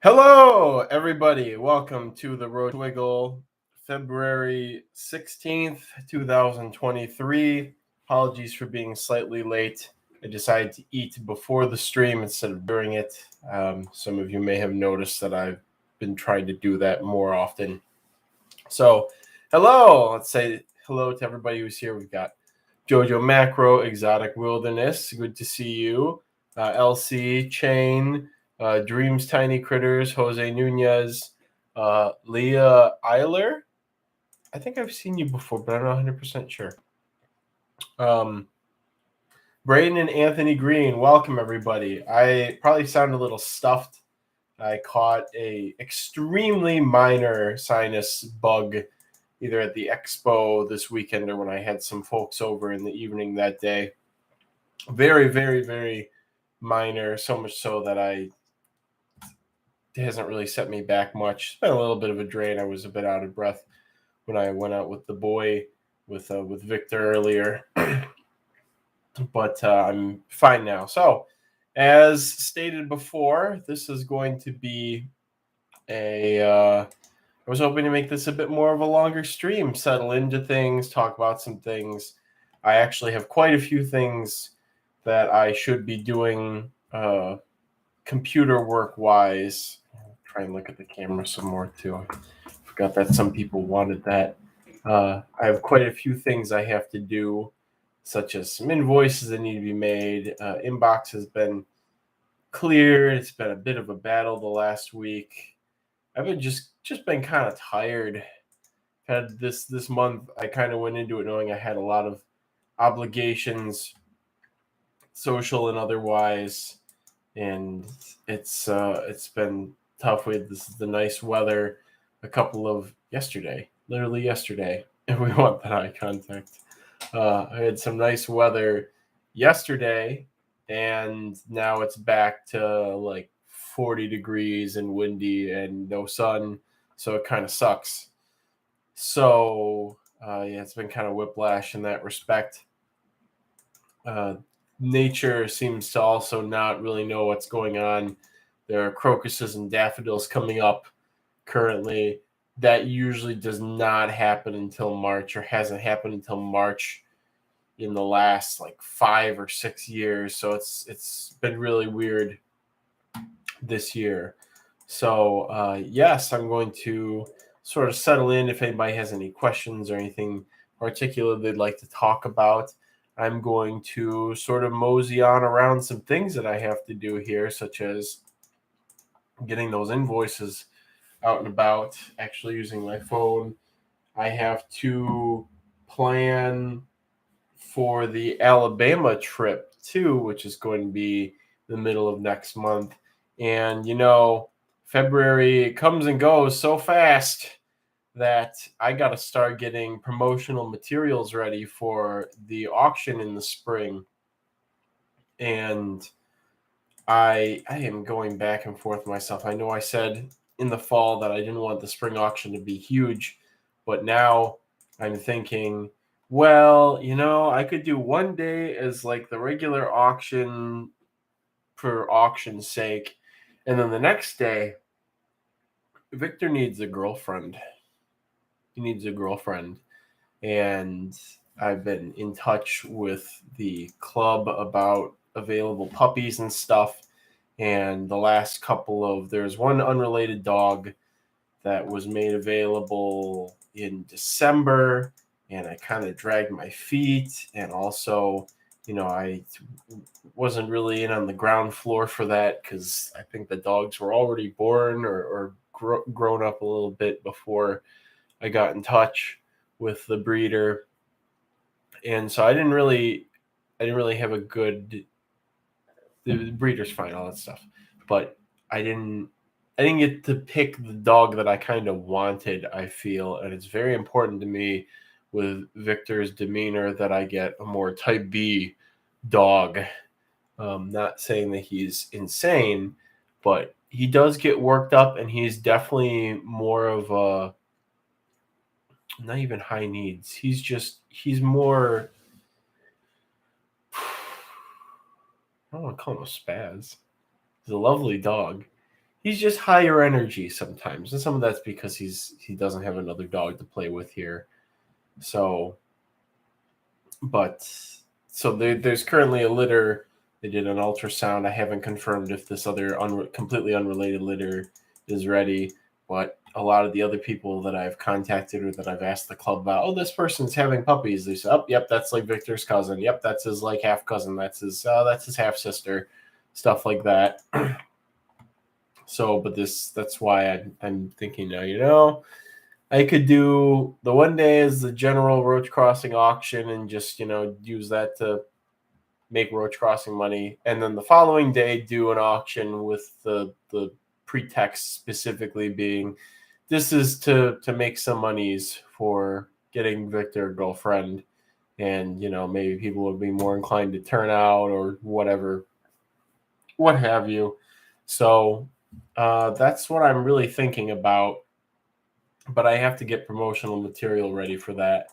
Hello, everybody. Welcome to the Roach Wiggle, February 16th, 2023. Apologies for being slightly late. I decided to eat before the stream instead of during it. Some of you may have noticed that I've been trying to do that more often. So, hello. Let's say hello to everybody who's here. We've got Jojo Macro, Exotic Wilderness. Good to see you. LC, Chain, Dreams Tiny Critters, Jose Nunez, Leah Eiler. I think I've seen you before, but I'm not 100% sure. Braden and Anthony Green, welcome everybody. I probably sound a little stuffed. I caught a extremely minor sinus bug either at the expo this weekend or when I had some folks over in the evening that day. Very, very, very minor, so much so that it hasn't really set me back much. It's been a little bit of a drain. I was a bit out of breath when I went out with the boy, with Victor earlier. But I'm fine now. So, as stated before, this is going to be I was hoping to make this a bit more of a longer stream, settle into things, talk about some things. I actually have quite a few things that I should be doing computer work-wise. I'll try and look at the camera some more, too. I forgot that some people wanted that. I have quite a few things I have to do, such as some invoices that need to be made. Inbox has been cleared. It's been a bit of a battle the last week. I've been just been kind of tired. Had this month, I kind of went into it knowing I had a lot of obligations, social and otherwise, and it's been tough. This is the nice weather. Literally yesterday, if we want that eye contact. I had some nice weather yesterday, and now it's back to like 40 degrees and windy and no sun, so it kind of sucks. So it's been kind of whiplash in that respect. Nature seems to also not really know what's going on. There are crocuses and daffodils coming up currently. That usually does not happen until March, or hasn't happened until March in the last like 5 or 6 years. So it's been really weird this year. So yes, I'm going to sort of settle in. If anybody has any questions or anything particular they'd like to talk about, I'm going to sort of mosey on around some things that I have to do here, such as getting those invoices out and about, actually using my phone. I have to plan for the Alabama trip too, which is going to be the middle of next month. And, February comes and goes so fast that I got to start getting promotional materials ready for the auction in the spring. And I am going back and forth myself. I know I said in the fall that I didn't want the spring auction to be huge, but now I'm thinking, well, I could do one day as like the regular auction for auction's sake, and then the next day, Victor needs a girlfriend. He needs a girlfriend, and I've been in touch with the club about available puppies and stuff. And the last there's one unrelated dog that was made available in December, and I kind of dragged my feet. And also, I wasn't really in on the ground floor for that because I think the dogs were already born or grown up a little bit before I got in touch with the breeder. And so I didn't really have a good. The breeder's fine, all that stuff, but I didn't get to pick the dog that I kind of wanted, I feel, and it's very important to me with Victor's demeanor that I get a more type B dog. Not saying that he's insane, but he does get worked up, and he's definitely more of a, not even high needs. He's more, I don't want to call him a spaz. He's a lovely dog. he's just higher energy sometimes, and some of that's because he doesn't have another dog to play with here. So, but so there's currently a litter. They did an ultrasound. I haven't confirmed if this other completely unrelated litter is ready, but a lot of the other people that I've contacted or that I've asked the club about, oh, this person's having puppies. They say, oh, yep, that's like Victor's cousin. Yep, that's his like half cousin. That's his half sister, stuff like that. So, but that's why I'm thinking now, I could do the one day as the general Roach Crossing auction and just, use that to make Roach Crossing money. And then the following day, do an auction with the pretext specifically being this is to make some monies for getting Victor a girlfriend. And, maybe people would be more inclined to turn out or whatever, what have you. So that's what I'm really thinking about. But I have to get promotional material ready for that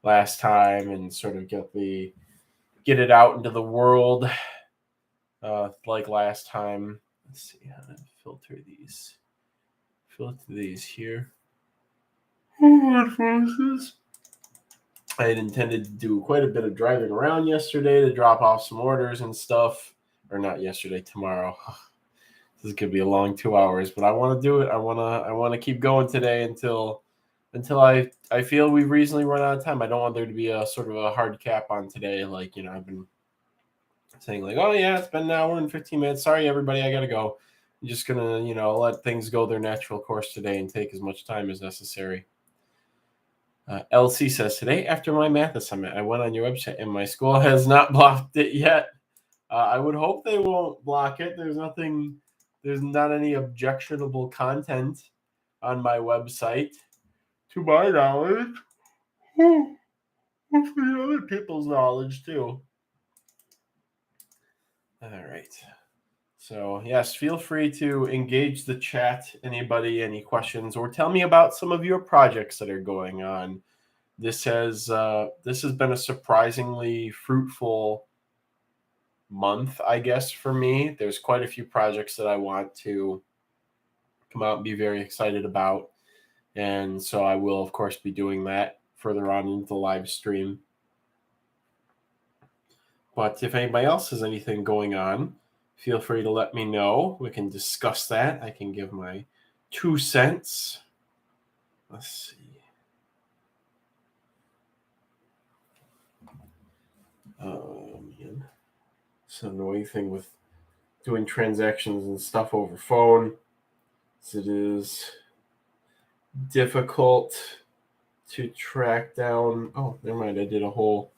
last time and sort of get it out into the world like last time. Let's see how to filter these. Filter these here. I had intended to do quite a bit of driving around yesterday to drop off some orders and stuff. Or not yesterday, tomorrow. This could be a long 2 hours, but I want to do it. I want to keep going today until I feel we've reasonably run out of time. I don't want there to be a sort of a hard cap on today. Like, I've been saying like, oh yeah, it's been an hour and 15 minutes. Sorry, everybody, I got to go. I'm just going to, let things go their natural course today and take as much time as necessary. LC says, today after my math assignment, I went on your website and my school has not blocked it yet. I would hope they won't block it. There's not any objectionable content on my website, to my knowledge. Hopefully other people's knowledge too. All right. So yes, feel free to engage the chat. Anybody, any questions, or tell me about some of your projects that are going on. This has been a surprisingly fruitful month, I guess, for me. There's quite a few projects that I want to come out and be very excited about. And so I will, of course, be doing that further on into the live stream. But if anybody else has anything going on, feel free to let me know. We can discuss that. I can give my 2 cents. Let's see. Oh, man. It's an annoying thing with doing transactions and stuff over phone. It is difficult to track down. Oh, never mind. I did a whole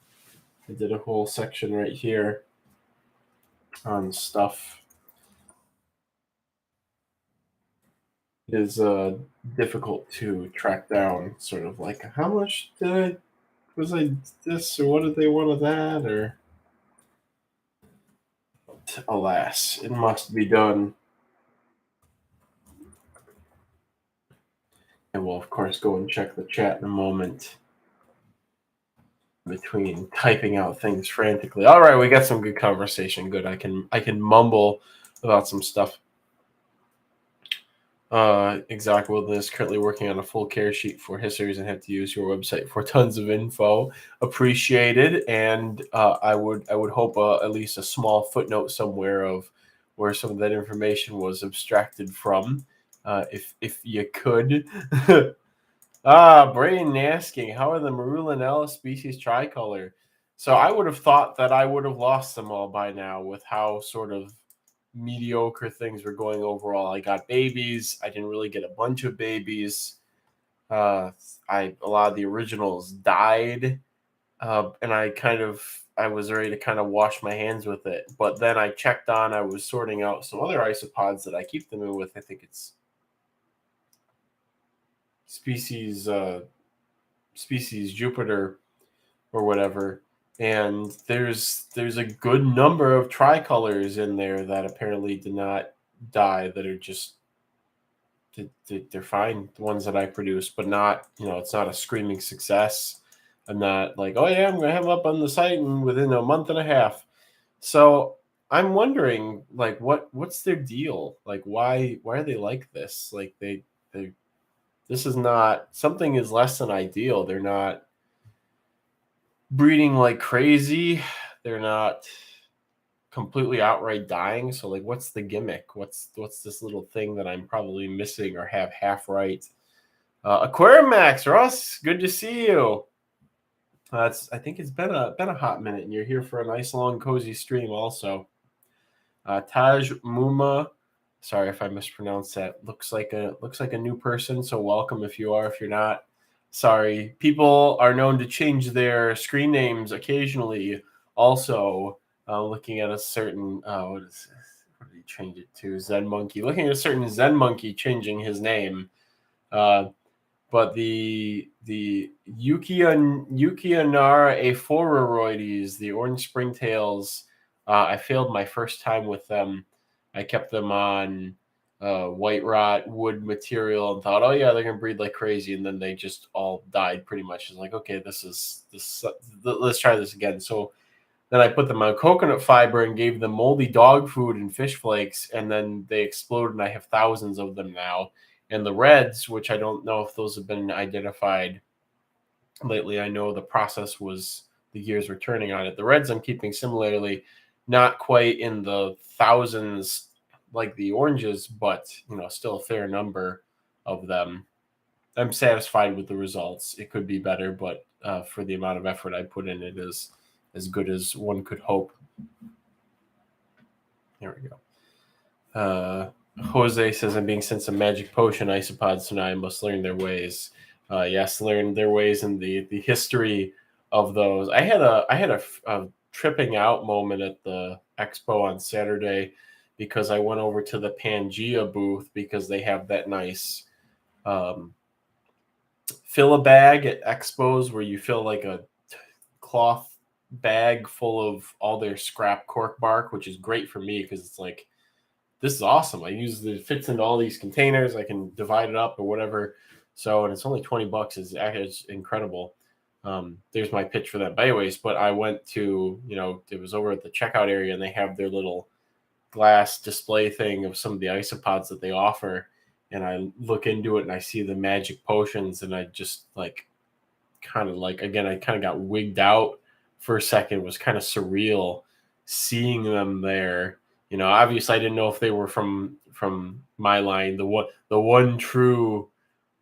section right here on stuff. It is difficult to track down sort of like how much was I this or what did they want of that, or alas, it must be done. And we'll of course go and check the chat in a moment between typing out things frantically. All right, we got some good conversation. Good. I can mumble about some stuff. Exact Wilderness is currently working on a full care sheet for histories and have to use your website for tons of info. Appreciated, and I would hope at least a small footnote somewhere of where some of that information was abstracted from, if you could. Braden asking, how are the Marulinella species tricolor? So I would have thought that I would have lost them all by now with how sort of mediocre things were going overall. I got babies. I didn't really get a bunch of babies. A lot of the originals died, and I was ready to kind of wash my hands with it. But then I checked on. I was sorting out some other isopods that I keep them in with. I think it's species Jupiter or whatever. And there's a good number of tricolors in there that apparently did not die, that are just they're fine, the ones that I produce, but not, it's not a screaming success. I'm not like, oh yeah, I'm gonna have them up on the site and within a month and a half. So I'm wondering, like, what's their deal? Like, why are they like this? Like, they this is not, something is less than ideal. They're not breeding like crazy. They're not completely outright dying. So, like, what's the gimmick? What's this little thing that I'm probably missing or have half right? Aquarium Max, Ross, good to see you. I think it's been a hot minute, and you're here for a nice long cozy stream also. Taj Muma, sorry if I mispronounced that. Looks like a new person, so welcome if you are. If you're not, sorry. People are known to change their screen names occasionally. Also, looking at a certain what is this? What did he change it to? Zen Monkey. Looking at a certain Zen Monkey changing his name. But the Eukianara aphororoides, the orange springtails, I failed my first time with them. I kept them on white rot wood material and thought, oh yeah, they're gonna breed like crazy, and then they just all died pretty much. It's like, okay, this. Let's try this again. So then I put them on coconut fiber and gave them moldy dog food and fish flakes, and then they exploded, and I have thousands of them now. And the reds, which I don't know if those have been identified lately, I know the process was, the gears were turning on it. The reds I'm keeping similarly, not quite in the thousands like the oranges, but still a fair number of them. I'm satisfied with the results. It could be better, but for the amount of effort I put in, it is as good as one could hope. There we go. Jose says, I'm being sent some magic potion isopods, so now I must learn their ways. Yes, learn their ways and the history of those. I had a tripping out moment at the expo on Saturday because I went over to the Pangea booth because they have that nice fill a bag at expos where you fill like a cloth bag full of all their scrap cork bark, which is great for me because it's like, this is awesome. It fits into all these containers. I can divide it up or whatever. So, and it's only $20. It's incredible. There's my pitch for that. But anyways, but I went to, it was over at the checkout area, and they have their little glass display thing of some of the isopods that they offer. And I look into it and I see the magic potions, and I just again, I kind of got wigged out for a second. It was kind of surreal seeing them there. Obviously I didn't know if they were from my line, the one true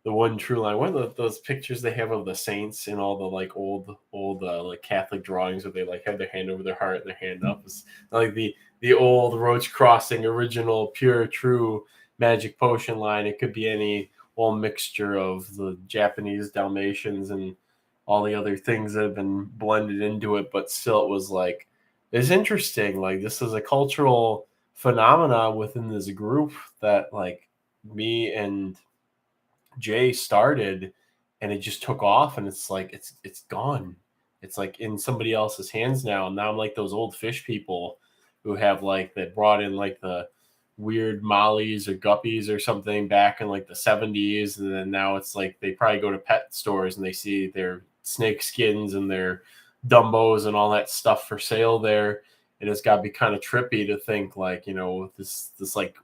line. One of those pictures they have of the saints in all the like old like Catholic drawings where they like have their hand over their heart and their hand up. It's like the old Roach Crossing original pure true magic potion line. It could be any old mixture of the Japanese Dalmatians and all the other things that have been blended into it, but still it was like, it's interesting. Like, this is a cultural phenomena within this group that like me and Jay started, and it just took off, and it's like it's gone. It's like in somebody else's hands now. And now I'm like those old fish people who have like, that brought in like the weird mollies or guppies or something back in like the 70s, and then now it's like they probably go to pet stores and they see their snake skins and their Dumbos and all that stuff for sale there, and it's got to be kind of trippy to think like, this like,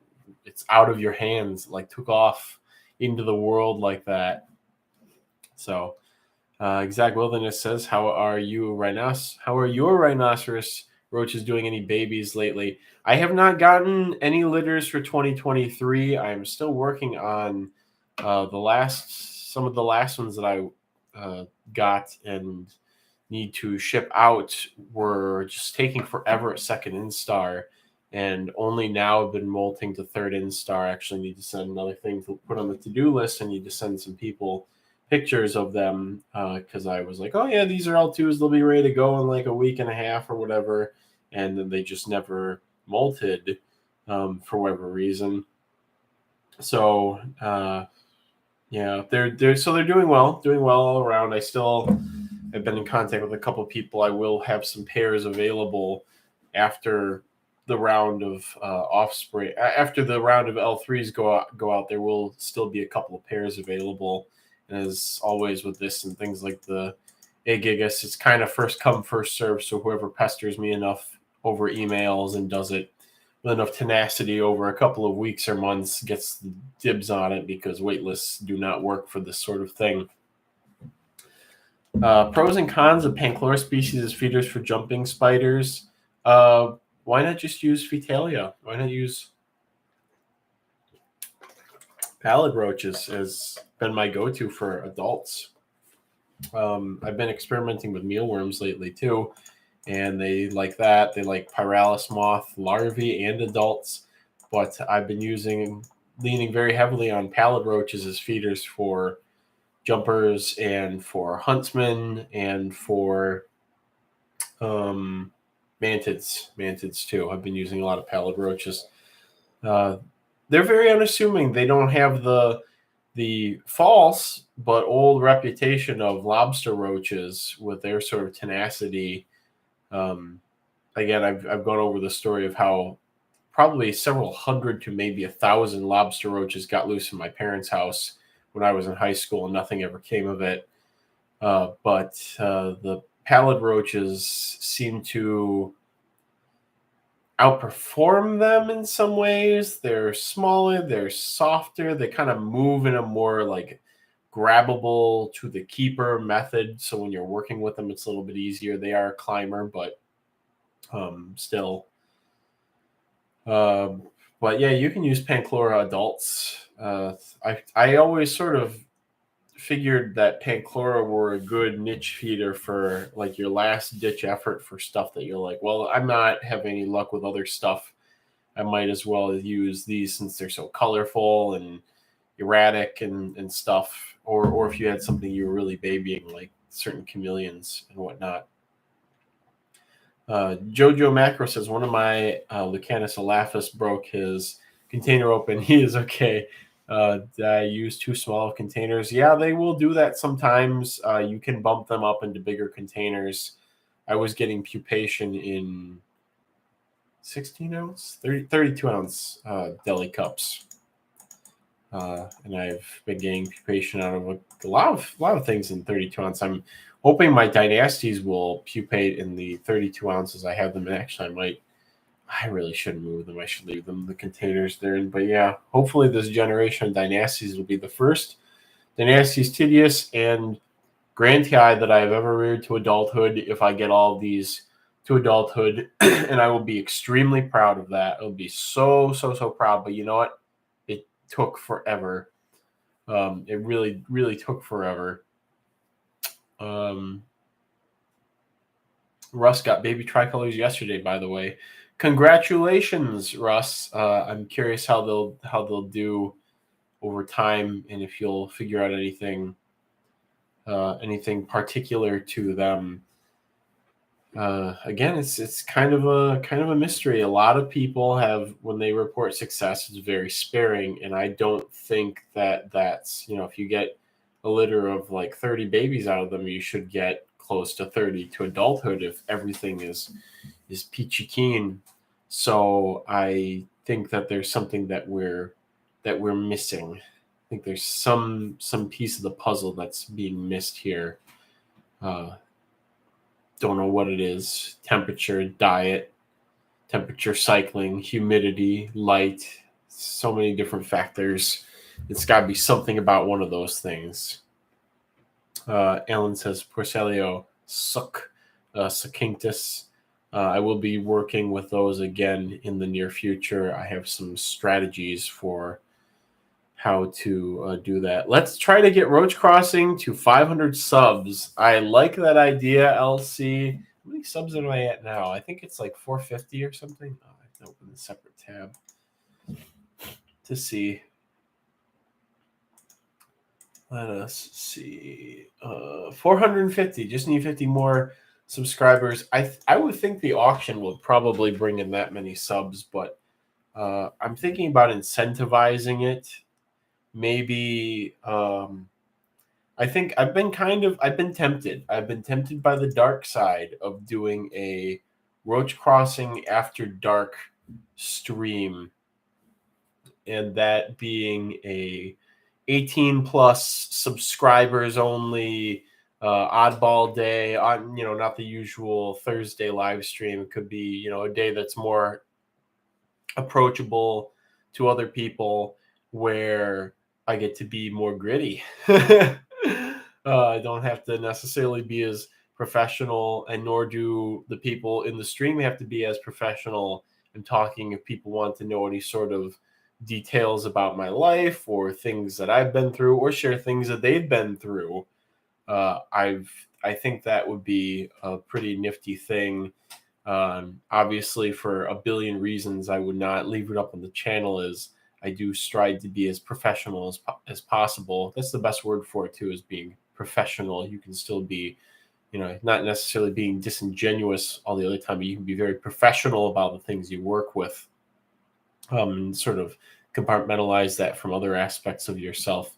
it's out of your hands, like took off into the world like that. So Exact Wilderness says, how are your rhinoceros roaches doing? Any babies lately? I have not gotten any litters for 2023. I'm still working on some of the last ones that I got and need to ship out were just taking forever at second instar, and only now have been molting to third instar. Actually need to send another thing to put on the to-do list. I need to send some people pictures of them because I was like, oh yeah, these are L2s, they'll be ready to go in like a week and a half or whatever, and then they just never molted for whatever reason. So yeah, they're doing well all around. I still have been in contact with a couple of people. I will have some pairs available after the round of offspring. After the round of L3s go out, there will still be a couple of pairs available. And as always with this and things like the Aegigas, it's kind of first come, first serve. So whoever pesters me enough over emails and does it with enough tenacity over a couple of weeks or months, gets the dibs on it, because wait lists do not work for this sort of thing. Pros and cons of Panchlora species as feeders for jumping spiders. Why not just use Phytalia? Why not use pallid roaches? Has been my go-to for adults. I've been experimenting with mealworms lately too, and they like that. They like pyralis moth larvae and adults, but I've been leaning very heavily on pallid roaches as feeders for jumpers and for huntsmen and for mantids too. I've been using a lot of pallid roaches. They're very unassuming. They don't have the false but old reputation of lobster roaches with their sort of tenacity. Again, I've gone over the story of how probably several hundred to maybe 1,000 lobster roaches got loose in my parents' house when I was in high school, and nothing ever came of it. But the pallid roaches seem to outperform them in some ways. They're smaller, they're softer, they kind of move in a more like grabbable to the keeper method. So when you're working with them, it's a little bit easier. They are a climber, but still. But yeah, you can use Panchlora adults. I always sort of figured that Panchlora were a good niche feeder for like your last ditch effort for stuff that you're like, well, I'm not having any luck with other stuff. I might as well use these since they're so colorful and erratic and stuff. Or if you had something you were really babying, like certain chameleons and whatnot. Jojo Macro says one of my Lucanus elaphus broke his container open. He is okay. I use too small of containers. Yeah, they will do that sometimes. You can bump them up into bigger containers. I was getting pupation in 16 ounce, 32 ounce deli cups. And I've been getting pupation out of a lot of things in 32 ounce. I'm hoping my dynasties will pupate in the 32 ounces I have them in. Actually, I really shouldn't move them. I should leave them in the containers they're in. But yeah, hopefully this generation of dynasties will be the first dynasties Tidius and Grantii that I've ever reared to adulthood. If I get all of these to adulthood, and I will be extremely proud of that. I'll be so proud. But you know what? It took forever. It really took forever. Russ got baby tricolors yesterday, by the way. Congratulations, Russ. I'm curious how they'll do over time, and if you'll figure out anything particular to them. Again, it's kind of a mystery. A lot of people have, when they report success, it's very sparing, and I don't think that's if you get a litter of like 30 babies out of them, you should get close to 30 to adulthood if everything is peachy keen. So I think that there's something that we're missing. I think there's some piece of the puzzle that's being missed here. Don't know what it is. Temperature, diet, temperature cycling, humidity, light, so many different factors. It's got to be something about one of those things. Alan says Porcellio succinctus. I will be working with those again in the near future. I have some strategies for how to do that. Let's try to get Roach Crossing to 500 subs. I like that idea, LC. How many subs am I at now? I think it's like 450 or something. Oh, I have to open a separate tab to see. Let us see. 450. Just need 50 more subscribers. I would think the auction will probably bring in that many subs, but I'm thinking about incentivizing it. Maybe I think I've been tempted. I've been tempted by the dark side of doing a Roach Crossing After Dark stream, and that being a 18 plus subscribers only oddball day on, not the usual Thursday live stream. It could be, a day that's more approachable to other people where I get to be more gritty. I don't have to necessarily be as professional, and nor do the people in the stream have to be as professional. I'm talking if people want to know any sort of details about my life or things that I've been through or share things that they've been through. I think that would be a pretty nifty thing. Obviously, for a billion reasons, I would not leave it up on the channel. As I do strive to be as professional as possible. That's the best word for it too, is being professional. You can still be, not necessarily being disingenuous all the other time, but you can be very professional about the things you work with. Sort of compartmentalize that from other aspects of yourself.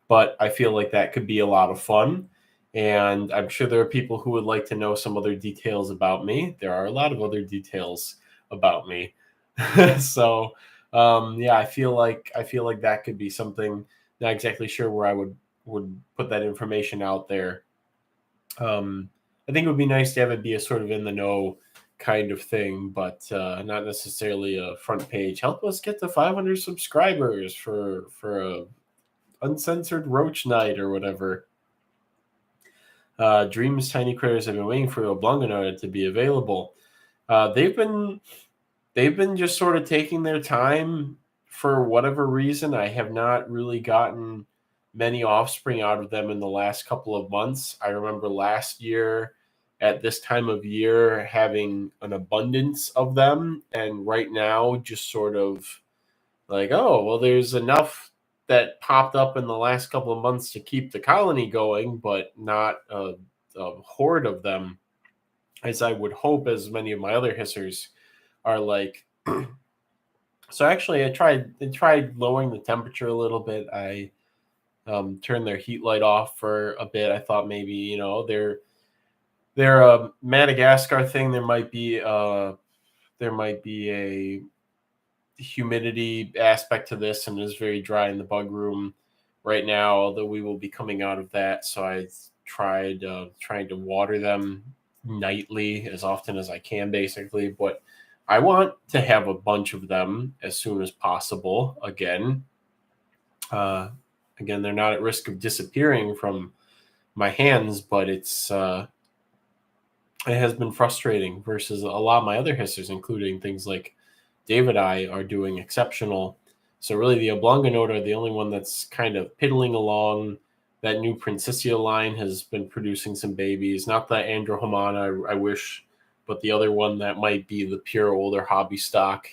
But I feel like that could be a lot of fun. And I'm sure there are people who would like to know some other details about me. There are a lot of other details about me. So, yeah, I feel like that could be something. Not exactly sure where I would put that information out there. I think it would be nice to have it be a sort of in the know kind of thing, but not necessarily a front page. Help us get to 500 subscribers for a uncensored Roach night or whatever. Dreams Tiny Critters have been waiting for Oblonganoda to be available. They've been just sort of taking their time for whatever reason. I have not really gotten many offspring out of them in the last couple of months. I remember last year at this time of year having an abundance of them, and right now just sort of like, oh, well, there's enough that popped up in the last couple of months to keep the colony going, but not a horde of them, as I would hope, as many of my other hissers are like. So actually, I tried lowering the temperature a little bit. I turned their heat light off for a bit. I thought maybe, they're a Madagascar thing. There might be a humidity aspect to this, and it is very dry in the bug room right now, although we will be coming out of that. So I tried trying to water them nightly as often as I can, basically. But I want to have a bunch of them as soon as possible again. Again, they're not at risk of disappearing from my hands, but it has been frustrating versus a lot of my other hissers, including things like David I are doing exceptional. So really the Oblonganoda are the only one that's kind of piddling along. That new Princessia line has been producing some babies. Not the Androhomana, I wish, but the other one that might be the pure older hobby stock.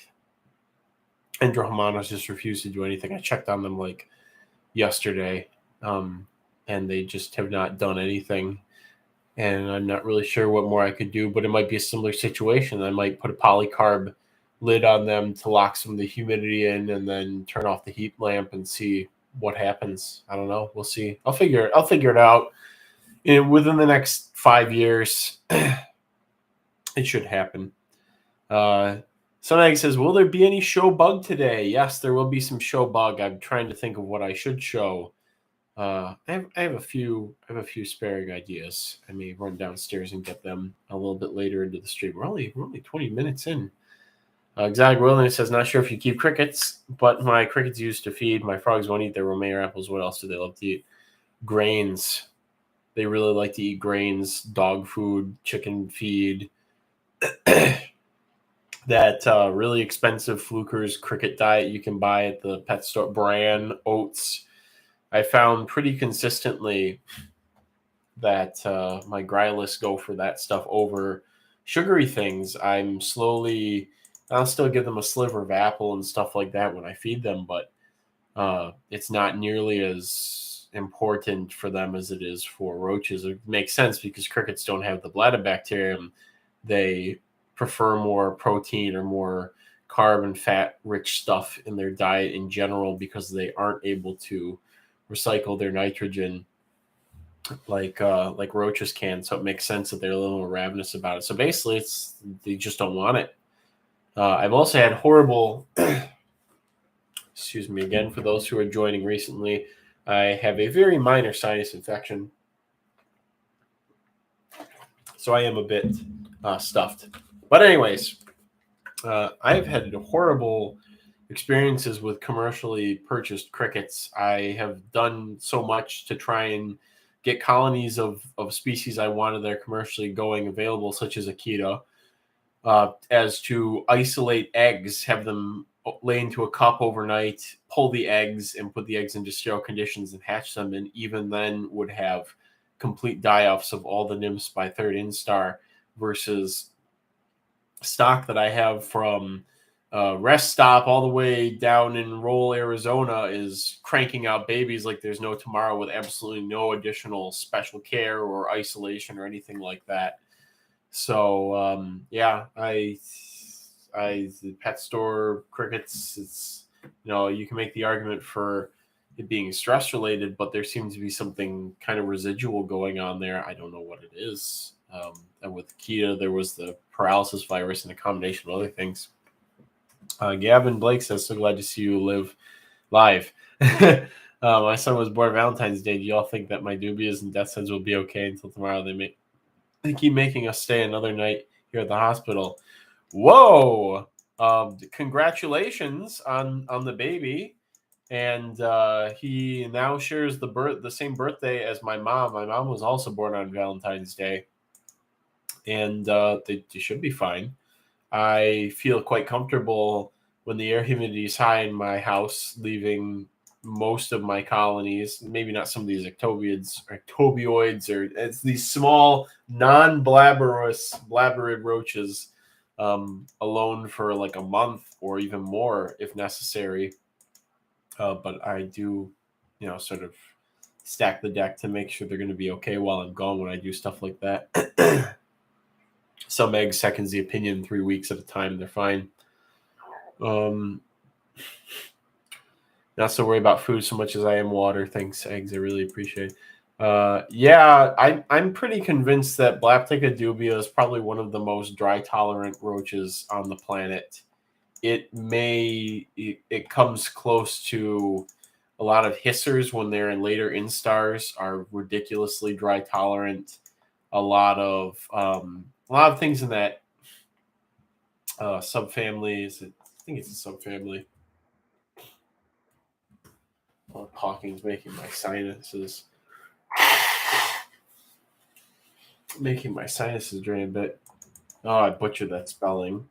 Androhomanas just refused to do anything. I checked on them like yesterday, and they just have not done anything. And I'm not really sure what more I could do, but it might be a similar situation. I might put a polycarb lid on them to lock some of the humidity in, and then turn off the heat lamp and see what happens. I don't know. We'll see. I'll figure it out. Within the next 5 years, it should happen. Sunegg says, will there be any show bug today? Yes, there will be some show bug. I'm trying to think of what I should show. I have a few sparing ideas. I may run downstairs and get them a little bit later into the stream. We're only 20 minutes in. Exotic Wilderness says, not sure if you keep crickets, but my crickets used to feed. My frogs won't eat their romaine apples. What else do they love to eat? Grains. They really like to eat grains, dog food, chicken feed. That really expensive Fluker's cricket diet you can buy at the pet store, bran oats. I found pretty consistently that my Grylus go for that stuff over sugary things. I'll still give them a sliver of apple and stuff like that when I feed them, but it's not nearly as important for them as it is for roaches. It makes sense because crickets don't have the bladybacterium. They prefer more protein or more carb and fat rich stuff in their diet in general because they aren't able to recycle their nitrogen like roaches can. So it makes sense that they're a little more ravenous about it. So basically they just don't want it. I've also had horrible excuse me again for those who are joining recently. I have a very minor sinus infection. So I am a bit stuffed. But anyways, I've had horrible experiences with commercially purchased crickets. I have done so much to try and get colonies of species I wanted that are commercially going available, such as Akita, as to isolate eggs, have them lay into a cup overnight, pull the eggs and put the eggs into sterile conditions and hatch them, and even then would have complete die-offs of all the nymphs by third instar, versus stock that I have from Rest Stop all the way down in rural Arizona is cranking out babies like there's no tomorrow, with absolutely no additional special care or isolation or anything like that. So yeah, the pet store crickets, it's, you can make the argument for it being stress related, but there seems to be something kind of residual going on there. I don't know what it is. And with Kita, there was the paralysis virus and a combination of other things. Gavin Blake says, so glad to see you live live. My son was born Valentine's Day. Do y'all think that my dubias and death sentence will be okay until tomorrow? They keep making us stay another night here at the hospital. Whoa! Congratulations on the baby. And he now shares the same birthday as my mom. My mom was also born on Valentine's Day, and they should be fine. I feel quite comfortable when the air humidity is high in my house, leaving most of my colonies, maybe not some of these ectobioids, or it's these small non-blabberid roaches, alone for like a month or even more if necessary. But I do, sort of stack the deck to make sure they're going to be okay while I'm gone when I do stuff like that. Some eggs seconds the opinion 3 weeks at a time. They're fine. Not so worried about food so much as I am water. Thanks, eggs. I really appreciate it. Yeah, I'm pretty convinced that Blaptica dubia is probably one of the most dry tolerant roaches on the planet. It comes close to a lot of hissers when they're in later instars are ridiculously dry tolerant. A lot of things in that subfamily. I think it's a subfamily. Talking's making my sinuses drain a bit. Oh, I butchered that spelling.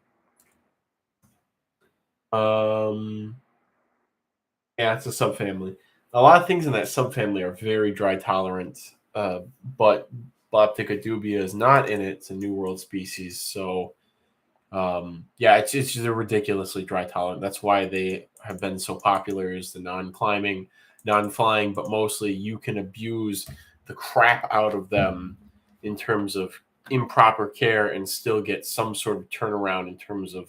Yeah, it's a subfamily. A lot of things in that subfamily are very dry tolerant, but Blaptica dubia is not in it. It's a New World species, so yeah, it's just a ridiculously dry tolerant. That's why they have been so popular, is the non-climbing, non-flying, but mostly you can abuse the crap out of them in terms of improper care and still get some sort of turnaround in terms of,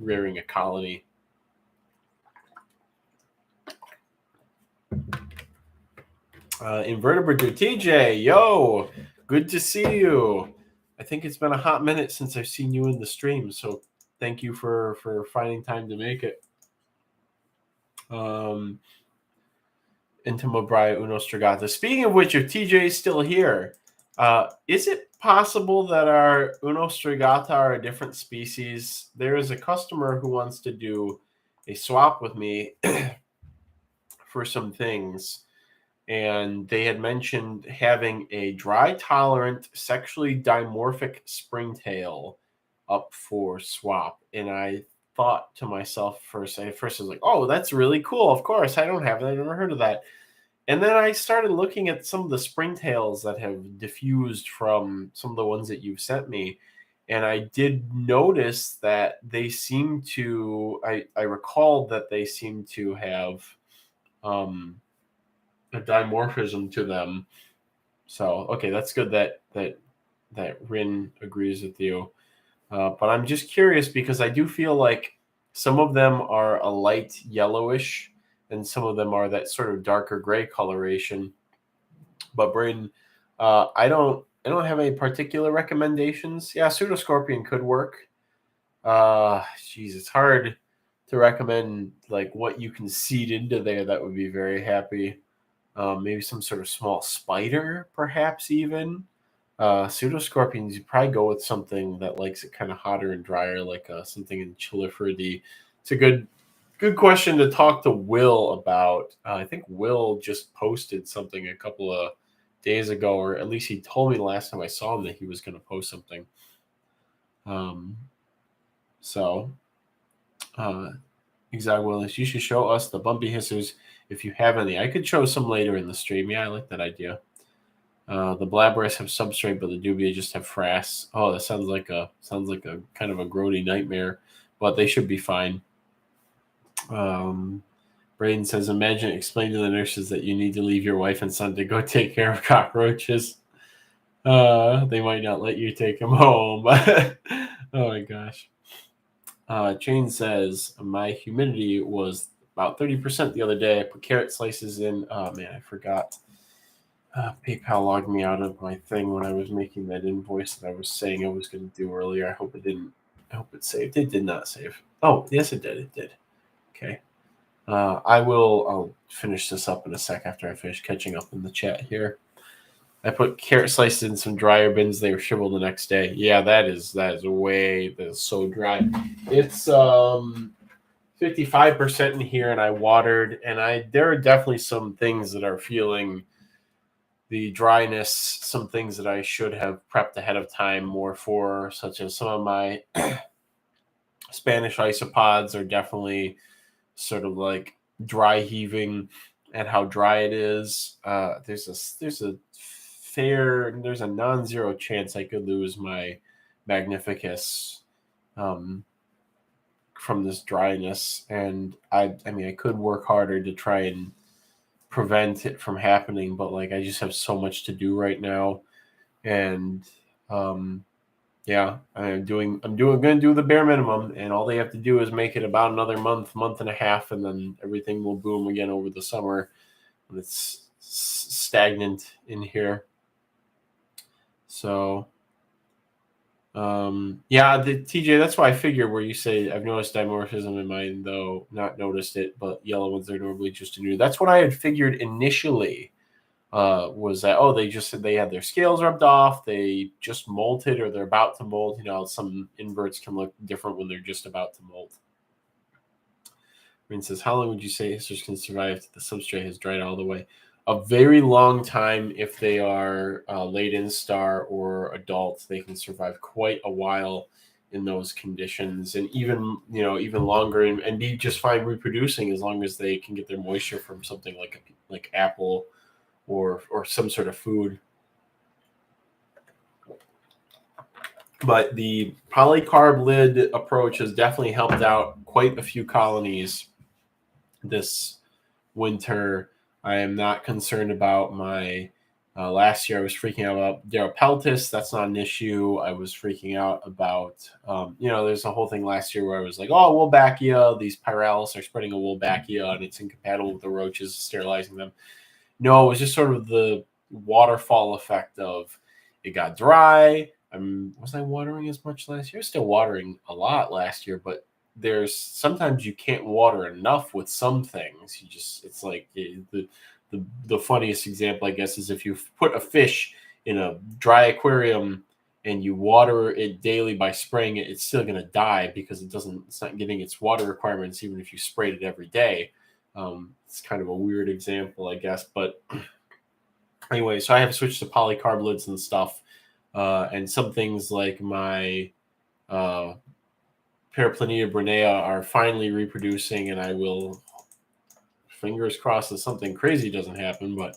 rearing a colony. Invertebrate TJ, yo, good to see you. I think it's been a hot minute since I've seen you in the stream, so thank you for finding time to make it. Intimobria uno strigata. Speaking of which, if TJ is still here, is it possible that our uno strigata are a different species? There is a customer who wants to do a swap with me for some things, and they had mentioned having a dry tolerant, sexually dimorphic springtail up for swap. And I thought to myself first I was like, oh, that's really cool. Of course, I don't have that. I've never heard of that. And then I started looking at some of the springtails that have diffused from some of the ones that you've sent me. And I did notice that they seem to, I recalled that they seem to have a dimorphism to them. So, okay, that's good that Rin agrees with you. But I'm just curious because I do feel like some of them are a light yellowish and some of them are that sort of darker gray coloration. But Braden, I don't have any particular recommendations. Yeah, pseudoscorpion could work. Geez, it's hard to recommend like what you can seed into there that would be very happy. Maybe some sort of small spider, perhaps even. Pseudoscorpions, you probably go with something that likes it kind of hotter and drier, like something in Chilifer D. It's a good question to talk to Will about. I think Will just posted something a couple of days ago, or at least he told me the last time I saw him that he was going to post something. Exactly, Willis, you should show us the bumpy hissers if you have any. I could show some later in the stream. Yeah, I like that idea. The Blabberus have substrate, but the Dubia just have frass. Oh, that sounds like a kind of a grody nightmare, but they should be fine. Braden says, imagine explain to the nurses that you need to leave your wife and son to go take care of cockroaches. They might not let you take them home. Oh my gosh. Jane says, my humidity was about 30% the other day. I put carrot slices in. Oh man, I forgot. PayPal logged me out of my thing when I was making that invoice that I was saying I was going to do earlier. I hope it didn't. I hope it saved. It did not save. Oh, yes, it did. It did. Okay. I'll finish this up in a sec after I finish catching up in the chat here. I put carrot slices in some dryer bins. They were shriveled the next day. Yeah, that is so dry. It's 55% in here, and I watered, and there are definitely some things that are feeling the dryness, some things that I should have prepped ahead of time more for, such as some of my Spanish isopods are definitely sort of like dry heaving at how dry it is. There's a non-zero chance I could lose my Magnificus from this dryness, and I mean I could work harder to try and prevent it from happening, but like I just have so much to do right now, and yeah, I'm gonna do the bare minimum, and all they have to do is make it about another month and a half, and then everything will boom again over the summer when it's stagnant in here. So yeah, the TJ, that's why I figure where you say I've noticed dimorphism in mine, though not noticed it, but yellow ones are normally just new. That's what I had figured initially. Was that they had their scales rubbed off, they just molted or they're about to molt. You know, some inverts can look different when they're just about to molt. Green says, how long would you say histers can survive if the substrate has dried all the way? A very long time. If they are late instar or adults, they can survive quite a while in those conditions, and even longer, and be just fine reproducing as long as they can get their moisture from something like apple or some sort of food. But the polycarb lid approach has definitely helped out quite a few colonies this winter. I am not concerned about my last year I was freaking out about Darapeltis. That's not an issue. I was freaking out about there's a whole thing last year where I was like, oh, Wolbachia, these Pyralis are spreading a Wolbachia and it's incompatible with the roaches sterilizing them. No, it was just sort of the waterfall effect of it got dry. Was I watering as much last year? I was still watering a lot last year, but there's sometimes you can't water enough with some things. It's like the funniest example, I guess, is if you put a fish in a dry aquarium and you water it daily by spraying it, it's still going to die because it's not getting its water requirements even if you sprayed it every day. It's kind of a weird example, I guess, but anyway, so I have switched to polycarb lids and stuff, and some things like my Paraplaneta brunea are finally reproducing, and I will, fingers crossed that something crazy doesn't happen, but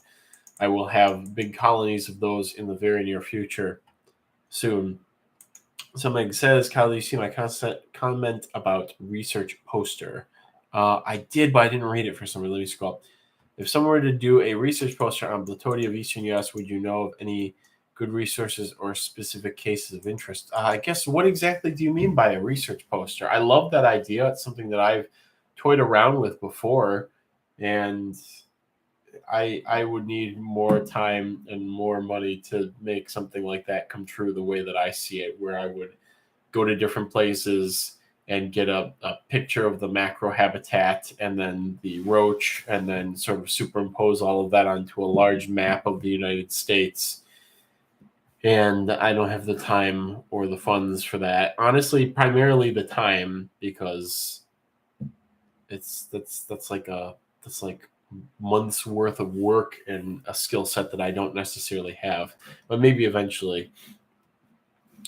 I will have big colonies of those in the very near future soon. Somebody says, Kyle, do you see my comment about research poster? I did, but I didn't read it for some reason. Let me scroll up. If someone were to do a research poster on Blatodia of Eastern U.S., would you know of any good resources or specific cases of interest? I guess, what exactly do you mean by a research poster? I love that idea. It's something that I've toyed around with before, and I would need more time and more money to make something like that come true the way that I see it, where I would go to different places and get a picture of the macro habitat and then the roach, and then sort of superimpose all of that onto a large map of the United States and I don't have the time or the funds for that. Honestly, primarily the time, because that's like months worth of work and a skill set that I don't necessarily have. But maybe eventually.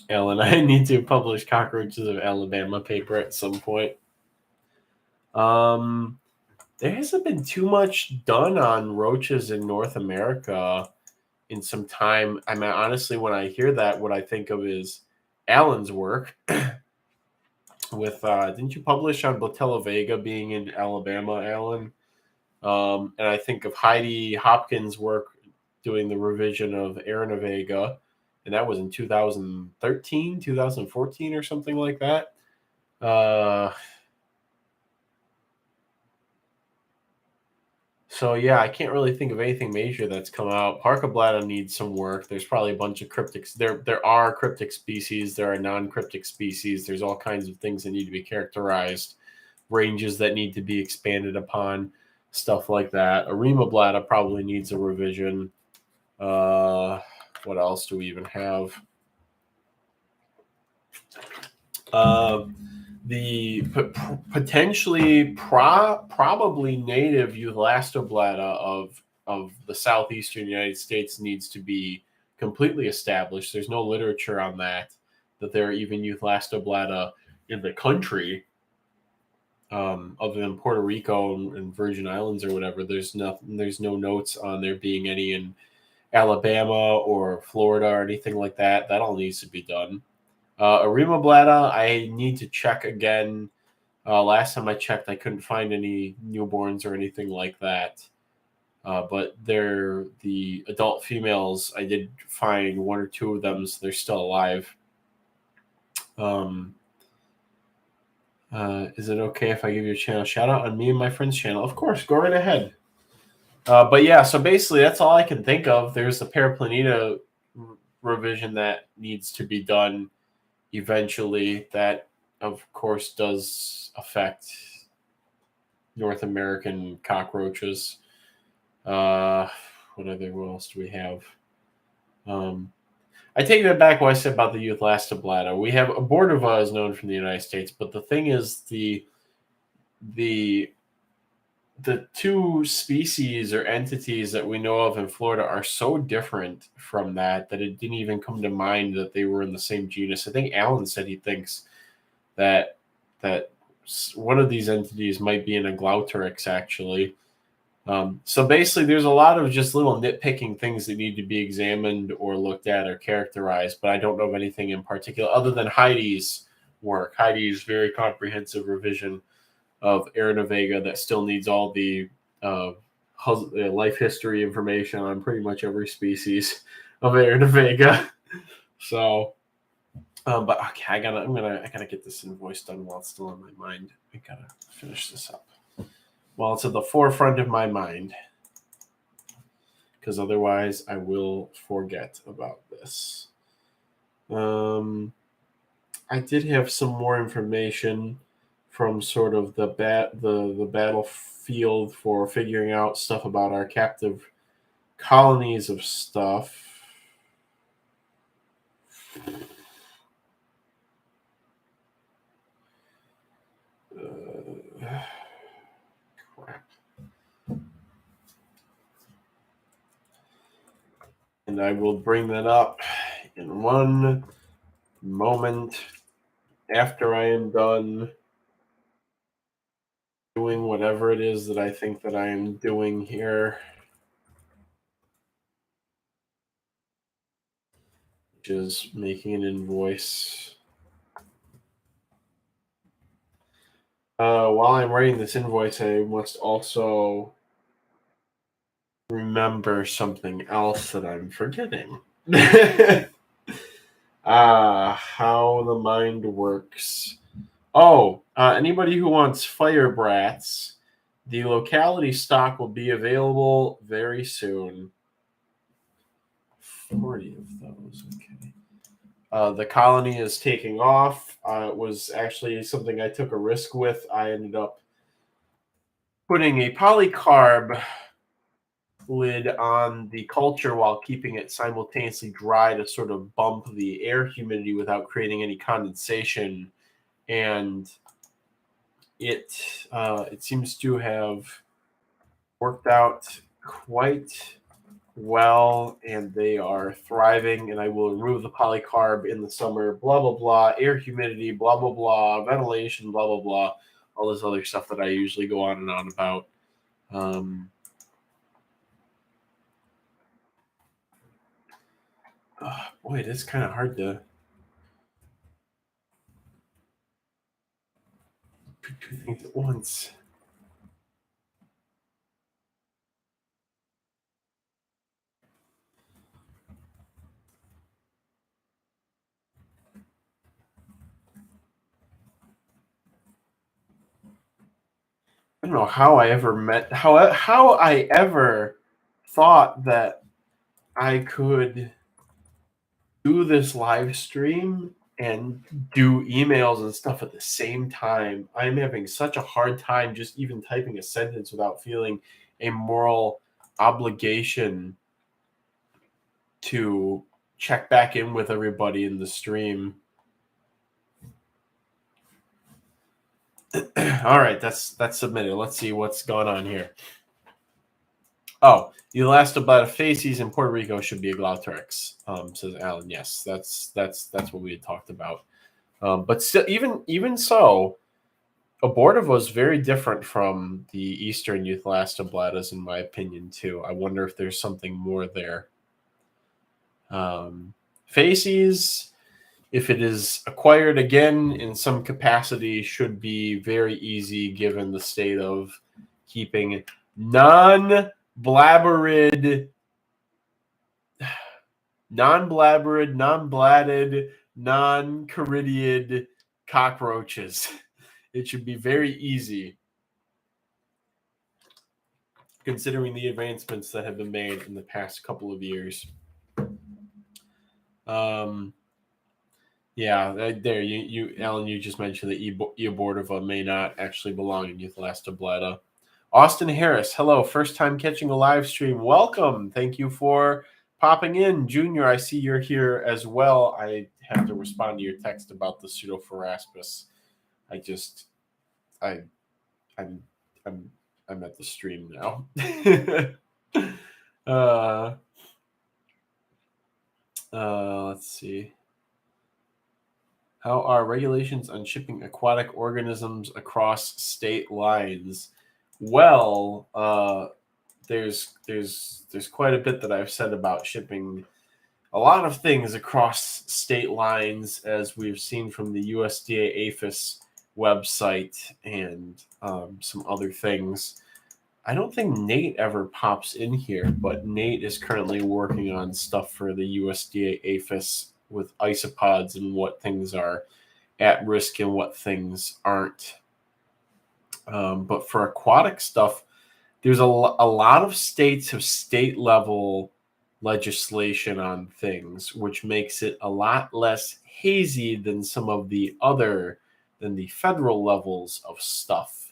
Alan, I need to publish Cockroaches of Alabama paper at some point. There hasn't been too much done on roaches in North America in some time. I mean, honestly, when I hear that, what I think of is Alan's work with, didn't you publish on Botella Vega being in Alabama, Alan? And I think of Heidi Hopkins' work doing the revision of Aaron Vega, and that was in 2013, 2014, or something like that. So yeah, I can't really think of anything major that's come out. Parkablata needs some work. There's probably a bunch of cryptics. There are cryptic species. There are non-cryptic species. There's all kinds of things that need to be characterized, ranges that need to be expanded upon, stuff like that. Aremablata probably needs a revision. What else do we even have? The potentially probably native Eulastoblata of the southeastern United States needs to be completely established. There's no literature on that there are even Eulastoblata in the country, other than Puerto Rico and Virgin Islands or whatever. There's no notes on there being any in Alabama or Florida or anything like that. That all needs to be done. Aremablata, I need to check again. Last time I checked, I couldn't find any newborns or anything like that. But they're the adult females. I did find one or two of them, so they're still alive. Is it okay if I give you a channel shout out on me and my friend's channel? Of course, go right ahead. But yeah, so basically that's all I can think of. There's a Paraplaneta revision that needs to be done eventually. That, of course, does affect North American cockroaches. What else do we have? I take that back what I said about the Eulastoblata. We have abortiva is known from the United States, but the thing is the two species or entities that we know of in Florida are so different from that it didn't even come to mind that they were in the same genus. I think Alan said he thinks that one of these entities might be in a Glauterix, actually. So basically, there's a lot of just little nitpicking things that need to be examined or looked at or characterized, but I don't know of anything in particular other than Heidi's work. Heidi's very comprehensive revision of Aranavega that still needs all the life history information on pretty much every species of Aranavega. So, but okay, I gotta get this invoice done while it's still on my mind. I gotta finish this up while it's at the forefront of my mind, because otherwise I will forget about this. I did have some more information from sort of the battlefield for figuring out stuff about our captive colonies of stuff. Crap. And I will bring that up in one moment after I am done doing whatever it is that I think that I am doing here, which is making an invoice. While I'm writing this invoice, I must also remember something else that I'm forgetting. How the mind works. Anybody who wants fire brats, the locality stock will be available very soon. 40 of those, okay. The colony is taking off. It was actually something I took a risk with. I ended up putting a polycarb lid on the culture while keeping it simultaneously dry to sort of bump the air humidity without creating any condensation. And it seems to have worked out quite well, and they are thriving. And I will remove the polycarb in the summer, blah blah blah, air humidity, blah blah blah, ventilation, blah blah blah, all this other stuff that I usually go on and on about. Boy, it is kind of hard to do two things at once. I don't know how I ever how I ever thought that I could do this live stream and do emails and stuff at the same time. I'm having such a hard time just even typing a sentence without feeling a moral obligation to check back in with everybody in the stream. All right, that's submitted. Let's see what's going on here. Oh, the elastoblata facies in Puerto Rico should be a Glauterex, says Alan. Yes, that's what we had talked about. But still, even so, abortive was very different from the Eastern Euthelastoblatas, in my opinion, too. I wonder if there's something more there. Facies, if it is acquired again in some capacity, should be very easy given the state of keeping non-blabberid, non-blatted, non-caridiid cockroaches. It should be very easy, considering the advancements that have been made in the past couple of years. Yeah, there you Alan, you just mentioned that E. abortiva may not actually belong in Euthelastoblatta. Austin Harris, hello, first time catching a live stream. Welcome. Thank you for popping in. Junior, I see you're here as well. I have to respond to your text about the pseudophoraspis. I'm at the stream now. Let's see. How are regulations on shipping aquatic organisms across state lines? Well, there's quite a bit that I've said about shipping a lot of things across state lines, as we've seen from the USDA APHIS website and some other things. I don't think Nate ever pops in here, but Nate is currently working on stuff for the USDA APHIS with isopods and what things are at risk and what things aren't. But for aquatic stuff, there's a lot of states have state level legislation on things, which makes it a lot less hazy than some of the federal levels of stuff.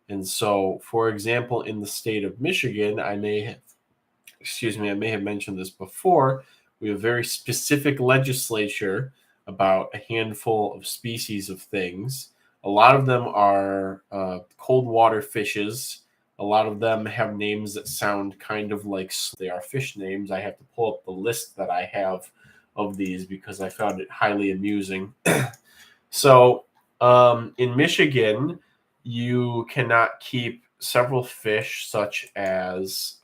And so, for example, in the state of Michigan, I may have mentioned this before. We have very specific legislature about a handful of species of things. A lot of them are cold water fishes. A lot of them have names that sound kind of like they are fish names. I have to pull up the list that I have of these because I found it highly amusing. So in Michigan, you cannot keep several fish such as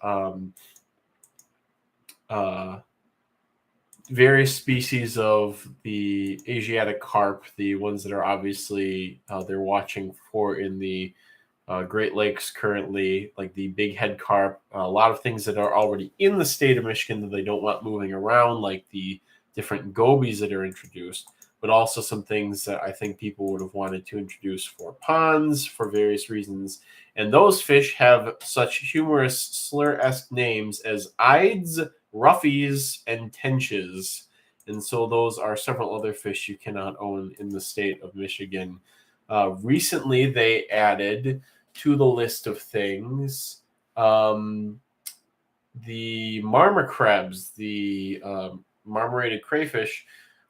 various species of the Asiatic carp, the ones that are obviously they're watching for in the Great Lakes currently, like the big head carp, a lot of things that are already in the state of Michigan that they don't want moving around, like the different gobies that are introduced, but also some things that I think people would have wanted to introduce for ponds for various reasons. And those fish have such humorous slur-esque names as Ides, Ruffies, and Tenches. And so those are several other fish you cannot own in the state of Michigan. Recently, they added to the list of things the marmorcrabs, the marmorated crayfish,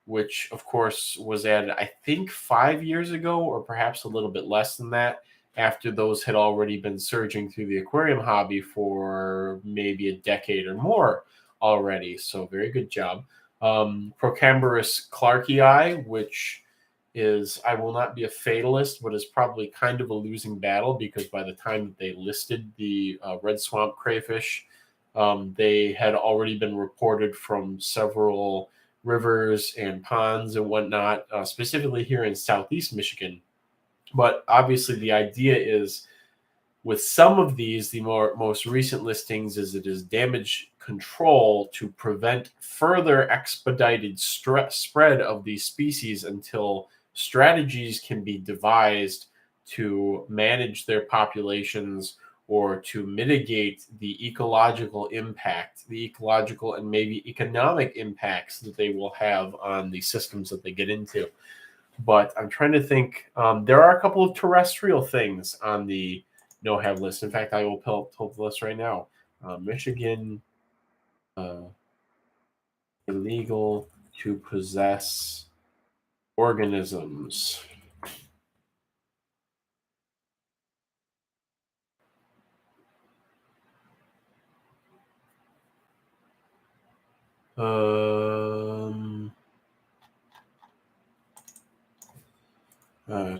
which of course was added, I think, 5 years ago, or perhaps a little bit less than that, after those had already been surging through the aquarium hobby for maybe a decade or more already. So very good job. Procamberus clarkii, which is, I will not be a fatalist, but is probably kind of a losing battle, because by the time that they listed the red swamp crayfish, they had already been reported from several rivers and ponds and whatnot, specifically here in Southeast Michigan. But obviously, the idea is, with some of these, the most recent listings, is it is damage control to prevent further expedited spread of these species until strategies can be devised to manage their populations, or to mitigate the ecological impact, the ecological and maybe economic impacts that they will have on the systems that they get into. But I'm trying to think. There are a couple of terrestrial things on the no-have list. In fact, I will pull the list right now. Michigan, uh, illegal to possess organisms.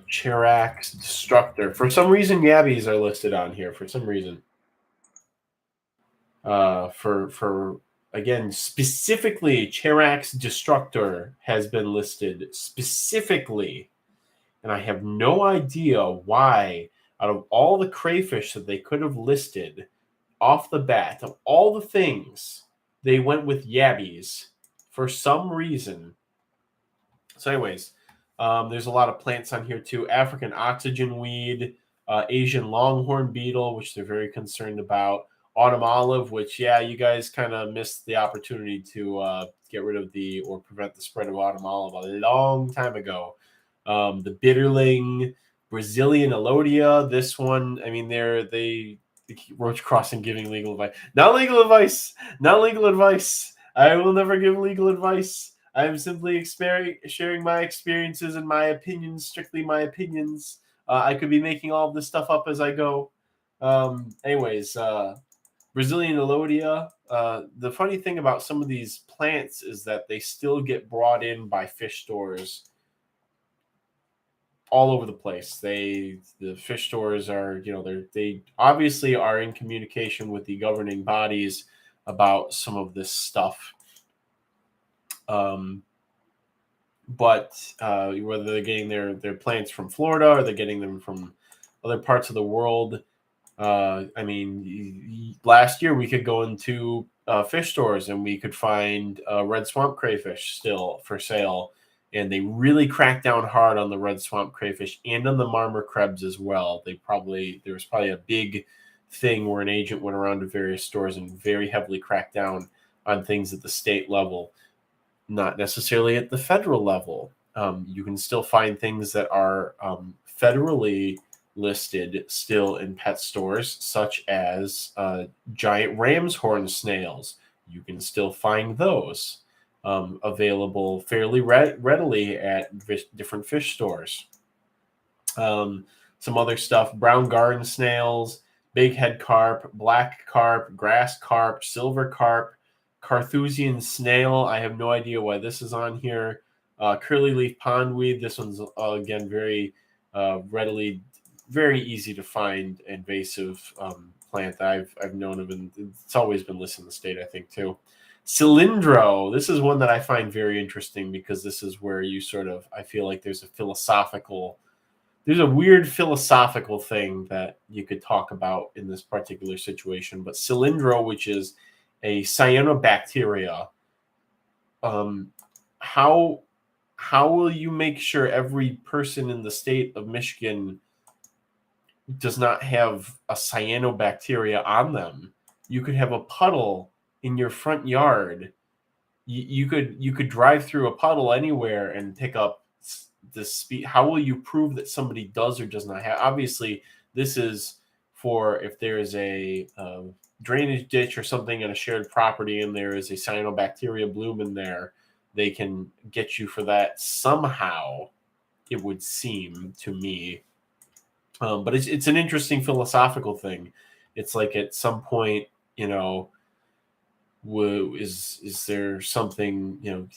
Chirax Destructor. For some reason, yabbies are listed on here. For some reason, for again, specifically, Chirax Destructor has been listed specifically, and I have no idea why. Out of all the crayfish that they could have listed off the bat, of all the things, they went with yabbies for some reason. So, anyways, there's a lot of plants on here too. African oxygen weed, Asian longhorn beetle, which they're very concerned about. Autumn olive, which, yeah, you guys kind of missed the opportunity to get rid of or prevent the spread of autumn olive a long time ago. The bitterling, Brazilian elodia. This one, I mean, they Roach Crossing giving legal advice. Not legal advice. Not legal advice. I will never give legal advice. I am simply sharing my experiences and my opinions, strictly my opinions. I could be making all of this stuff up as I go. Anyways, Brazilian elodia. The funny thing about some of these plants is that they still get brought in by fish stores all over the place. The fish stores are, they obviously are in communication with the governing bodies about some of this stuff. But whether they're getting their plants from Florida or they're getting them from other parts of the world, I mean, last year we could go into fish stores and we could find red swamp crayfish still for sale, and they really cracked down hard on the red swamp crayfish and on the marmorcrabs as well. There was probably a big thing where an agent went around to various stores and very heavily cracked down on things at the state level, not necessarily at the federal level. You can still find things that are federally listed still in pet stores, such as giant ram's horn snails. You can still find those available fairly readily at different fish stores. Some other stuff: brown garden snails, big head carp, black carp, grass carp, silver carp, Carthusian snail. I have no idea why this is on here. Curly leaf pondweed. This one's again very readily, very easy to find invasive plant that I've known of, and it's always been listed in the state, I think, too. Cylindro. This is one that I find very interesting, because this is where you I feel like there's a weird philosophical thing that you could talk about in this particular situation. But Cylindro, which is a cyanobacteria, how will you make sure every person in the state of Michigan does not have a cyanobacteria on them? You could have a puddle in your front yard. You could drive through a puddle anywhere and pick up this speed. How will you prove that somebody does or does not have? Obviously, this is for if there is a drainage ditch or something in a shared property and there is a cyanobacteria bloom in there, they can get you for that somehow, it would seem to me. But it's an interesting philosophical thing. It's like at some point, you know, is there something, you know,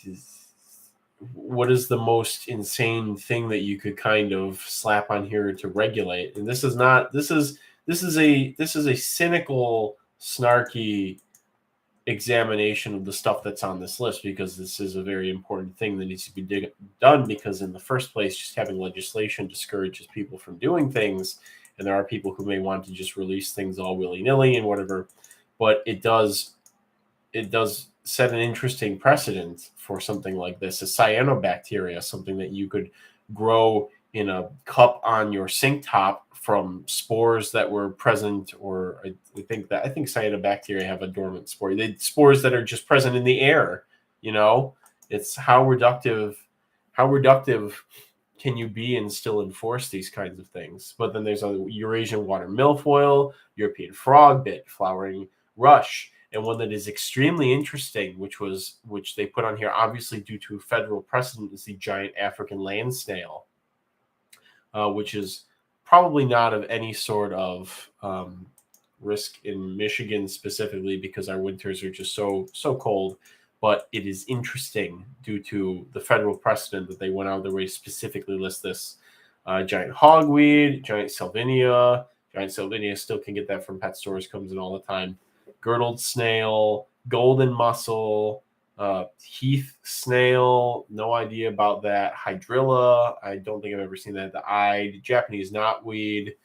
what is the most insane thing that you could kind of slap on here to regulate? And this is a cynical, snarky examination of the stuff that's on this list, because this is a very important thing that needs to be done, because in the first place, just having legislation discourages people from doing things, and there are people who may want to just release things all willy-nilly and whatever, but it does set an interesting precedent for something like this. A cyanobacteria, something that you could grow in a cup on your sink top from spores that were present, or I think cyanobacteria have a dormant spore. Spores that are just present in the air. You know, it's how reductive can you be and still enforce these kinds of things? But then there's a Eurasian water milfoil, European frogbit, flowering rush. And one that is extremely interesting, which they put on here, obviously due to federal precedent, is the giant African land snail, which is probably not of any sort of risk in Michigan specifically, because our winters are just so cold. But it is interesting due to the federal precedent that they went out of their way to specifically list this. Giant hogweed, giant salvinia. Giant salvinia still can get that from pet stores, comes in all the time. Girdled snail, golden mussel, heath snail, no idea about that. Hydrilla, I don't think I've ever seen that. The Japanese knotweed,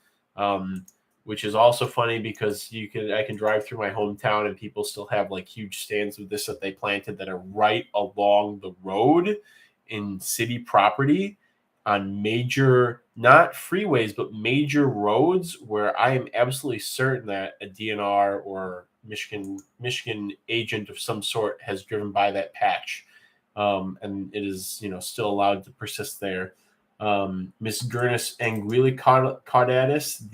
which is also funny because I can drive through my hometown and people still have like huge stands of this that they planted that are right along the road in city property on major, not freeways, but major roads, where I am absolutely certain that a DNR or Michigan agent of some sort has driven by that patch, and it is still allowed to persist there. Misgurnus anguillicaudatus,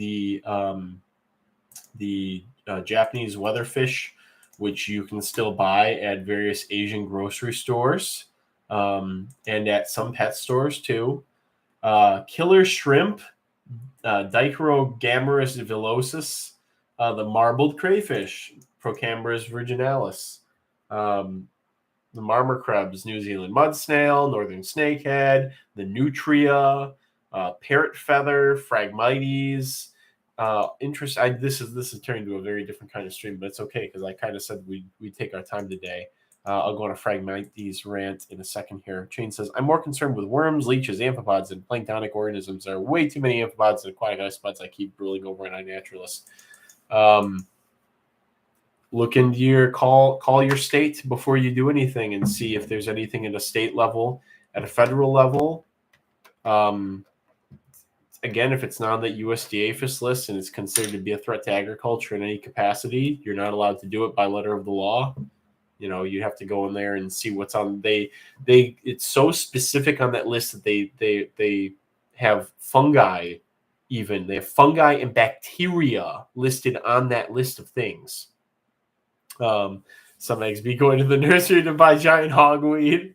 the Japanese weatherfish, which you can still buy at various Asian grocery stores, and at some pet stores too. Killer shrimp, Dichrogammarus villosus, the marbled crayfish, Procambarus virginalis, the marmor crabs, New Zealand mud snail, northern snakehead, the nutria, parrot feather, Phragmites. This is turning into a very different kind of stream, but it's okay because I kind of said we'd take our time today. I'll go on a Phragmites rant in a second here. Chain says, I'm more concerned with worms, leeches, amphipods, and planktonic organisms. There are way too many amphipods and aquatic isopods I keep ruling over in iNaturalist. Look into your call your state before you do anything and see if there's anything at a state level, at a federal level. Again, if it's not on the USDA APHIS list and it's considered to be a threat to agriculture in any capacity, you're not allowed to do it by letter of the law. You have to go in there and see what's on. It's so specific on that list that they have fungi, even they have fungi and bacteria listed on that list of things. Some eggs be going to the nursery to buy giant hogweed.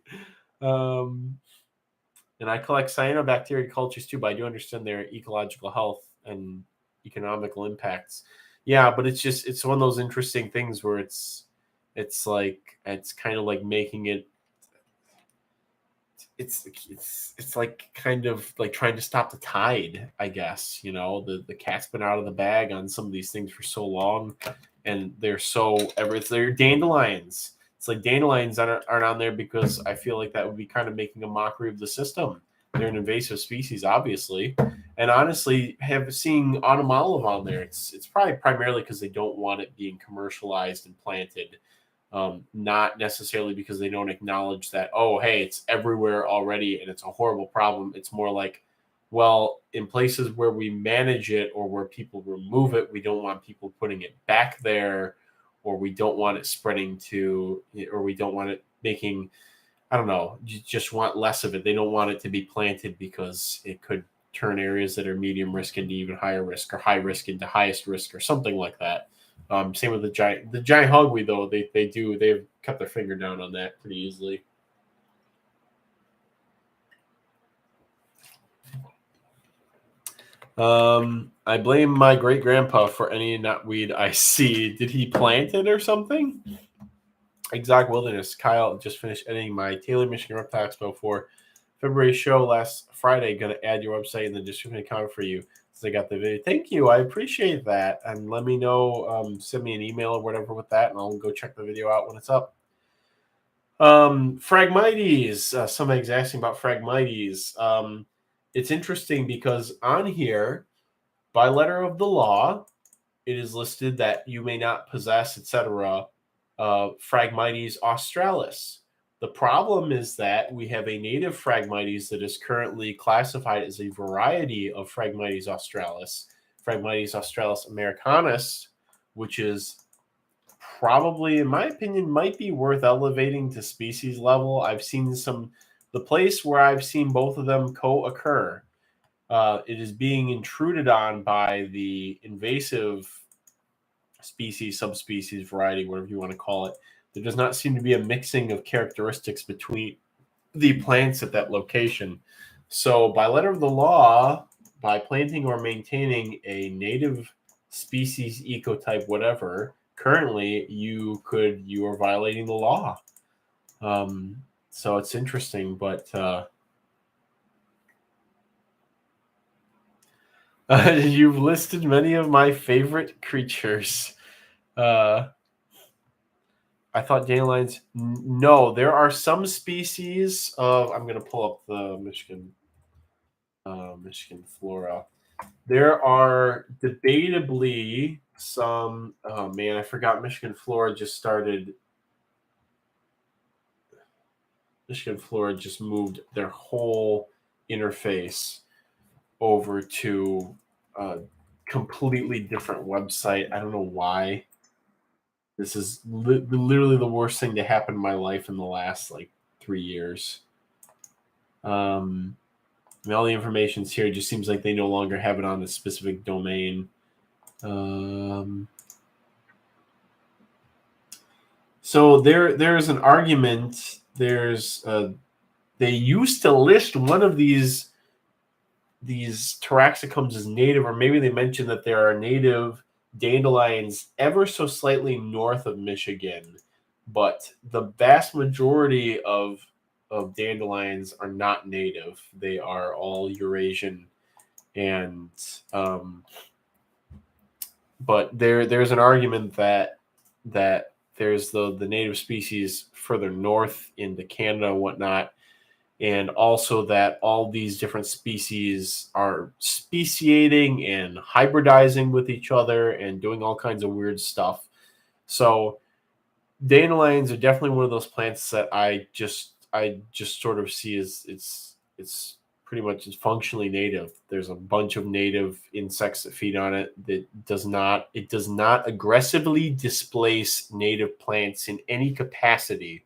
And I collect cyanobacteria cultures too, but I do understand their ecological health and economical impacts. Yeah, but it's one of those interesting things where it's kind of like making it. It's like kind of like trying to stop the tide, I guess. The cat's been out of the bag on some of these things for so long, and they're dandelions. It's like dandelions aren't on there because I feel like that would be kind of making a mockery of the system. They're an invasive species, obviously, and honestly, seeing autumn olive on there, it's probably primarily because they don't want it being commercialized and planted. Not necessarily because they don't acknowledge that, oh, hey, it's everywhere already and it's a horrible problem. It's more like, well, in places where we manage it or where people remove it, we don't want people putting it back there, or we don't want it spreading or we don't want it making, I don't know, you just want less of it. They don't want it to be planted because it could turn areas that are medium risk into even higher risk, or high risk into highest risk, or something like that. Same with the giant hogweed though. They've cut their finger down on that pretty easily. I blame my great grandpa for any knotweed I see. Did he plant it or something? Exotic Wilderness. Kyle just finished editing my Taylor, Michigan Reptile Expo for February show last Friday. Gonna add your website in the description comment for you since I got the video. Thank you. I appreciate that. And let me know, send me an email or whatever with that, and I'll go check the video out when it's up. Phragmites. Somebody's asking about Phragmites. It's interesting because on here, by letter of the law, it is listed that you may not possess, etc., Phragmites australis. The problem is that we have a native Phragmites that is currently classified as a variety of Phragmites australis, Phragmites australis americanus, which is probably, in my opinion, might be worth elevating to species level. I've seen the place where I've seen both of them co-occur. It is being intruded on by the invasive species, subspecies, variety, whatever you want to call it. There does not seem to be a mixing of characteristics between the plants at that location. So by letter of the law, by planting or maintaining a native species, ecotype, whatever, currently you are violating the law. So it's interesting, but you've listed many of my favorite creatures. I thought dandelions. No, there are some species of. I'm going to pull up the Michigan flora. There are debatably some. Oh man, I forgot. Michigan flora just started. Michigan flora just moved their whole interface over to a completely different website. I don't know why. This is literally the worst thing to happen in my life in the last 3 years. All the information's here. It just seems like they no longer have it on a specific domain. So there's an argument. They used to list one of these taraxacums as native, or maybe they mentioned that there are native dandelions ever so slightly north of Michigan, but the vast majority of dandelions are not native. They are all Eurasian, and but there's an argument that there's the native species further north into Canada and whatnot, and also that all these different species are speciating and hybridizing with each other and doing all kinds of weird stuff. So dandelions are definitely one of those plants that I just sort of see as it's pretty much functionally native. There's a bunch of native insects that feed on it. That does not aggressively displace native plants in any capacity.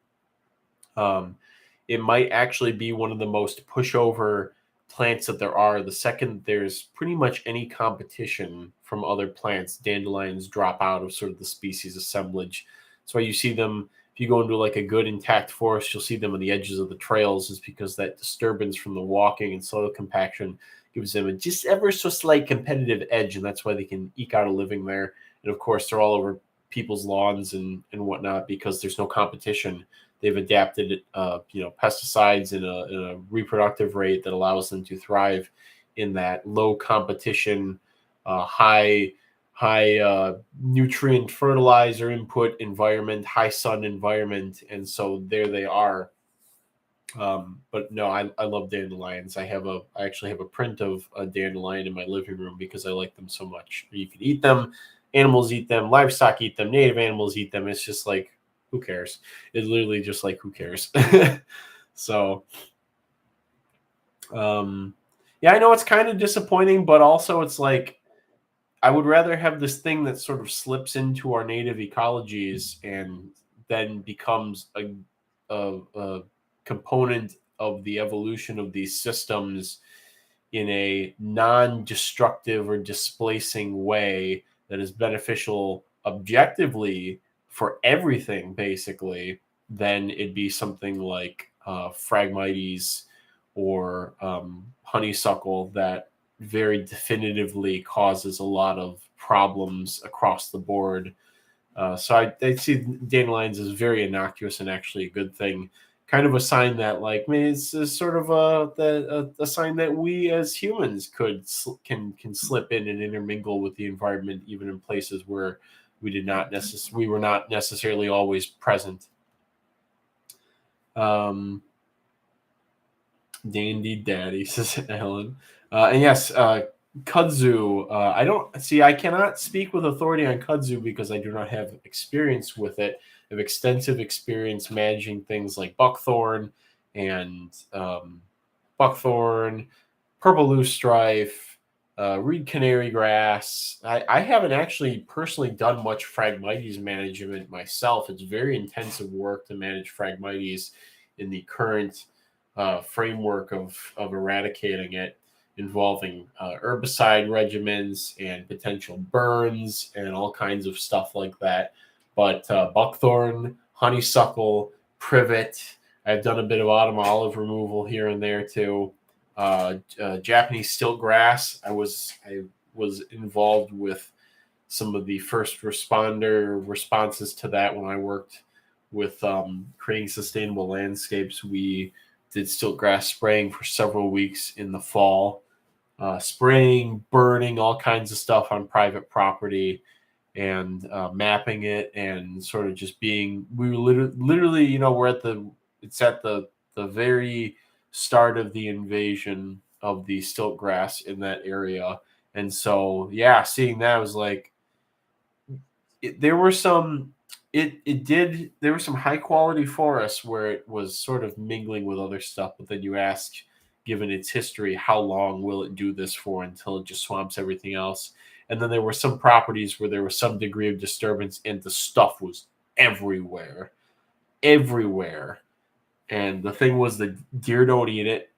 It might actually be one of the most pushover plants that there are. The second there's pretty much any competition from other plants, dandelions drop out of sort of the species assemblage. That's why you see them, if you go into a good intact forest, you'll see them on the edges of the trails, is because that disturbance from the walking and soil compaction gives them a just ever so slight competitive edge, and that's why they can eke out a living there. And of course, they're all over people's lawns and whatnot because there's no competition. They've adapted, pesticides in a reproductive rate that allows them to thrive in that low competition, high nutrient fertilizer input environment, high sun environment, and so there they are. But no, I love dandelions. I actually have a print of a dandelion in my living room because I like them so much. You can eat them, animals eat them, livestock eat them, native animals eat them. It's just who cares? It's literally just who cares? So, yeah, I know it's kind of disappointing, but also it's I would rather have this thing that sort of slips into our native ecologies and then becomes a component of the evolution of these systems in a non-destructive or displacing way that is beneficial objectively for everything, basically, then it'd be something like Phragmites or honeysuckle that very definitively causes a lot of problems across the board. So I see dandelions as very innocuous and actually a good thing. Kind of a sign that, like, I mean, it's sort of a sign that we as humans can slip in and intermingle with the environment, even in places where we were not necessarily always present. Dandy Daddy, says Alan. And yes, kudzu. I cannot speak with authority on kudzu because I do not have experience with it. I have extensive experience managing things like buckthorn and purple loosestrife, reed canary grass. I haven't actually personally done much Phragmites management myself. It's very intensive work to manage Phragmites in the current framework of eradicating it, involving herbicide regimens and potential burns and all kinds of stuff like that. But buckthorn, honeysuckle, privet. I've done a bit of autumn olive removal here and there too. Japanese stilt grass. I was involved with some of the first responder responses to that when I worked with creating sustainable landscapes. We did stilt grass spraying for several weeks in the fall, spraying, burning all kinds of stuff on private property, and mapping it, and sort of just being. We were literally, we're at the very start of the invasion of the stilt grass in that area, and so yeah, seeing that was like, there were some high quality forests where it was sort of mingling with other stuff, but then you ask, given its history, how long will it do this for until it just swamps everything else? And then there were some properties where there was some degree of disturbance and the stuff was everywhere. And the thing was, the deer don't eat it.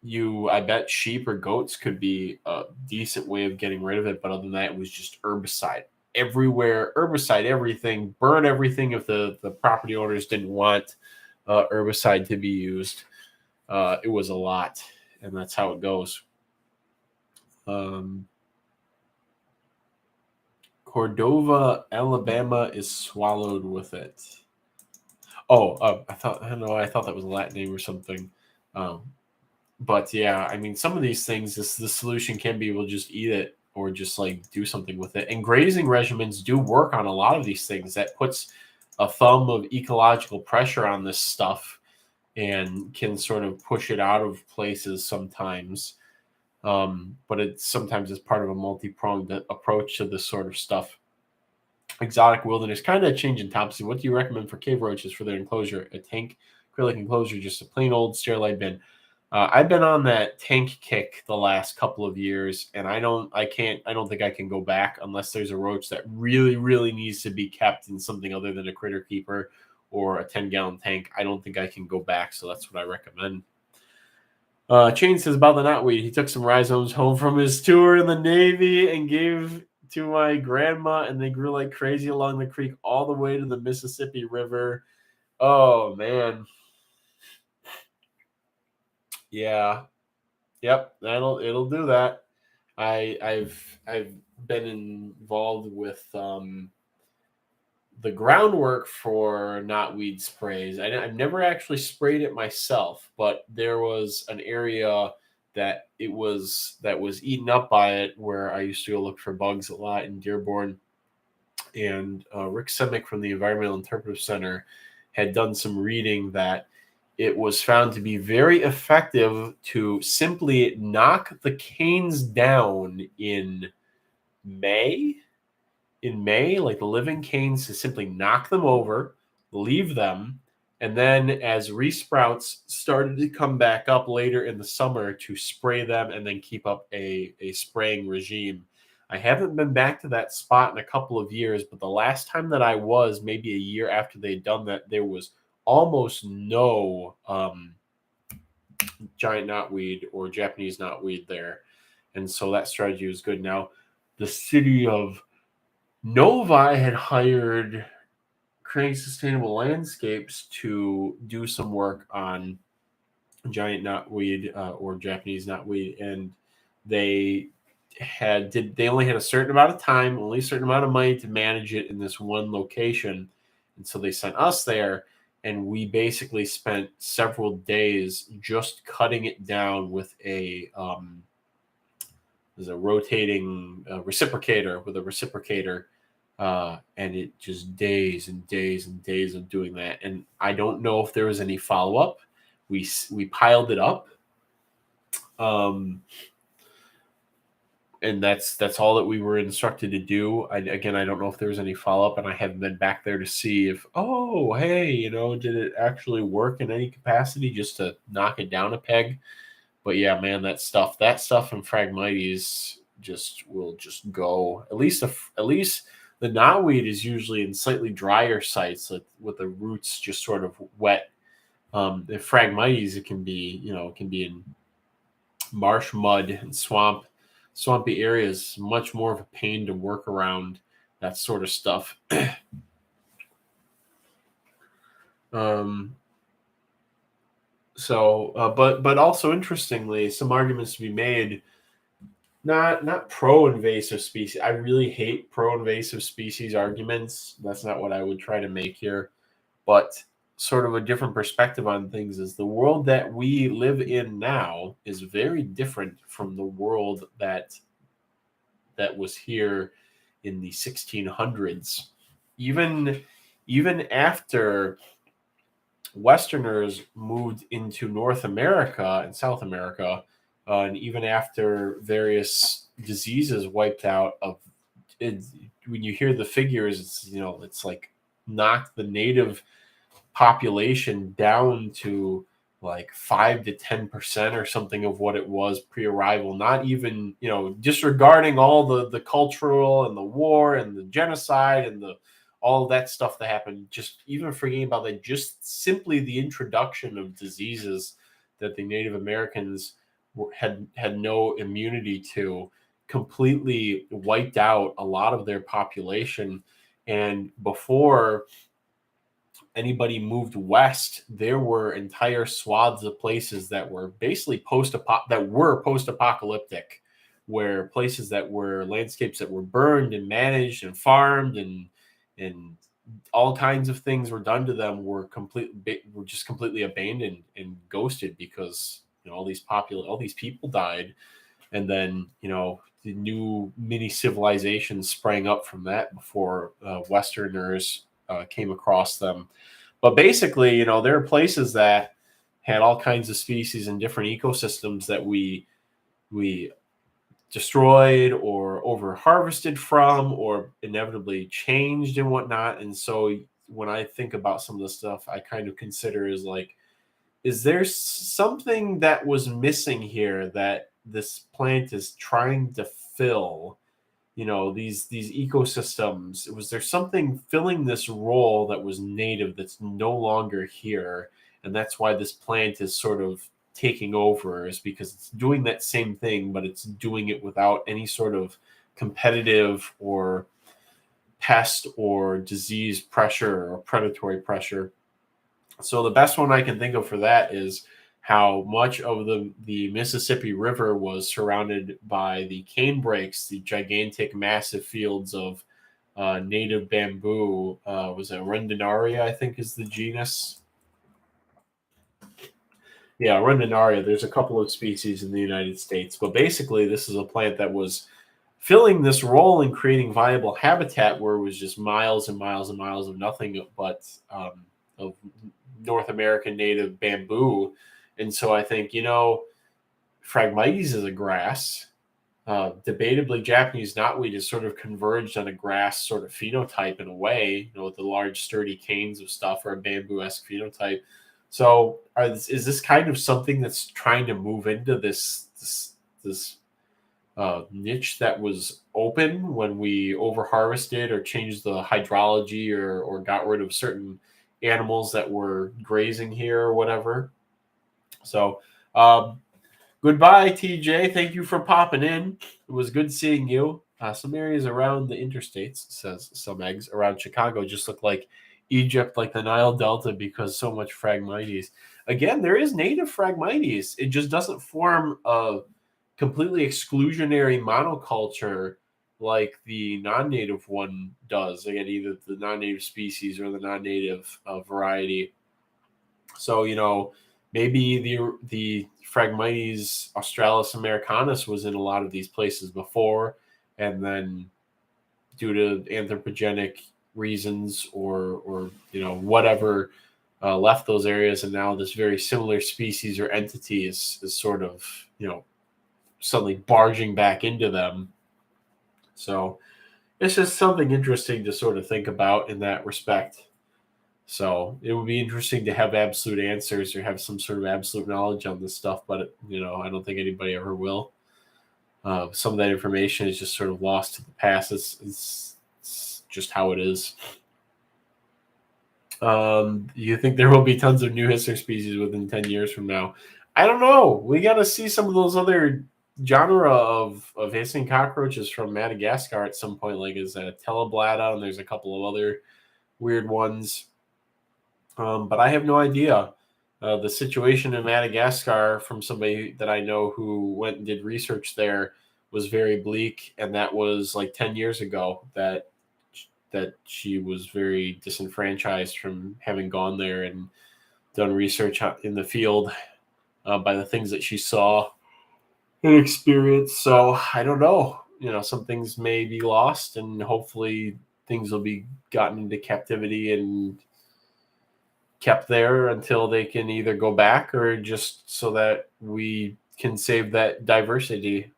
I bet sheep or goats could be a decent way of getting rid of it, but other than that, it was just herbicide everywhere, herbicide everything, burn everything if the property owners didn't want herbicide to be used. It was a lot, and that's how it goes. Cordova, Alabama is swallowed with it. I thought that was a Latin name or something. But yeah, I mean, some of these things, the solution can be we'll just eat it or just like do something with it. And grazing regimens do work on a lot of these things. That puts a thumb of ecological pressure on this stuff and can sort of push it out of places sometimes. But it sometimes is part of a multi-pronged approach to this sort of stuff. Exotic wilderness, kind of a change in Thompson. What do you recommend for cave roaches for their enclosure? A tank, acrylic enclosure, just a plain old sterilite bin? I've been on that tank kick the last couple of years, and I don't think I can go back unless there's a roach that really, really needs to be kept in something other than a critter keeper or a 10-gallon tank. I don't think I can go back, so that's what I recommend. Chain says about the knotweed. He took some rhizomes home from his tour in the Navy and gave to my grandma, and they grew like crazy along the creek all the way to the Mississippi River. Oh man. Yeah. Yep, it'll do that. I've been involved with the groundwork for knotweed sprays. I've never actually sprayed it myself, but there was an area that was eaten up by it where I used to go look for bugs a lot in Dearborn. And Rick Semick from the Environmental Interpretive Center had done some reading that it was found to be very effective to simply knock the canes down in May, like the living canes, to simply knock them over, leave them, and then as resprouts started to come back up later in the summer, to spray them and then keep up a spraying regime. I haven't been back to that spot in a couple of years, but the last time that I was, maybe a year after they'd done that, there was almost no giant knotweed or Japanese knotweed there. And so that strategy was good. Now, the city of Novi had hired Creating Sustainable Landscapes to do some work on giant knotweed or Japanese knotweed, and they they only had a certain amount of time, only a certain amount of money to manage it in this one location, and so they sent us there, and we basically spent several days just cutting it down with there's a rotating reciprocator with a reciprocator. And it just days and days and days of doing that. And I don't know if there was any follow up. We piled it up, and that's all that we were instructed to do. I don't know if there was any follow up, and I haven't been back there to see if hey, did it actually work in any capacity just to knock it down a peg. But yeah, man, that stuff and Phragmites will just go. At least the knotweed is usually in slightly drier sites, like with the roots just sort of wet. The Phragmites, it can be in marsh, mud, and swampy areas. Much more of a pain to work around that sort of stuff. But also interestingly, some arguments to be made. Not pro-invasive species. I really hate pro-invasive species arguments. That's not what I would try to make here. But sort of a different perspective on things is the world that we live in now is very different from the world that was here in the 1600s. Even after Westerners moved into North America and South America, and even after various diseases wiped out of it, when you hear the figures, it's like knocked the native population down to like 5 to 10% or something of what it was pre-arrival. Not even, disregarding all the cultural and the war and the genocide and all of that stuff that happened, just even forgetting about that, just simply the introduction of diseases that the Native Americans had no immunity to completely wiped out a lot of their population. And before anybody moved west, there were entire swaths of places that were basically post-apocalyptic, where places that were landscapes that were burned and managed and farmed and all kinds of things were done to them were just completely abandoned and ghosted because all these people died, and then the new mini civilizations sprang up from that before Westerners came across them. But basically, there are places that had all kinds of species and different ecosystems that we destroyed or over harvested from or inevitably changed and whatnot. And so when I think about some of the stuff, I kind of consider is there something that was missing here that this plant is trying to fill? These ecosystems. Was there something filling this role that was native that's no longer here? And that's why this plant is sort of taking over, is because it's doing that same thing, but it's doing it without any sort of competitive or pest or disease pressure or predatory pressure. So the best one I can think of for that is how much of the Mississippi River was surrounded by the cane brakes, the gigantic, massive fields of native bamboo. Was it Arundinaria, I think is the genus? Yeah, Arundinaria. There's a couple of species in the United States, but basically this is a plant that was filling this role in creating viable habitat where it was just miles and miles and miles of nothing but of North American native bamboo. And so I think, Phragmites is a grass. Debatably, Japanese knotweed is sort of converged on a grass sort of phenotype in a way, with the large sturdy canes of stuff, or a bamboo-esque phenotype. So is this kind of something that's trying to move into this niche that was open when we overharvested or changed the hydrology or got rid of certain animals that were grazing here or whatever? So goodbye, TJ. Thank you for popping in. It was good seeing you. Some areas around the interstates, says some eggs, around Chicago just look like Egypt, like the Nile Delta, because so much Phragmites. Again, there is native Phragmites. It just doesn't form a completely exclusionary monoculture like the non-native one does. Again, either the non-native species or the non-native variety. So, maybe the Phragmites australis americanus was in a lot of these places before, and then due to anthropogenic reasons or whatever, left those areas, and now this very similar species or entity is sort of suddenly barging back into them. So it's just something interesting to sort of think about in that respect. So it would be interesting to have absolute answers or have some sort of absolute knowledge on this stuff, but I don't think anybody ever will. Some of that information is just sort of lost to the past. It's just how it is. You think there will be tons of new Hisser species within 10 years from now? I don't know. We got to see some of those other genre of hissing cockroaches from Madagascar at some point, like is a teleblata, and there's a couple of other weird ones. But I have no idea. The situation in Madagascar, from somebody that I know who went and did research there, was very bleak, and that was like 10 years ago that she was very disenfranchised from having gone there and done research in the field by the things that she saw and experienced. So I don't know. Some things may be lost, and hopefully things will be gotten into captivity and kept there until they can either go back or just so that we can save that diversity.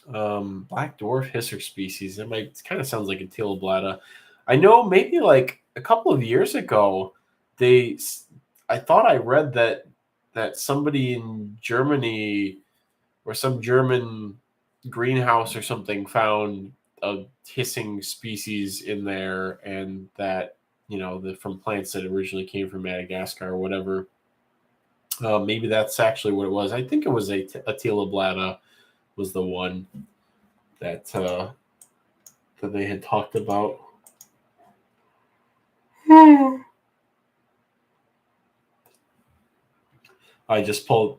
Black dwarf hisser species. It kind of sounds like a teleblata. I know maybe like a couple of years ago, I thought I read that somebody in Germany or some German greenhouse or something found a hissing species in there, and that from plants that originally came from Madagascar or whatever. Maybe that's actually what it was. I think it was a teleblata was the one that they had talked about. I just pulled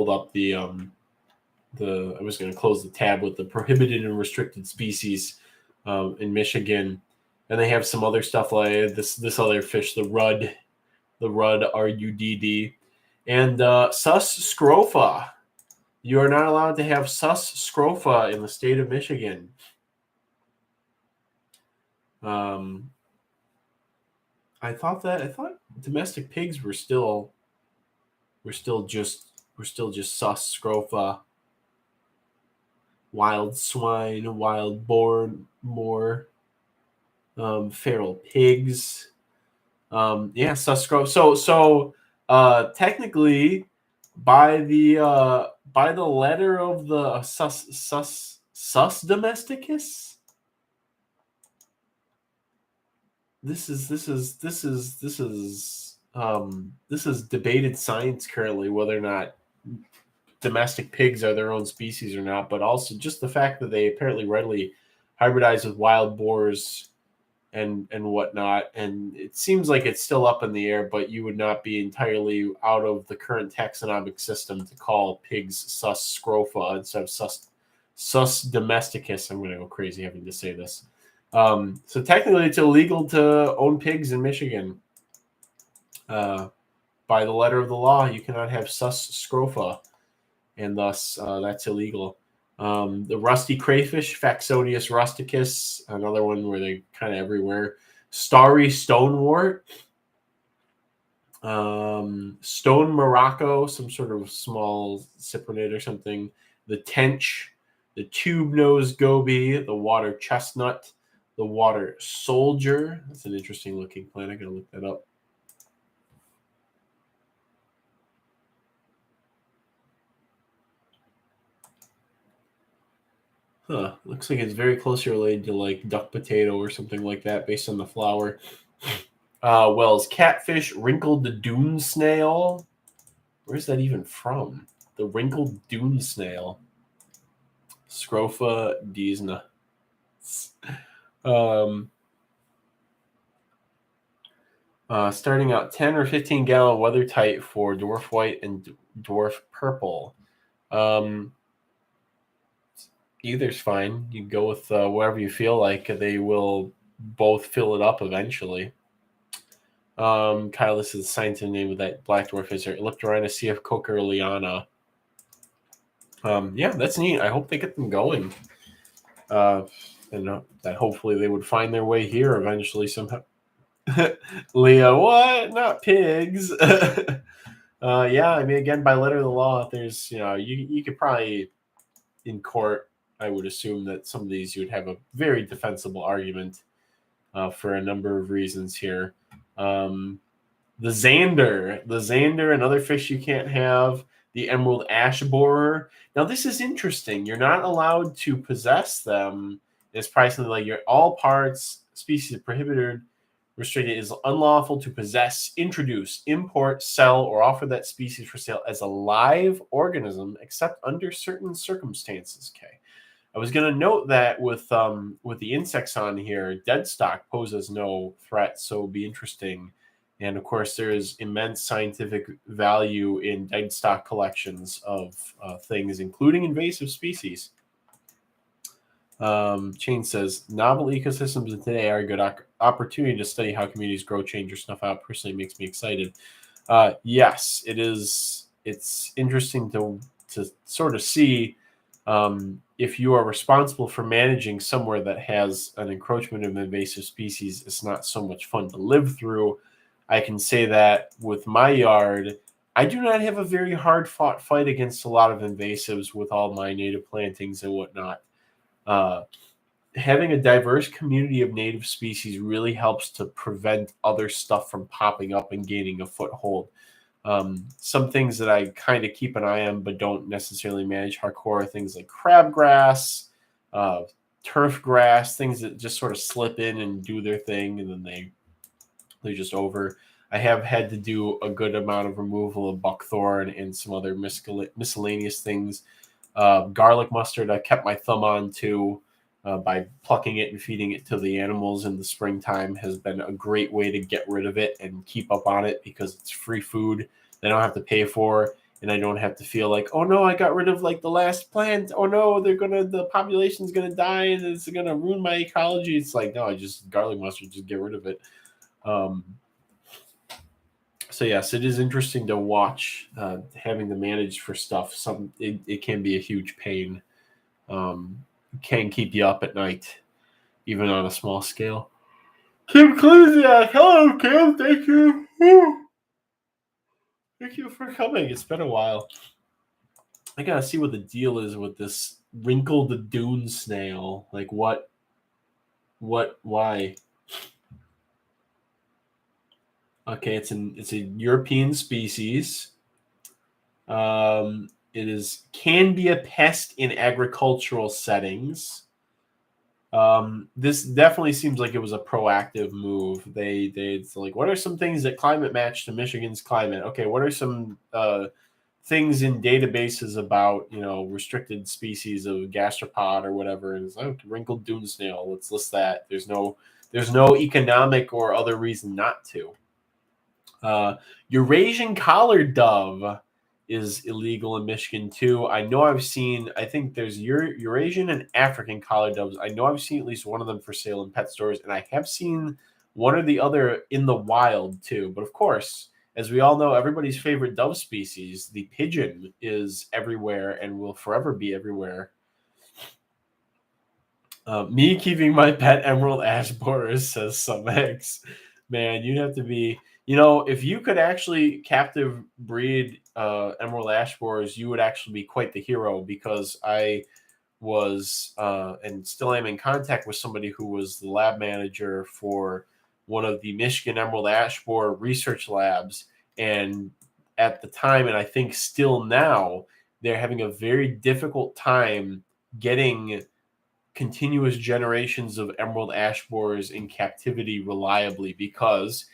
up the I was going to close the tab with the prohibited and restricted species in Michigan, and they have some other stuff like this other fish, the rudd, RUDD, and sus scrofa. You are not allowed to have sus scrofa in the state of Michigan. I thought domestic pigs were still just sus scrofa. Wild swine, wild boar, more feral pigs. Sus scrofa. So technically, by the letter of the sus domesticus. This is debated science currently, whether or not domestic pigs are their own species or not, but also just the fact that they apparently readily hybridize with wild boars and whatnot. And it seems like it's still up in the air, but you would not be entirely out of the current taxonomic system to call pigs sus scrofa instead of sus domesticus. I'm going to go crazy having to say this. So technically it's illegal to own pigs in Michigan. By the letter of the law, you cannot have sus scrofa, and thus that's illegal. The rusty crayfish, Faxodius rusticus, another one where they're kind of everywhere. Starry stonewort, stone morocco, some sort of small cyprinid or something. The tench, the tube-nosed goby, the water chestnut, the water soldier. That's an interesting looking plant. I gotta look that up. Looks like it's very closely related to like duck potato or something like that based on the flower. Wells catfish, wrinkled dune snail. Where's that even from? The wrinkled dune snail. Scrofa diesna. Starting out 10 or 15 gallon weather tight for dwarf white and dwarf purple. Either's fine. You go with whatever you feel like. They will both fill it up eventually. Kyle, this is the scientific name of that black dwarf is there. Elliptorhinus CF cokerliana. Yeah, that's neat. I hope they get them going. And that hopefully they would find their way here eventually somehow. Leah, what? Not pigs. Yeah, I mean, again, by letter of the law, there's, you could probably, in court, I would assume that some of these you would have a very defensible argument for a number of reasons here. The Xander, another fish you can't have. The emerald ash borer. Now, this is interesting. You're not allowed to possess them. It's probably something like all parts, species prohibited, restricted. It is unlawful to possess, introduce, import, sell, or offer that species for sale as a live organism, except under certain circumstances. Okay. I was going to note that with the insects on here, dead stock poses no threat, so it'll be interesting. And of course, there is immense scientific value in dead stock collections of things, including invasive species. Chain says, novel ecosystems of today are a good opportunity to study how communities grow, change, or snuff out. Personally, makes me excited. Yes, it is. It's interesting to sort of see if you are responsible for managing somewhere that has an encroachment of invasive species. It's not so much fun to live through. I can say that with my yard, I do not have a very hard-fought fight against a lot of invasives with all my native plantings and whatnot. Having a diverse community of native species really helps to prevent other stuff from popping up and gaining a foothold. Some things that I kind of keep an eye on but don't necessarily manage hardcore are things like crabgrass, turf grass, things that just sort of slip in and do their thing and then they're just over. I have had to do a good amount of removal of buckthorn and some other miscellaneous things. Garlic mustard, I kept my thumb on too by plucking it and feeding it to the animals in the springtime has been a great way to get rid of it and keep up on it because it's free food. They don't have to pay for, and I don't have to feel like, oh no, I got rid of like the last plant. Oh no, the population's gonna die and it's gonna ruin my ecology. It's like, no, garlic mustard, just get rid of it. So yes, it is interesting to watch having to manage for stuff. It can be a huge pain. Can keep you up at night, even on a small scale. Kim Clusiak, hello Kim, thank you. Thank you for coming. It's been a while. I gotta see what the deal is with this wrinkled dune snail. Like what, why? Okay, it's a European species. It can be a pest in agricultural settings. This definitely seems like it was a proactive move. It's like, what are some things that climate match to Michigan's climate? Okay, what are some things in databases about restricted species of gastropod or whatever? And it's like, wrinkled dune snail. Let's list that. There's no economic or other reason not to. Eurasian collared dove is illegal in Michigan too. I know I think there's Eurasian and African collared doves. I know I've seen at least one of them for sale in pet stores, and I have seen one or the other in the wild too. But of course, as we all know, everybody's favorite dove species, the pigeon, is everywhere and will forever be everywhere. Me keeping my pet emerald ash borers, says some eggs. Man, you'd have to be, if you could actually captive breed emerald ash borers, you would actually be quite the hero, because I was and still am in contact with somebody who was the lab manager for one of the Michigan emerald ash borer research labs. And at the time, and I think still now, they're having a very difficult time getting continuous generations of emerald ash borers in captivity reliably, because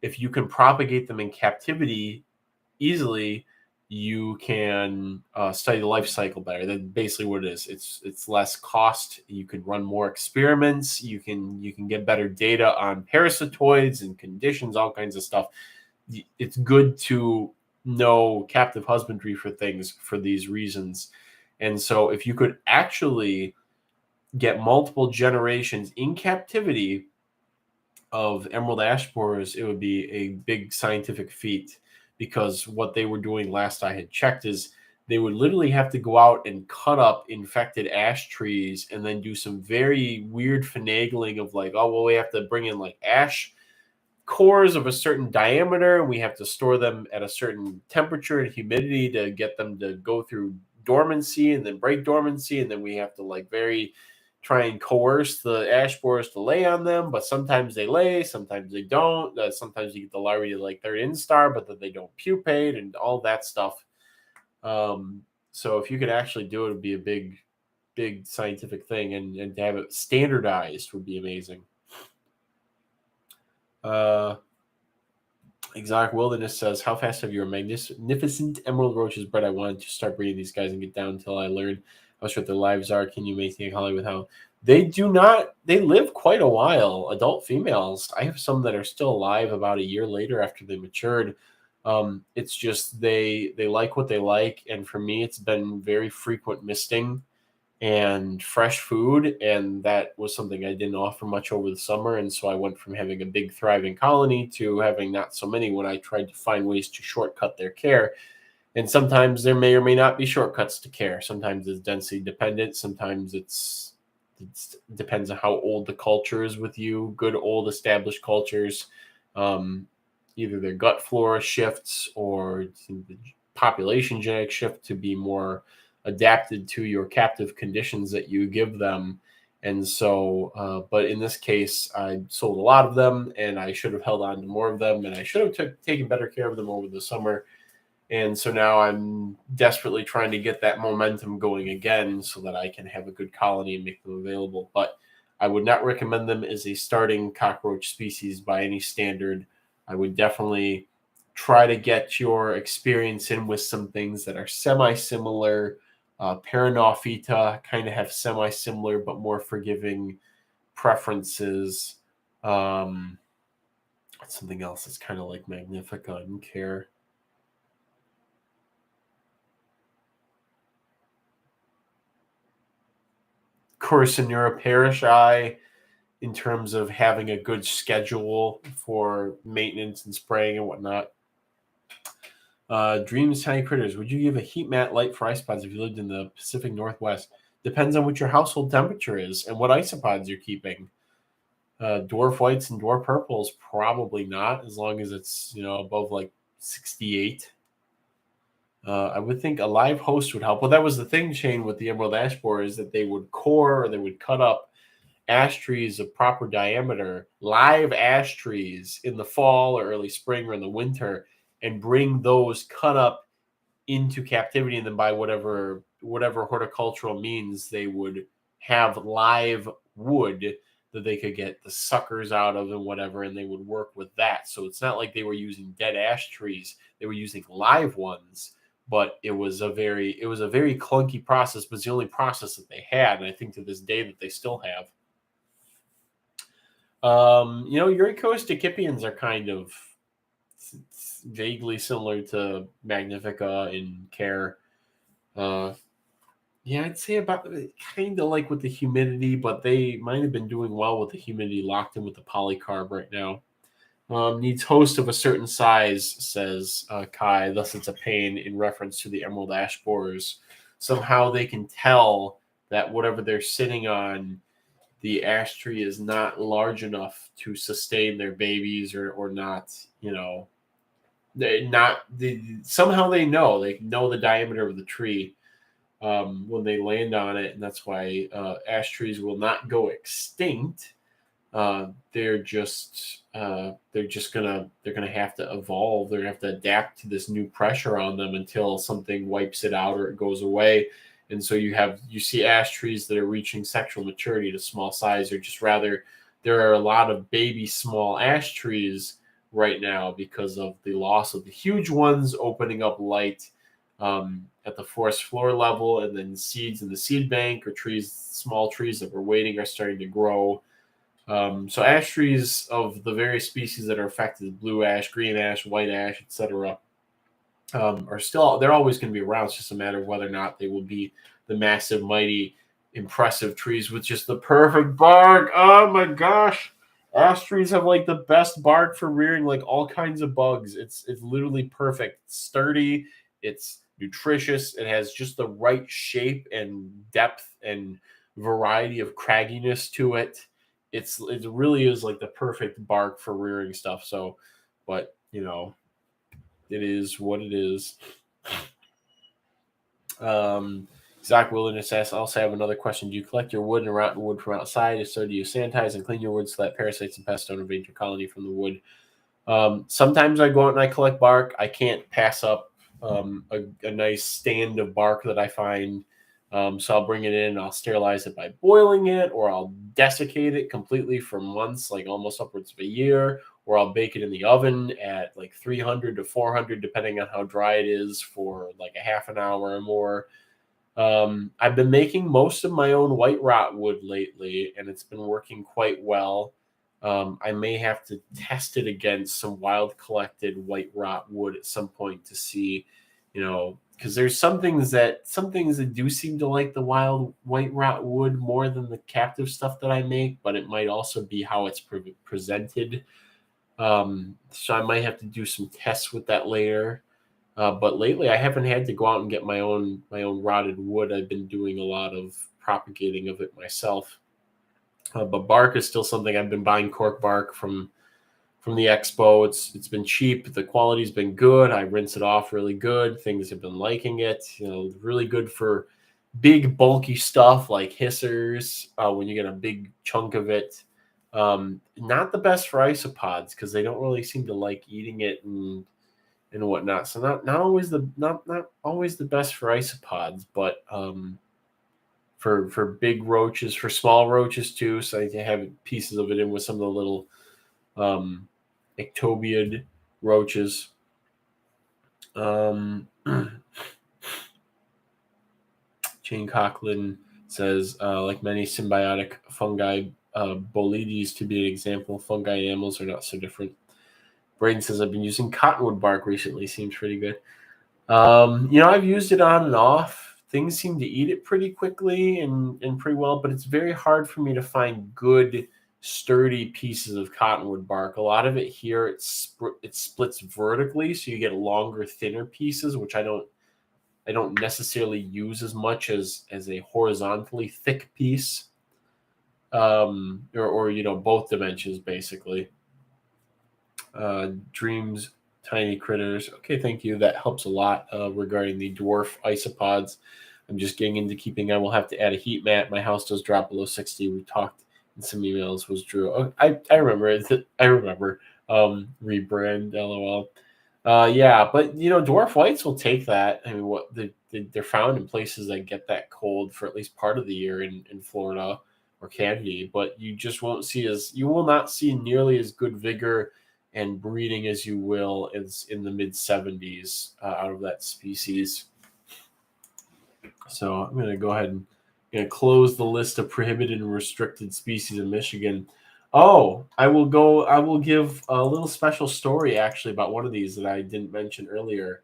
if you can propagate them in captivity easily, you can study the life cycle better. That's basically what it is. It's less cost. You can run more experiments. You can get better data on parasitoids and conditions, all kinds of stuff. It's good to know captive husbandry for things for these reasons. And so if you could actually get multiple generations in captivity of emerald ash borers, it would be a big scientific feat, because what they were doing last I had checked is they would literally have to go out and cut up infected ash trees and then do some very weird finagling of like, oh, well, we have to bring in like ash cores of a certain diameter. We have to store them at a certain temperature and humidity to get them to go through dormancy and then break dormancy. And then we have to like try and coerce the ash borers to lay on them, but sometimes they lay, sometimes they don't. Sometimes you get the larvae to like third instar, but then they don't pupate and all that stuff. So if you could actually do it, it would be a big scientific thing, and to have it standardized would be amazing. Exotic Wilderness says, how fast have your magnificent emerald roaches bred? I wanted to start breeding these guys and get down until I learned how short their lives are. Can you maintain a colony with how they do not? They live quite a while. Adult females. I have some that are still alive about a year later after they matured. It's just they like what they like, and for me, it's been very frequent misting and fresh food, and that was something I didn't offer much over the summer. And so I went from having a big thriving colony to having not so many when I tried to find ways to shortcut their care. And sometimes there may or may not be shortcuts to care. Sometimes it's density dependent. Sometimes it depends on how old the culture is with you. Good old established cultures, either their gut flora shifts or the population genetic shift to be more adapted to your captive conditions that you give them. And so, but in this case, I sold a lot of them, and I should have held on to more of them, and I should have taken better care of them over the summer. And so now I'm desperately trying to get that momentum going again so that I can have a good colony and make them available. But I would not recommend them as a starting cockroach species by any standard. I would definitely try to get your experience in with some things that are semi-similar. Paranophyta kind of have semi-similar but more forgiving preferences. Something else that's kind of like Magnifica and care. Corsinura parrishi, in terms of having a good schedule for maintenance and spraying and whatnot. Dreams Tiny Critters. Would you give a heat mat light for isopods if you lived in the Pacific Northwest? Depends on what your household temperature is and what isopods you're keeping. Dwarf whites and dwarf purples, probably not, as long as it's above like 68. I would think a live host would help. Well, that was the thing, Shane, with the emerald ash borer, is that they would core or they would cut up ash trees of proper diameter, live ash trees in the fall or early spring or in the winter, and bring those cut up into captivity. And then by whatever horticultural means, they would have live wood that they could get the suckers out of and whatever, and they would work with that. So it's not like they were using dead ash trees. They were using live ones, but it was a very clunky process, but it's the only process that they had. And I think to this day that they still have. Uricos Decipiens are kind of vaguely similar to Magnifica in care. I'd say about kind of like with the humidity, but they might have been doing well with the humidity locked in with the polycarb right now. Needs host of a certain size, says Kai, thus it's a pain, in reference to the emerald ash borers. Somehow they can tell that whatever they're sitting on, the ash tree is not large enough to sustain their babies or not, somehow they know the diameter of the tree when they land on it, and that's why ash trees will not go extinct. They're gonna have to evolve. They're gonna have to adapt to this new pressure on them until something wipes it out or it goes away. And so you see ash trees that are reaching sexual maturity at a small size, or just rather, there are a lot of baby small ash trees right now because of the loss of the huge ones opening up light at the forest floor level, and then seeds in the seed bank or trees, small trees that we're waiting are starting to grow. So ash trees of the various species that are affected, blue ash, green ash, white ash, etc., they're always going to be around. It's just a matter of whether or not they will be the massive, mighty, impressive trees with just the perfect bark. Oh my gosh. Ash trees have like the best bark for rearing like all kinds of bugs. It's literally perfect. It's sturdy, it's nutritious, it has just the right shape and depth and variety of cragginess to it. It really is like the perfect bark for rearing stuff. So, but it is what it is. Zach Wilderness asks, I also have another question. Do you collect your wood and rotten wood from outside? If so, do you sanitize and clean your wood so that parasites and pests don't invade your colony from the wood? Sometimes I go out and I collect bark. I can't pass up a nice stand of bark that I find. So I'll bring it in, I'll sterilize it by boiling it, or I'll desiccate it completely for months, like almost upwards of a year, or I'll bake it in the oven at like 300 to 400, depending on how dry it is, for like a half an hour or more. I've been making most of my own white rot wood lately, and it's been working quite well. I may have to test it against some wild collected white rot wood at some point to see, because there's some things that do seem to like the wild white rot wood more than the captive stuff that I make, but it might also be how it's presented. So I might have to do some tests with that later. But lately, I haven't had to go out and get my own rotted wood. I've been doing a lot of propagating of it myself. But bark is still something I've been buying cork bark from the expo. It's been cheap. The quality's been good. I rinse it off really good. Things have been liking it. Really good for big bulky stuff like hissers. When you get a big chunk of it. Not the best for isopods because they don't really seem to like eating it and whatnot. So not always the best for isopods, but for big roaches, for small roaches too. So I can have pieces of it in with some of the little ectobiid roaches. Jane Coughlin says, like many symbiotic fungi, Bolides to be an example. Fungi animals are not so different. Braden says, I've been using cottonwood bark recently. Seems pretty good. I've used it on and off. Things seem to eat it pretty quickly and pretty well, but it's very hard for me to find good, sturdy pieces of cottonwood bark. A lot of it here, it splits vertically, so you get longer, thinner pieces, which I don't necessarily use as much as a horizontally thick piece, or both dimensions basically. Dreams, tiny critters. Okay, thank you. That helps a lot regarding the dwarf isopods. I'm just getting into keeping. I will have to add a heat mat. My house does drop below 60. We talked in some emails. Was Drew? Oh, I remember it. I remember. Rebrand. LOL. Yeah, but dwarf whites will take that. I mean, they're found in places that get that cold for at least part of the year in Florida, or can be. But you just won't see you will not see nearly as good vigor and breeding as you will is in the mid 70s out of that species. So I'm going to go ahead and close the list of prohibited and restricted species in Michigan. Oh, I will give a little special story actually about one of these that I didn't mention earlier.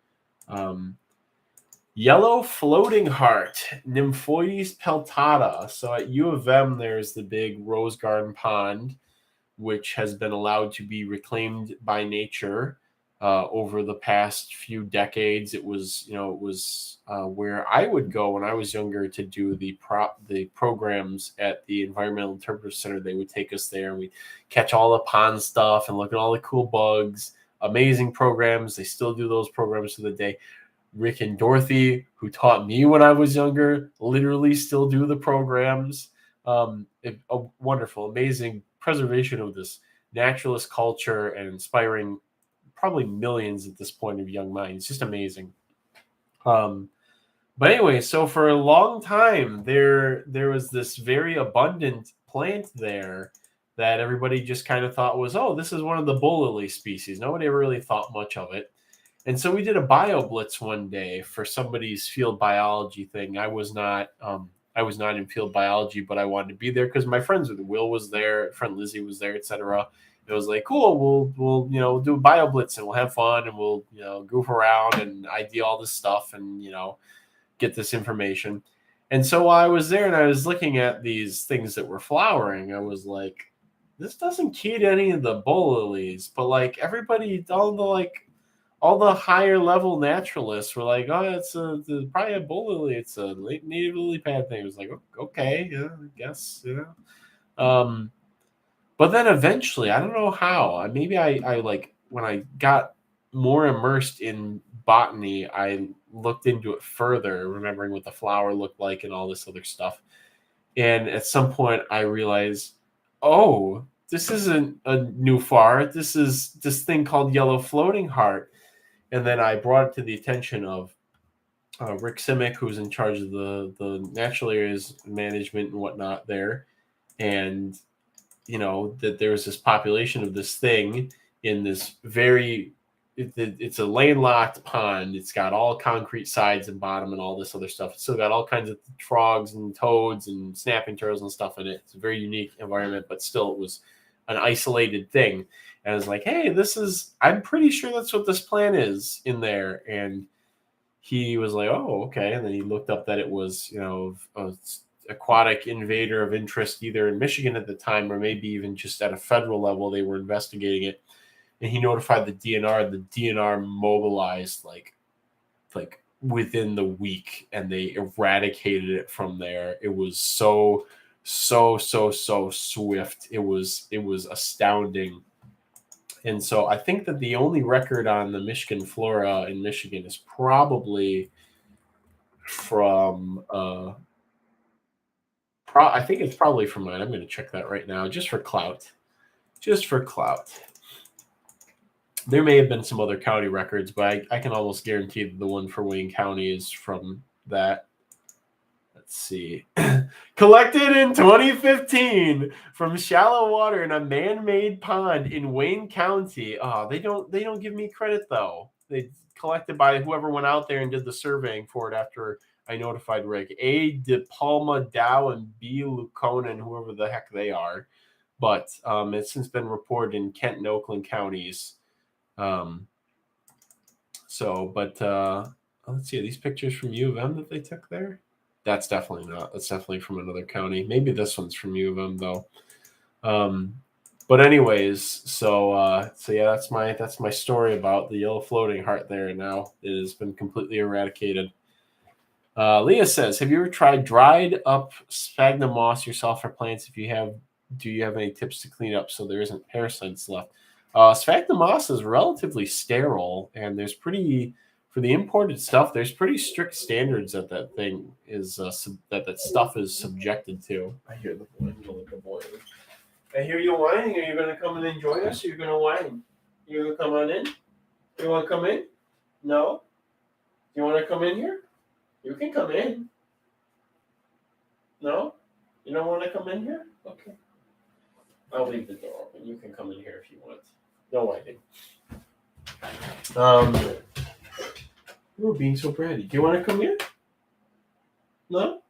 Yellow floating heart, Nymphoides peltata. So at U of M, there's the big rose garden pond, which has been allowed to be reclaimed by nature over the past few decades. It was where I would go when I was younger to do the programs at the Environmental Interpretive Center. They would take us there and we'd catch all the pond stuff and look at all the cool bugs. Amazing programs. They still do those programs to the day. Rick and Dorothy, who taught me when I was younger, literally still do the programs. A wonderful, amazing preservation of this naturalist culture and inspiring probably millions at this point of young minds. Just amazing. But anyway, so for a long time, there was this very abundant plant there that everybody just kind of thought was, oh, this is one of the bull lily species. Nobody ever really thought much of it. And so we did a bio blitz one day for somebody's field biology thing. I was not in field biology, but I wanted to be there because my friends, Will was there, friend Lizzie was there, etc. It was like, cool, we'll do a bio blitz and we'll have fun and we'll goof around and ID all this stuff and get this information. And so while I was there and I was looking at these things that were flowering, I was like, this doesn't key to any of the bull lilies, but like everybody, all the higher level naturalists were like, oh, it's probably a bull lily. It's a late native lily pad thing. It was like, okay, yeah, I guess, But then eventually, I don't know how, maybe I like when I got more immersed in botany, I looked into it further, remembering what the flower looked like and all this other stuff. And at some point I realized, oh, this isn't a nufar. This is this thing called yellow floating heart. And then I brought it to the attention of Rick Simic, who's in charge of the natural areas management and whatnot there. And, that there was this population of this thing in this it's a landlocked pond. It's got all concrete sides and bottom and all this other stuff. It's still got all kinds of frogs and toads and snapping turtles and stuff in it. It's a very unique environment, but still it was an isolated thing. And I was like, hey, I'm pretty sure that's what this plant is in there. And he was like, oh, okay. And then he looked up that it was, aquatic invader of interest either in Michigan at the time or maybe even just at a federal level. They were investigating it. And he notified the DNR. The DNR mobilized like within the week, and they eradicated it from there. It was so swift. It was astounding. And so I think that the only record on the Michigan flora in Michigan is probably from I think it's probably from mine. I'm going to check that right now just for clout. There may have been some other county records, but I can almost guarantee that the one for Wayne County is from that. Let's see. Collected in 2015 from shallow water in a man-made pond in Wayne County. Oh, they don't give me credit though. They collected by whoever went out there and did the surveying for it after I notified Rick. A. De Palma Dow and B. Luconen, whoever the heck they are. But it's since been reported in Kent and Oakland counties. Let's see, are these pictures from U of M that they took there? That's definitely not. That's definitely from another county. Maybe this one's from U of M though. But anyways, so yeah, that's my story about the yellow floating heart there. Now it has been completely eradicated. Leah says, have you ever tried dried up sphagnum moss yourself for plants? If you have, do you have any tips to clean up so there isn't parasites left? Sphagnum moss is relatively sterile, and there's for the imported stuff, there's pretty strict standards that thing is that stuff is subjected to. I hear the boy. I hear you whining. Are you going to come and join us? Or you're going to whine? You going to come on in? You want to come in? No? You want to come in here? You can come in. No? You don't want to come in here? Okay. I'll leave the door open. You can come in here if you want. No whining. You're being so bratty. Do you want to come here? No?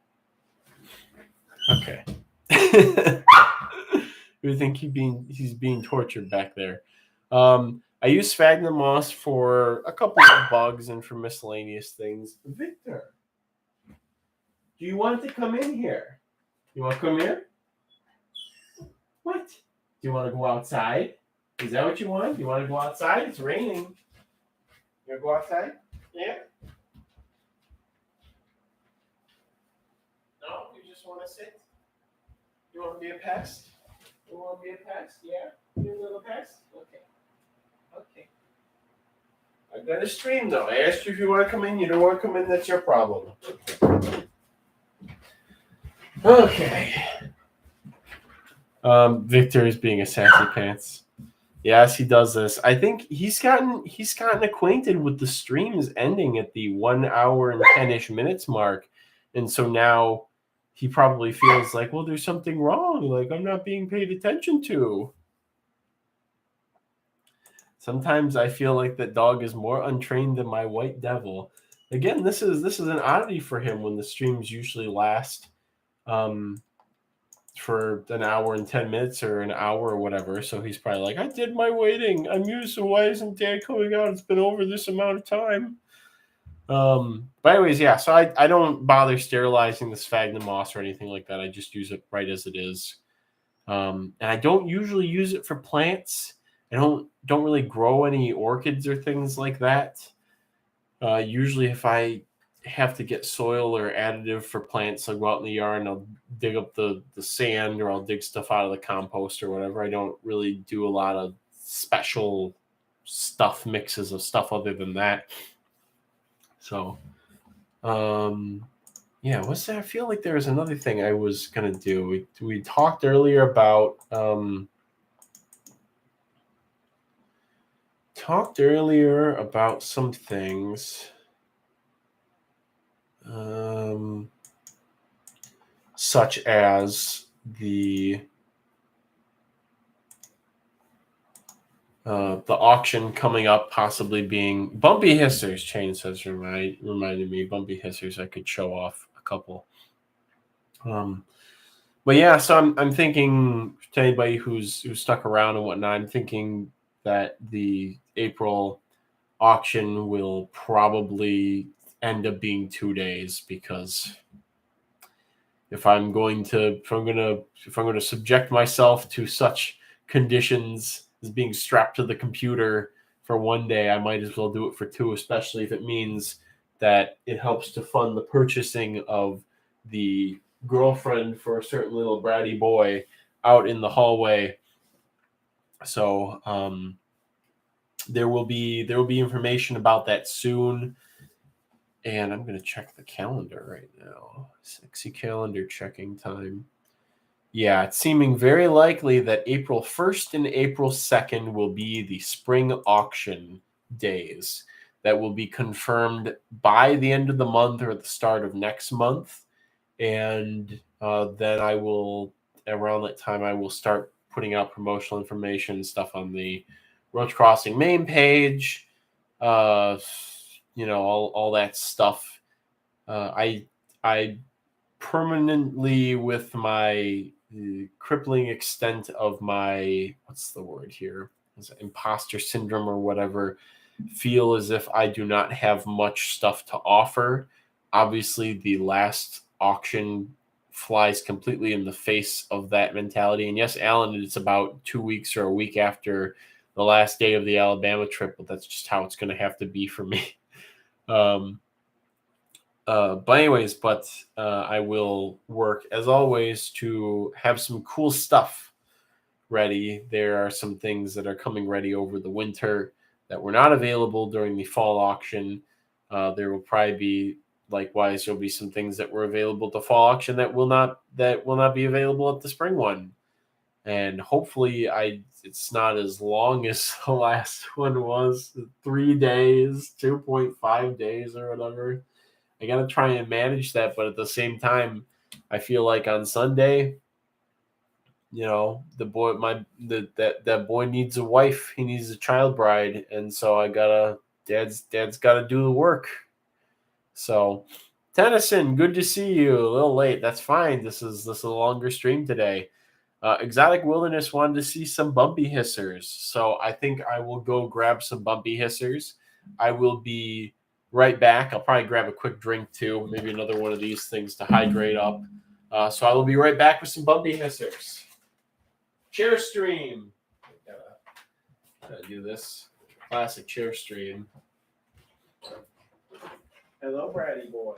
Okay. You think he's being tortured back there. I use sphagnum moss for a couple of bugs and for miscellaneous things. Victor, do you want to come in here? You want to come here? What? Do you want to go outside? Is that what you want? You want to go outside? It's raining. You want to go outside? Yeah? No? You just want to sit? You want to be a pest? You want to be a pest? Yeah? You a little pest? Okay. Okay. I've got a stream, though. I asked you if you want to come in. You don't want to come in. That's your problem. Okay. Victor is being a sassy pants. Yes, he does this. I think he's gotten acquainted with the streams ending at the 1 hour and 10-ish minutes mark. And so now he probably feels like, well, there's something wrong. Like, I'm not being paid attention to. Sometimes I feel like that dog is more untrained than my white devil. Again, this is an oddity for him when the streams usually last for an hour and 10 minutes or an hour or whatever. So he's probably like, I did my waiting. I'm used to why isn't Dad coming out? It's been over this amount of time. But anyways, yeah, so I don't bother sterilizing the sphagnum moss or anything like that. I just use it right as it is. And I don't usually use it for plants. I don't really grow any orchids or things like that. Usually if I have to get soil or additive for plants, I'll go out in the yard and I'll dig up the sand, or I'll dig stuff out of the compost or whatever. I don't really do a lot of special stuff, mixes of stuff other than that. So, yeah, what's that? I feel like there was another thing I was gonna do. We talked earlier about some things. Such as the auction coming up, possibly being Bumpy Hissers. Chain says reminded me Bumpy Hissers. I could show off a couple. But yeah, so I'm thinking to anybody who's stuck around and whatnot, I'm thinking that the April auction will probably end up being 2 days, because if I'm going to subject myself to such conditions as being strapped to the computer for 1 day, I might as well do it for 2, especially if it means that it helps to fund the purchasing of the girlfriend for a certain little bratty boy out in the hallway. So there will be information about that soon. And I'm going to check the calendar right now. Sexy calendar checking time. Yeah, it's seeming very likely that April 1st and April 2nd will be the spring auction days. That will be confirmed by the end of the month or at the start of next month. And then I will, around that time, I will start putting out promotional information and stuff on the Roach Crossing main page. All that stuff. I permanently, with my crippling extent of my, what's the word here? Is it imposter syndrome or whatever, feel as if I do not have much stuff to offer. Obviously, the last auction flies completely in the face of that mentality. And yes, Alan, it's about 2 weeks or a week after the last day of the Alabama trip, but that's just how it's going to have to be for me. But I will work as always to have some cool stuff ready. There are some things that are coming ready over the winter that were not available during the fall auction. There will probably be, likewise, there'll be some things that were available at the fall auction that will not be available at the spring one. And hopefully it's not as long as the last one was, 3 days, 2.5 days or whatever. I got to try and manage that. But at the same time, I feel like on Sunday, the boy, that boy needs a wife. He needs a child bride. And so dad's got to do the work. So Tennyson, good to see you. A little late. That's fine. This is a longer stream today. Exotic Wilderness wanted to see some Bumpy Hissers. So I think I will go grab some Bumpy Hissers. I will be right back. I'll probably grab a quick drink too. Maybe another one of these things to hydrate up. So I will be right back with some Bumpy Hissers. Chair stream. Gotta do this. Classic chair stream. Hello, Bratty boy.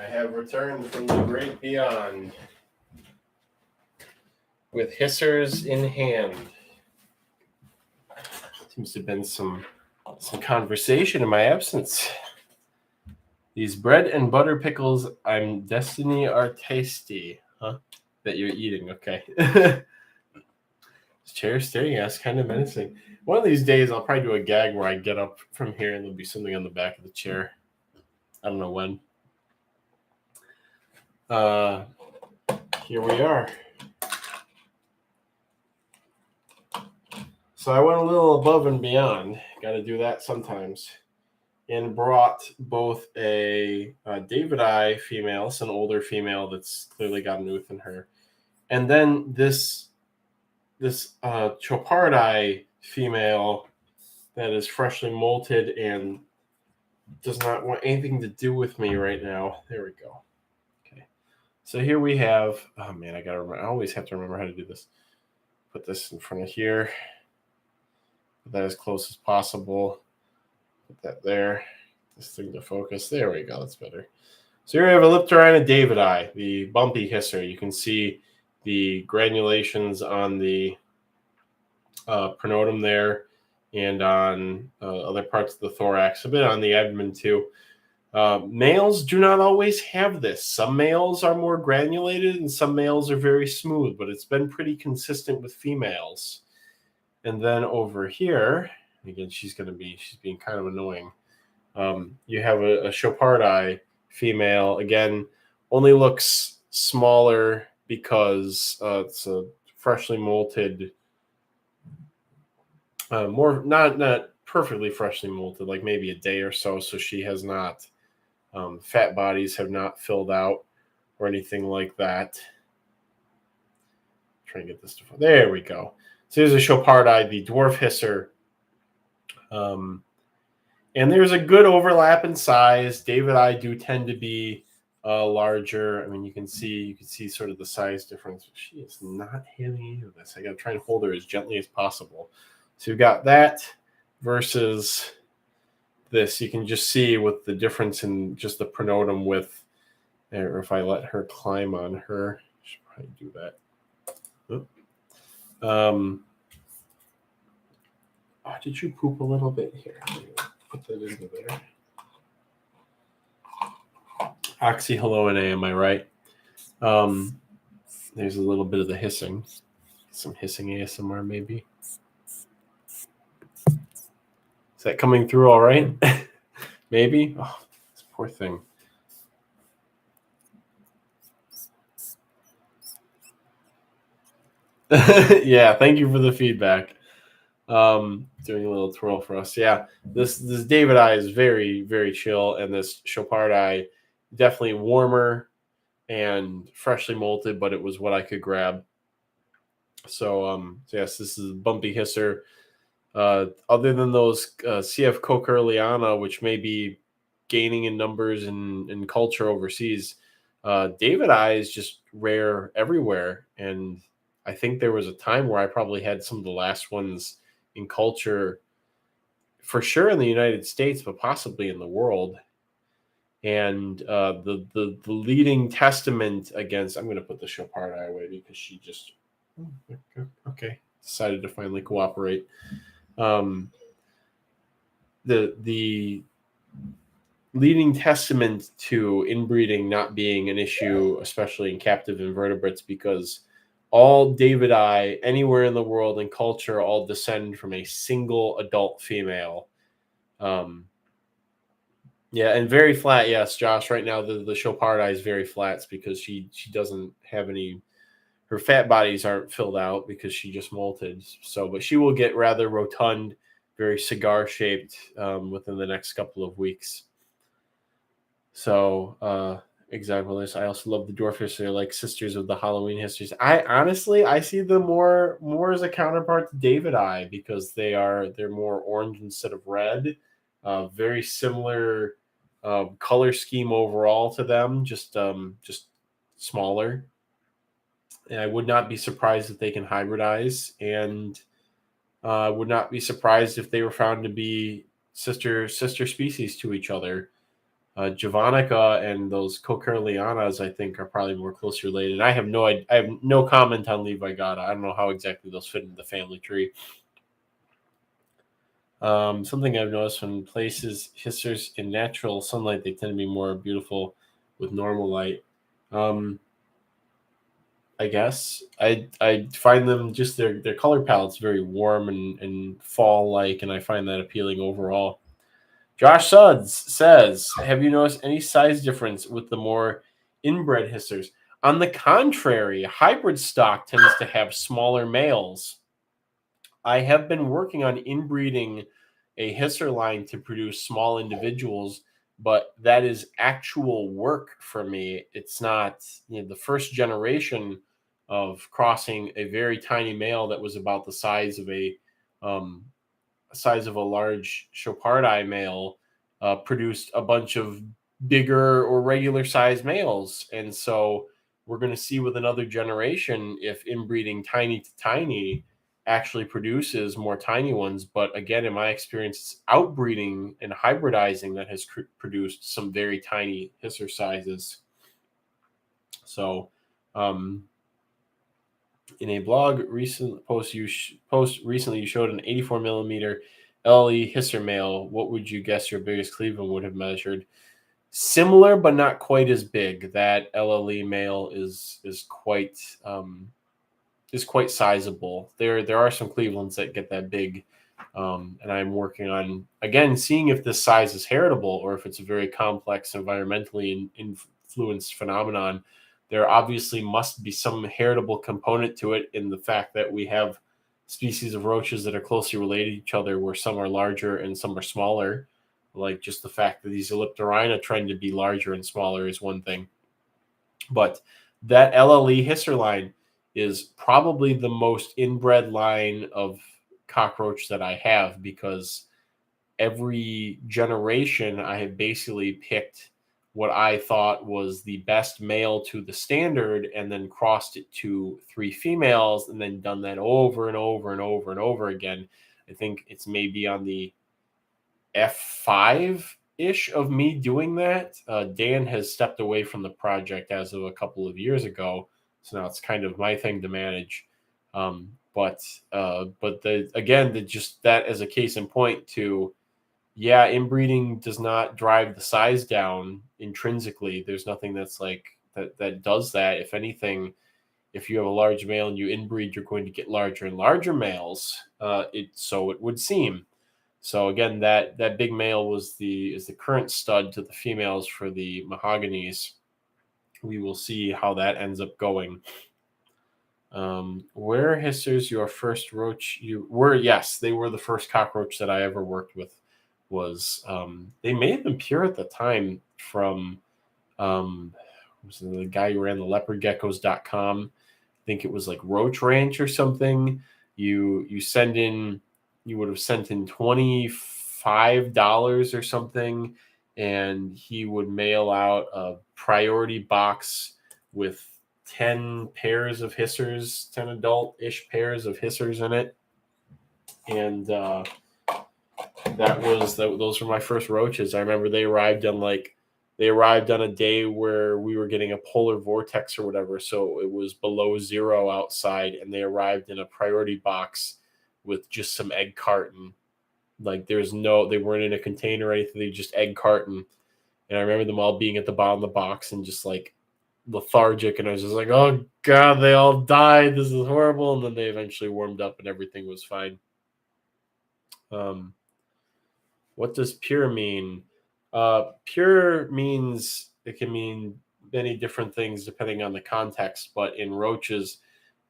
I have returned from the great beyond with hissers in hand. Seems to have been some conversation in my absence. These bread and butter pickles I'm destiny are tasty, huh? That you're eating, okay. This chair staring at us, kind of menacing. One of these days, I'll probably do a gag where I get up from here and there'll be something on the back of the chair. I don't know when. Here we are. So I went a little above and beyond. Got to do that sometimes. And brought both a David female, it's an older female that's clearly got an ooth in her, and then this Chopardi female that is freshly molted and does not want anything to do with me right now. There we go. Okay. So here we have, oh man, I always have to remember how to do this. Put this in front of here. Put that as close as possible. Put that there. This thing to focus. There we go. That's better. So here we have Elliptorina davidi, the bumpy hisser. You can see the granulations on the pronotum there and on other parts of the thorax, a bit on the abdomen too. Males do not always have this. Some males are more granulated and some males are very smooth, but it's been pretty consistent with females. And then over here, again, she's being kind of annoying. You have a Chopardi female, again, only looks smaller because it's a freshly molted, more not perfectly freshly molted, like maybe a day or so. So she has not, fat bodies have not filled out or anything like that. Try and get this to, there we go. So here's a Chopardi, the dwarf hisser. And there's a good overlap in size. Davidi do tend to be larger. I mean, you can see sort of the size difference. She is not having any of this. I got to try and hold her as gently as possible. So you've got that versus this. You can just see with the difference in just the pronotum width. Or if I let her climb on her, I should probably do that. Oh, did you poop a little bit here? Put that into there. Oxy, hello, and am I right? There's a little bit of the hissing. Some hissing ASMR, maybe. Is that coming through all right? Maybe? Oh, this poor thing. Yeah, thank you for the feedback. Doing a little twirl for us. Yeah, this Davidi is very, very chill, and this Chopardi definitely warmer and freshly molted, but it was what I could grab. So yes, this is a bumpy hisser. Other than those CF Cochlearliana, which may be gaining in numbers in culture overseas, Davidi is just rare everywhere, and I think there was a time where I probably had some of the last ones in culture, for sure in the United States, but possibly in the world. And the leading testament against, I'm going to put the Chopardi away because she just decided to finally cooperate. The leading testament to inbreeding not being an issue, especially in captive invertebrates, because all Davidi anywhere in the world and culture all descend from a single adult female. Yeah, and very flat. Yes, Josh. Right now, the Chopardi is very flat. It's because she doesn't have any. Her fat bodies aren't filled out because she just molted. So, but she will get rather rotund, very cigar shaped within the next couple of weeks. So, exactly this. I also love the dwarf history, like sisters of the Halloween histories. I see them more as a counterpart to Davidi because they're more orange instead of red. Very similar color scheme overall to them, just smaller. And I would not be surprised if they can hybridize, and would not be surprised if they were found to be sister species to each other. Javanica and those Cochlearlianas, I think, are probably more closely related. I have no comment on Levigata. I don't know how exactly those fit into the family tree. Something I've noticed when places hissers in natural sunlight, they tend to be more beautiful with normal light. I guess I find them just their color palette's very warm and fall like, and I find that appealing overall. Josh Suds says, have you noticed any size difference with the more inbred hissers? On the contrary, hybrid stock tends to have smaller males. I have been working on inbreeding a hisser line to produce small individuals, but that is actual work for me. It's not, the first generation of crossing a very tiny male that was about the size of um, a large Chopardii male produced a bunch of bigger or regular sized males. And so we're going to see with another generation if inbreeding tiny to tiny actually produces more tiny ones. But again, in my experience, it's outbreeding and hybridizing that has produced some very tiny hisser sizes. So, in a blog recent post recently, you showed an 84 millimeter LE hisser male. What would you guess your biggest Cleveland would have measured? Similar, but not quite as big. That LLE male is quite sizable. There are some Clevelands that get that big, and I'm working on again seeing if this size is heritable or if it's a very complex environmentally influenced phenomenon. There obviously must be some heritable component to it in the fact that we have species of roaches that are closely related to each other, where some are larger and some are smaller. Like just the fact that these Elliptorhina trend to be larger and smaller is one thing, but that LLE hisser line is probably the most inbred line of cockroach that I have, because every generation I have basically picked what I thought was the best male to the standard and then crossed it to 3 females and then done that over and over and over and over again. I think it's maybe on the F5-ish of me doing that. Dan has stepped away from the project as of a couple of years ago, so now it's kind of my thing to manage. But just that as a case in point to, yeah, inbreeding does not drive the size down intrinsically. There's nothing that's like that does that. If anything, if you have a large male and you inbreed, you're going to get larger and larger males. So it would seem. So again, that big male is the current stud to the females for the mahoganies. We will see how that ends up going. Were hissers your first roach? You were, yes, they were the first cockroach that I ever worked with. They made them pure at the time from was the guy who ran the leopardgeckos.com. I think it was like Roach Ranch or something. You would have sent in $25 or something, and he would mail out a priority box with 10 pairs of hissers, 10 adult-ish pairs of hissers in it. And those were my first roaches. I remember they arrived on a day where we were getting a polar vortex or whatever, so it was below zero outside, and they arrived in a priority box with just some egg carton. Like they weren't in a container or anything, they just egg carton. And I remember them all being at the bottom of the box and just like lethargic, and I was just like, oh god, they all died, this is horrible. And then they eventually warmed up and everything was fine. What does pure mean? Pure means, it can mean many different things depending on the context, but in roaches,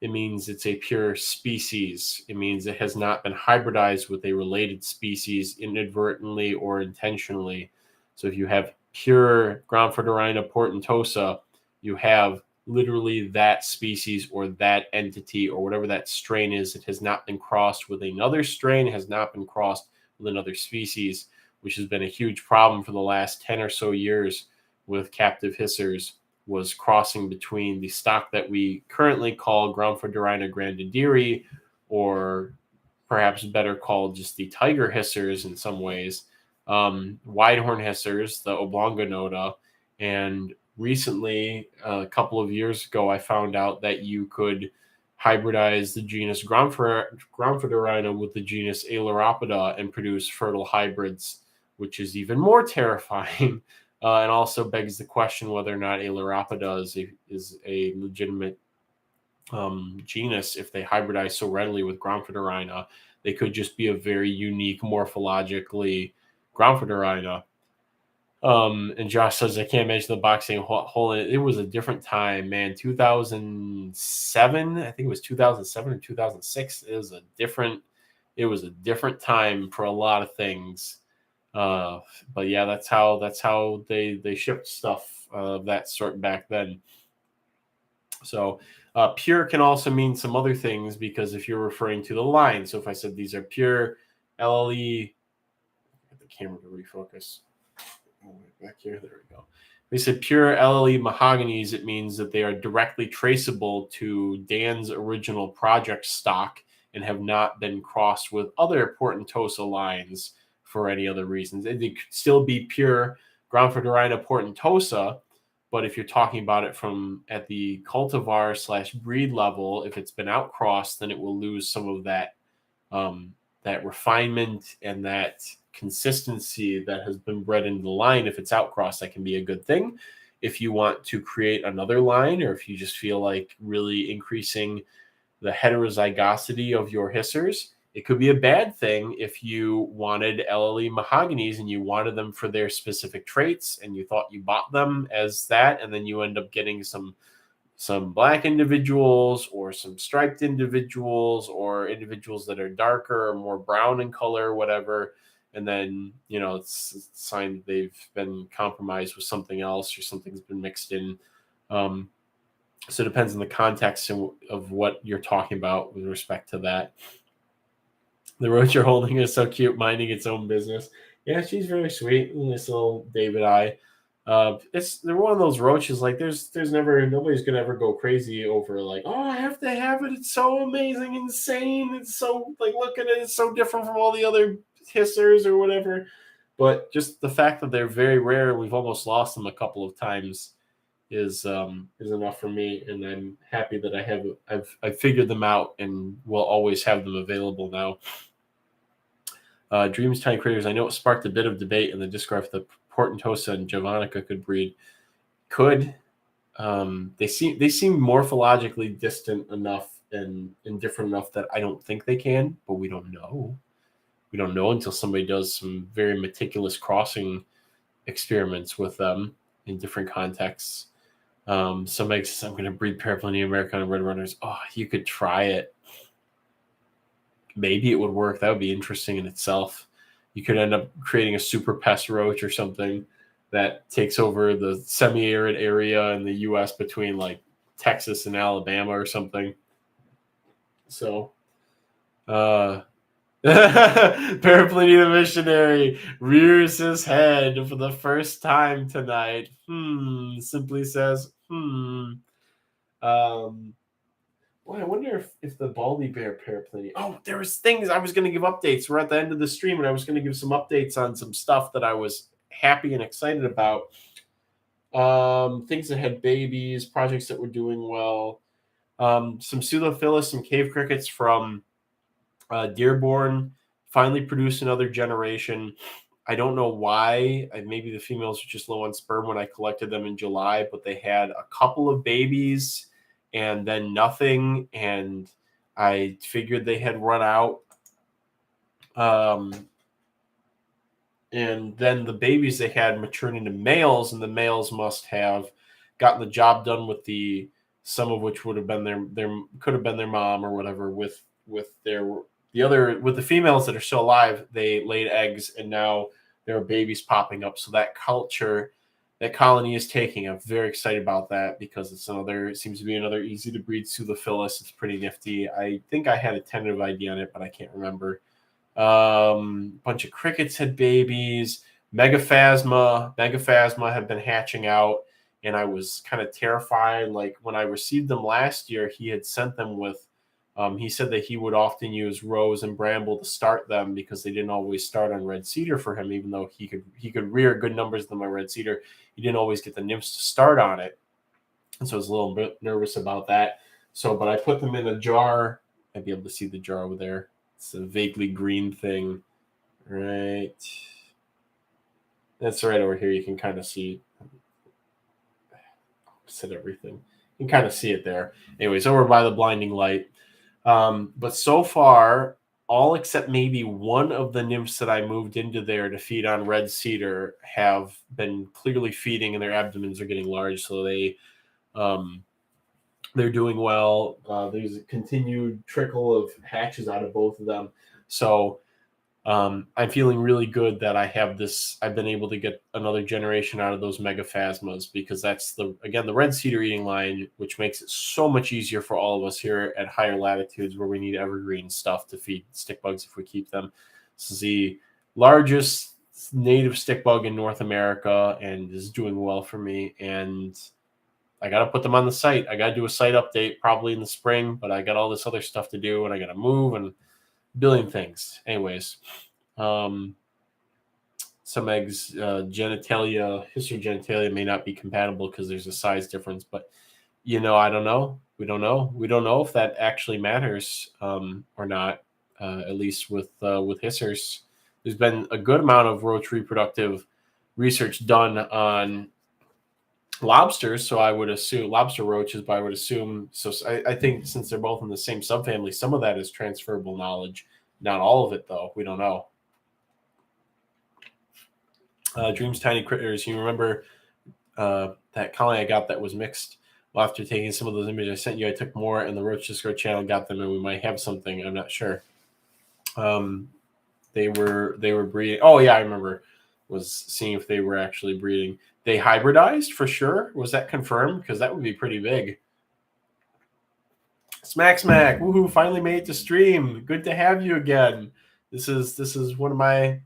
it means it's a pure species. It means it has not been hybridized with a related species inadvertently or intentionally. So if you have pure Gramphorderina portentosa, you have literally that species or that entity or whatever that strain is. It has not been crossed with another strain, it has not been crossed with another species, which has been a huge problem for the last 10 or so years with captive hissers, was crossing between the stock that we currently call Gramphorderina grandadiri, or perhaps better called just the tiger hissers in some ways, Widehorn hissers, the oblonga noda, and recently, a couple of years ago, I found out that you could hybridize the genus Gromphidorina with the genus Ailuropoda and produce fertile hybrids, which is even more terrifying, and also begs the question whether or not Ailuropoda is a legitimate genus. If they hybridize so readily with Gromphidorina, they could just be a very unique morphologically Gromphidorina. And Josh says, I can't imagine the boxing hole. It was a different time, man. 2007, I think it was 2007 or 2006. It was a different time for a lot of things. But yeah, that's how they shipped stuff of that sort back then. So pure can also mean some other things, because if you're referring to the line, so if I said these are pure LLE, get the camera to refocus. Back here, there we go. They said pure LLE mahoganies, it means that they are directly traceable to Dan's original project stock and have not been crossed with other Portentosa lines for any other reasons. They could still be pure Gromphidorina portentosa, but if you're talking about it from at the cultivar / breed level, if it's been outcrossed, then it will lose some of that that refinement and that consistency that has been bred into the line. If it's outcrossed, that can be a good thing. If you want to create another line, or if you just feel like really increasing the heterozygosity of your hissers, it could be a bad thing if you wanted LLE mahoganies and you wanted them for their specific traits and you thought you bought them as that, and then you end up getting some black individuals or some striped individuals or individuals that are darker or more brown in color or whatever. And then, it's a sign that they've been compromised with something else or something's been mixed in. So it depends on the context of what you're talking about with respect to that. The Roach you're holding is so cute, minding its own business. Yeah, she's very sweet. This little David eye. They're one of those roaches. Like nobody's gonna ever go crazy over like, oh, I have to have it. It's so amazing, insane. It's so like, look at it. It's so different from all the other hissers or whatever. But just the fact that they're very rare, we've almost lost them a couple of times, is enough for me, and I'm happy that I've figured them out and will always have them available now. Dreams, Tiny Critters. I know it sparked a bit of debate in the Discord if the Portentosa and Javanica could breed. They seem morphologically distant enough and different enough that I don't think they can, but we don't know. We don't know until somebody does some very meticulous crossing experiments with them in different contexts. Somebody says, I'm going to breed Paraplenia Americana Red Runners. Oh, you could try it. Maybe it would work. That would be interesting in itself. You could end up creating a super pest roach or something that takes over the semi-arid area in the U.S. between like Texas and Alabama or something. So, Paraplenia the missionary rears his head for the first time tonight. Simply says, Well, I wonder if the Baldy Bear Paraplenia. Oh, there was things I was going to give updates. We're at the end of the stream, and I was going to give some updates on some stuff that I was happy and excited about. Things that had babies, projects that were doing well. Some Pseudophilus and cave crickets from Dearborn finally produced another generation. I don't know why. Maybe the females were just low on sperm when I collected them in July, but they had a couple of babies and then nothing, and I figured they had run out. And then the babies they had matured into males, and the males must have gotten the job done with some of which would have been could have been their mom or whatever with the females that are still alive. They laid eggs, and now there are babies popping up. So that colony is taking. I'm very excited about that because it seems to be another easy to breed Pseudophilus. It's pretty nifty. I think I had a tentative idea on it, but I can't remember. Bunch of crickets had babies. Megaphasma had been hatching out, and I was kind of terrified. Like when I received them last year, he had sent them with He said that he would often use rose and bramble to start them because they didn't always start on red cedar for him, even though he could rear good numbers of them on red cedar. He didn't always get the nymphs to start on it, and so I was a little bit nervous about that. So, but I put them in a jar. I'd be able to see the jar over there. It's a vaguely green thing, right? That's right over here. You can kind of see. Said everything. You can kind of see it there. Anyways, over by the blinding light. But so far, all except maybe one of the nymphs that I moved into there to feed on red cedar have been clearly feeding, and their abdomens are getting large, so they're doing well. There's a continued trickle of hatches out of both of them. So I'm feeling really good that I have this. I've been able to get another generation out of those megaphasmas, because that's the red cedar eating line, which makes it so much easier for all of us here at higher latitudes where we need evergreen stuff to feed stick bugs if we keep them. This is the largest native stick bug in North America and is doing well for me. And I got to put them on the site. I got to do a site update probably in the spring, but I got all this other stuff to do, and I got to move and billion things. Anyways, some eggs, genitalia, genitalia may not be compatible because there's a size difference, but I don't know. We don't know if that actually matters or not. At least with hissers, there's been a good amount of roach reproductive research done on lobsters, so I would assume lobster roaches, but I would assume so. I think since they're both in the same subfamily, some of that is transferable knowledge. Not all of it, though. We don't know. Dreams, tiny critters. You remember that colony I got that was mixed? Well, after taking some of those images I sent you, I took more, and the Roach Discord channel got them, and we might have something. I'm not sure. They were breeding. Oh yeah, I remember. Was seeing if they were actually breeding. They hybridized for sure. Was that confirmed? Because that would be pretty big. Smack, woohoo! Finally made it to stream. Good to have you again. This is one of my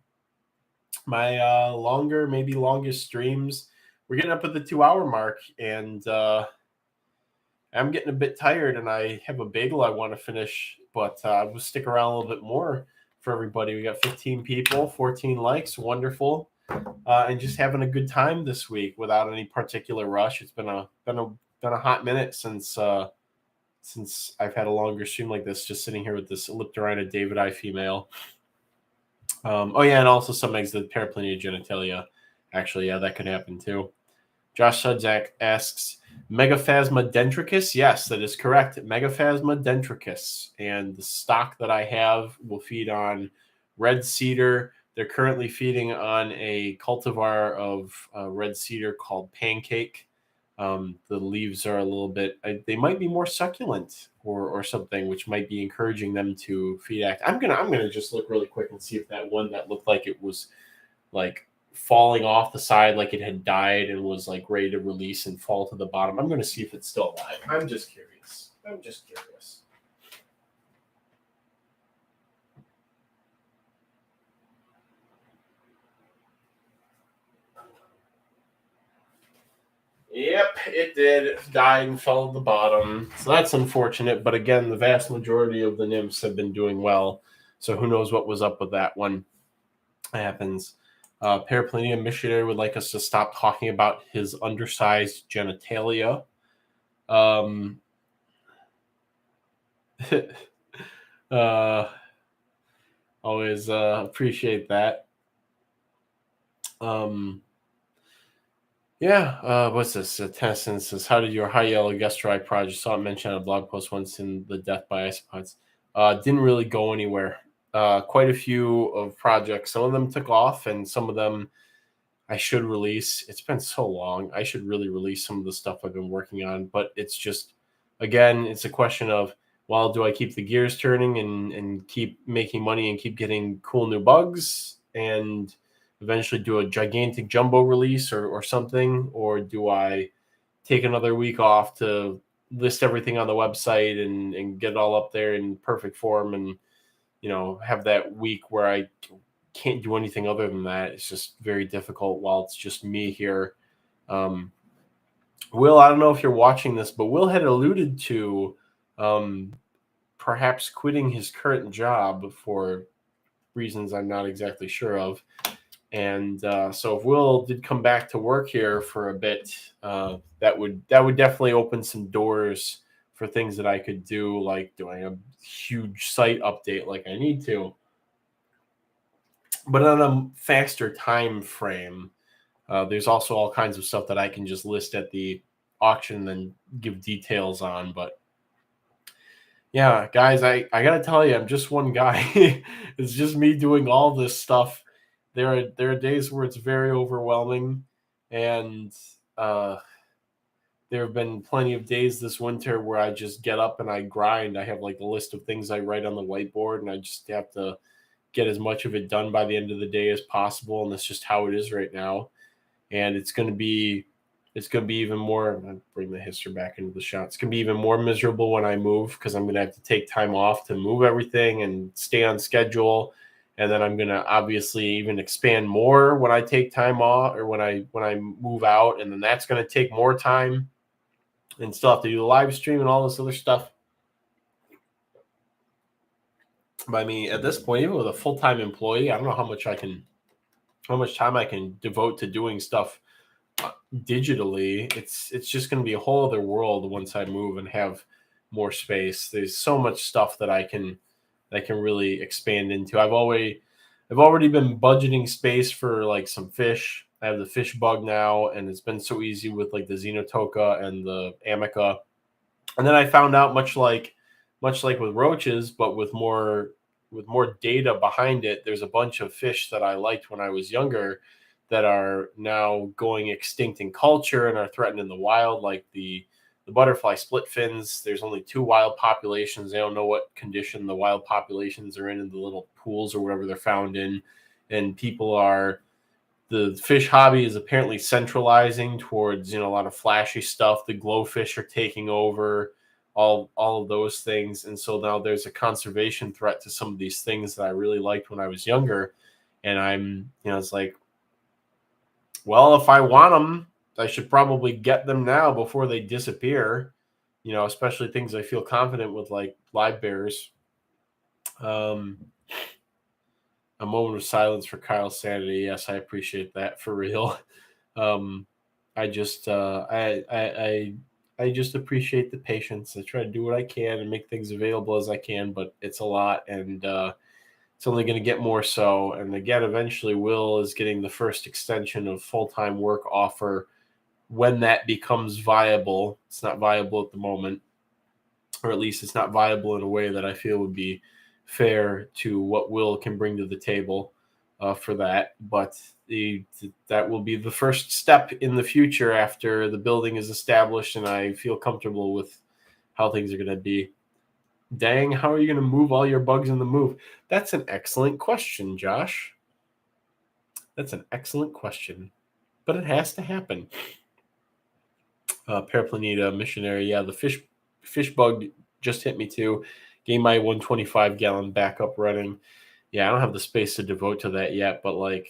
longer, maybe longest streams. We're getting up at the 2-hour mark, and I'm getting a bit tired, and I have a bagel I want to finish, but I will stick around a little bit more for everybody. We got 15 people, 14 likes, wonderful, and just having a good time this week without any particular rush. It's been a hot minute since I've had a longer stream like this, just sitting here with this Elliptorhina davidii female. Oh yeah, and also some eggs, the Paraplenia genitalia. Actually, yeah, that could happen too. Josh Sudzak asks, Megaphasma dentricus? Yes, that is correct. Megaphasma dentricus. And the stock that I have will feed on red cedar. They're currently feeding on a cultivar of red cedar called Pancake. The leaves are a little bit, they might be more succulent or something, which might be encouraging them to feed act. I'm gonna just look really quick and see if that one that looked like it was like falling off the side, like it had died and was like ready to release and fall to the bottom. I'm gonna see if it's still alive. I'm just curious. Yep, it did. It died and fell at the bottom. So that's unfortunate. But again, the vast majority of the nymphs have been doing well. So who knows what was up with that one. It happens. Paraplenia missionary would like us to stop talking about his undersized genitalia. Always appreciate that. Yeah, what's this? Tennyson says, how did your high yellow gustri project, saw it mentioned on a blog post once in the death by isopods, didn't really go anywhere. Quite a few of projects, some of them took off and some of them I should release. It's been so long. I should really release some of the stuff I've been working on, but it's just, again, it's a question of, well, do I keep the gears turning and keep making money and keep getting cool new bugs and eventually do a gigantic jumbo release or something? Or do I take another week off to list everything on the website and get it all up there in perfect form and, have that week where I can't do anything other than that? It's just very difficult while it's just me here. Will, I don't know if you're watching this, but Will had alluded to perhaps quitting his current job for reasons I'm not exactly sure of. And so if Will did come back to work here for a bit, that would definitely open some doors for things that I could do, like doing a huge site update like I need to, but on a faster time frame. There's also all kinds of stuff that I can just list at the auction and then give details on. But yeah, guys, I gotta tell you, I'm just one guy. It's just me doing all this stuff. There are days where it's very overwhelming, and uh, there have been plenty of days this winter where I just get up and I grind. I have like a list of things I write on the whiteboard, and I just have to get as much of it done by the end of the day as possible. And that's just how it is right now. And it's going to be even more. I'm bring the history back into the shot. It's going to be even more miserable when I move, because I'm going to have to take time off to move everything and stay on schedule. And then I'm going to obviously even expand more when I take time off, or when I move out, and then that's going to take more time, and still have to do the live stream and all this other stuff. But I mean, at this point, even with a full-time employee, I don't know how much time I can devote to doing stuff digitally. It's just going to be a whole other world once I move and have more space. There's so much stuff that I can really expand into. I've already been budgeting space for like some fish. I have the fish bug now, and it's been so easy with like the Xenotoka and the Amica. And then I found out, much like with roaches, but with more data behind it, there's a bunch of fish that I liked when I was younger that are now going extinct in culture and are threatened in the wild, like the butterfly split fins. There's only 2 wild populations. They don't know what condition the wild populations are in the little pools or whatever they're found in. And the fish hobby is apparently centralizing towards, a lot of flashy stuff. The glowfish are taking over all of those things. And so now there's a conservation threat to some of these things that I really liked when I was younger. And I'm, it's like, well, if I want them, I should probably get them now before they disappear, especially things I feel confident with, like live bears. A moment of silence for Kyle's sanity. Yes, I appreciate that, for real. I just I just appreciate the patience. I try to do what I can and make things available as I can, but it's a lot, and it's only going to get more so. And again, eventually, Will is getting the first extension of full-time work offer when that becomes viable. It's not viable at the moment, or at least it's not viable in a way that I feel would be fair to what Will can bring to the table for that. But that will be the first step in the future after the building is established and I feel comfortable with how things are going to be. Dang, how are you going to move all your bugs in the move? That's an excellent question, Josh. That's an excellent question. But it has to happen. Paraplaneta missionary. Yeah, the fish bug just hit me too. Gained my 125 gallon backup running. Yeah, I don't have the space to devote to that yet, but like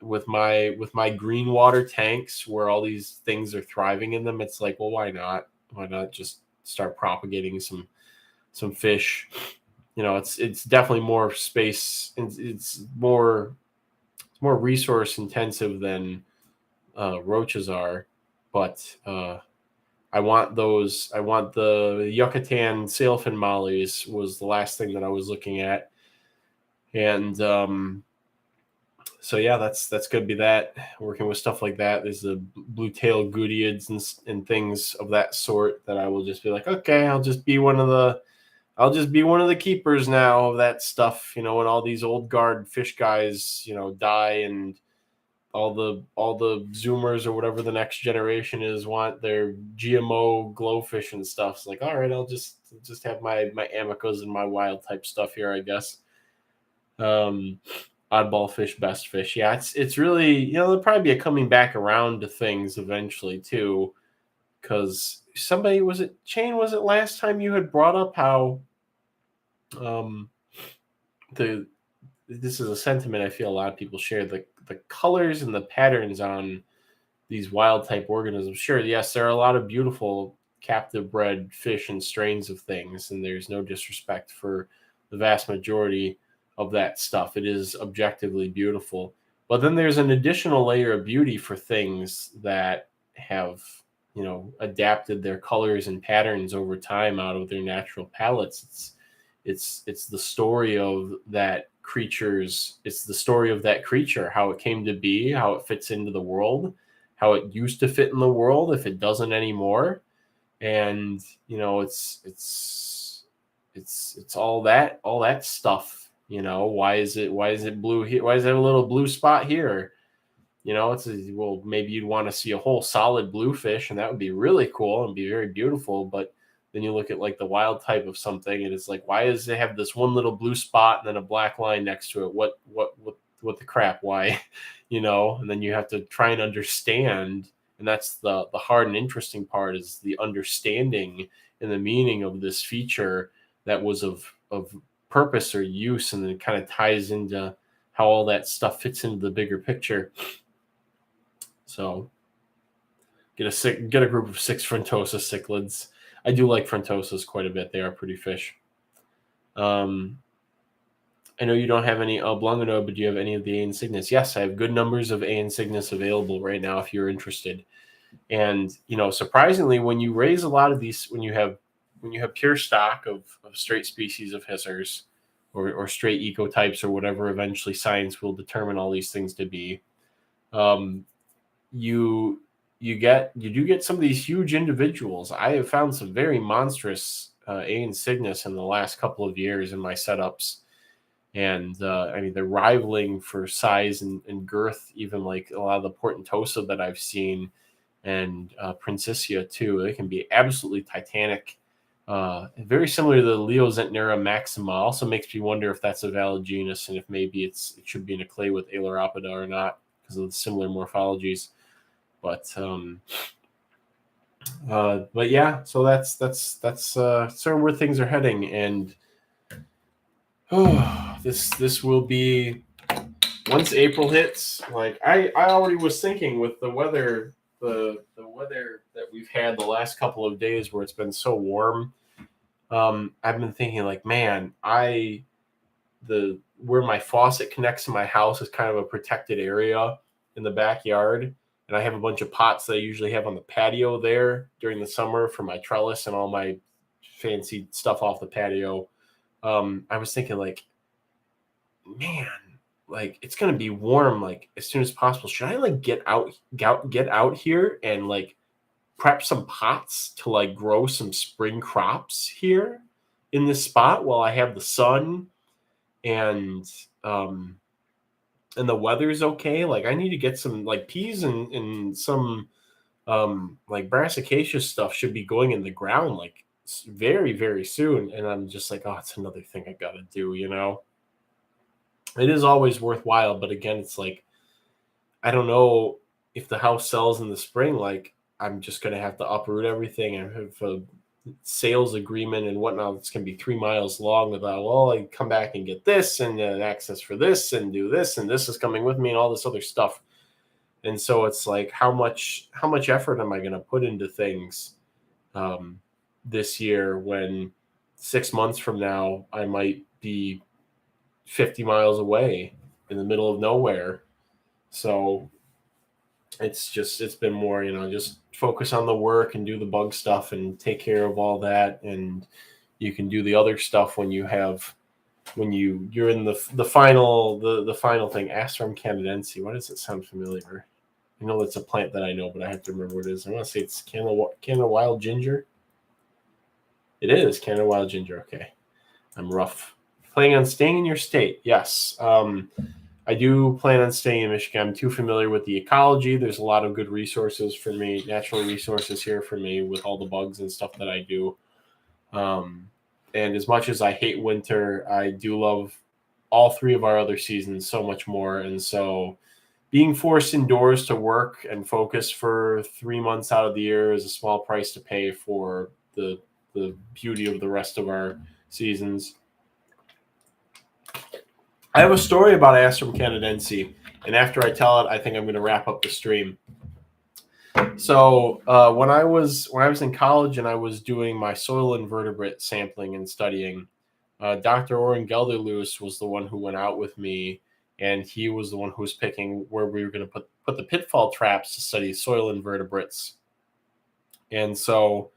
with my green water tanks where all these things are thriving in them, it's like, well, why not? Why not just start propagating some fish? It's definitely more space, and it's more resource intensive than roaches are, but I want the Yucatan sailfin mollies was the last thing that I was looking at. And so yeah, that's going to be that, working with stuff like that. There's the blue tail goodeids and things of that sort that I will just be like, okay, I'll just be one of the keepers now of that stuff, when all these old guard fish guys, die, and all the Zoomers or whatever the next generation is want their GMO glowfish and stuff. It's like, all right, I'll just have my amicas and my wild type stuff here, I guess. Oddball fish, best fish. Yeah, it's really, there'll probably be a coming back around to things eventually too, because somebody, was it last time you had brought up how this is a sentiment I feel a lot of people share, the colors and the patterns on these wild type organisms. Sure, yes, there are a lot of beautiful captive bred fish and strains of things, and there's no disrespect for the vast majority of that stuff. It is objectively beautiful. But then there's an additional layer of beauty for things that have, adapted their colors and patterns over time out of their natural palettes. It's the story of that it's the story of that creature, how it came to be, how it fits into the world, how it used to fit in the world, if it doesn't anymore. And it's all that stuff. Why is it blue here? Why is there a little blue spot here? Well, maybe you'd want to see a whole solid blue fish, and that would be really cool and be very beautiful. But then you look at like the wild type of something, and it's like, why does it have this one little blue spot and then a black line next to it? What the crap? Why? And then you have to try and understand. And that's the hard and interesting part, is the understanding and the meaning of this feature that was of purpose or use, and then it kind of ties into how all that stuff fits into the bigger picture. So get a group of 6 frontosa cichlids. I do like frontosas quite a bit. They are pretty fish. I know you don't have any Blungano, but do you have any of the A. insignis? Yes, I have good numbers of A. insignis available right now if you're interested. And, surprisingly, when you raise a lot of these, when you have pure stock of straight species of hissers or straight ecotypes or whatever eventually science will determine all these things to be, you do get some of these huge individuals. I have found some very monstrous A. insignis in the last couple of years in my setups. And they're rivaling for size and girth, even like a lot of the Portentosa that I've seen, and Princessia too. They can be absolutely titanic. Very similar to the Leozentnera maxima. Also makes me wonder if that's a valid genus, and if maybe it should be in a clay with Ailuropoda or not, because of the similar morphologies. But yeah, so that's sort of where things are heading. And this will be, once April hits, like I already was thinking with the weather, the weather that we've had the last couple of days where it's been so warm. I've been thinking like, man, where my faucet connects to my house is kind of a protected area in the backyard. And I have a bunch of pots that I usually have on the patio there during the summer for my trellis and all my fancy stuff off the patio. I was thinking like, man, like it's gonna be warm like as soon as possible. Should I like get out here and like prep some pots to like grow some spring crops here in this spot while I have the sun and the weather's okay? Like I need to get some like peas and some like brassicaceous stuff should be going in the ground like very, very soon. And I'm just like, oh, it's another thing I gotta do, It is always worthwhile, but again, it's like, I don't know if the house sells in the spring, like I'm just gonna have to uproot everything and have a sales agreement and whatnot. It's gonna be 3 miles long without, well, I come back and get this and access for this and do this, and this is coming with me and all this other stuff. And so it's like, how much effort am I gonna put into things this year when 6 months from now I might be 50 miles away in the middle of nowhere? So it's been more, just focus on the work and do the bug stuff and take care of all that. And you can do the other stuff when you're in the final thing. Astrum canadense. Why does it sound familiar? I know it's a plant that I know, but I have to remember what it is. I want to say it's Canada wild ginger. It is Canada wild ginger. Okay. I'm rough. Planning on staying in your state? Yes. I do plan on staying in Michigan. I'm too familiar with the ecology. There's a lot of good resources for me, natural resources here for me with all the bugs and stuff that I do. And as much as I hate winter, I do love all 3 of our other seasons so much more. And so being forced indoors to work and focus for 3 months out of the year is a small price to pay for the beauty of the rest of our seasons. I have a story about Astrum canadense, and after I tell it, I think I'm going to wrap up the stream. So when I was in college and I was doing my soil invertebrate sampling and studying, Dr. Oren Gelderloos was the one who went out with me, and he was the one who was picking where we were going to put the pitfall traps to study soil invertebrates. And so,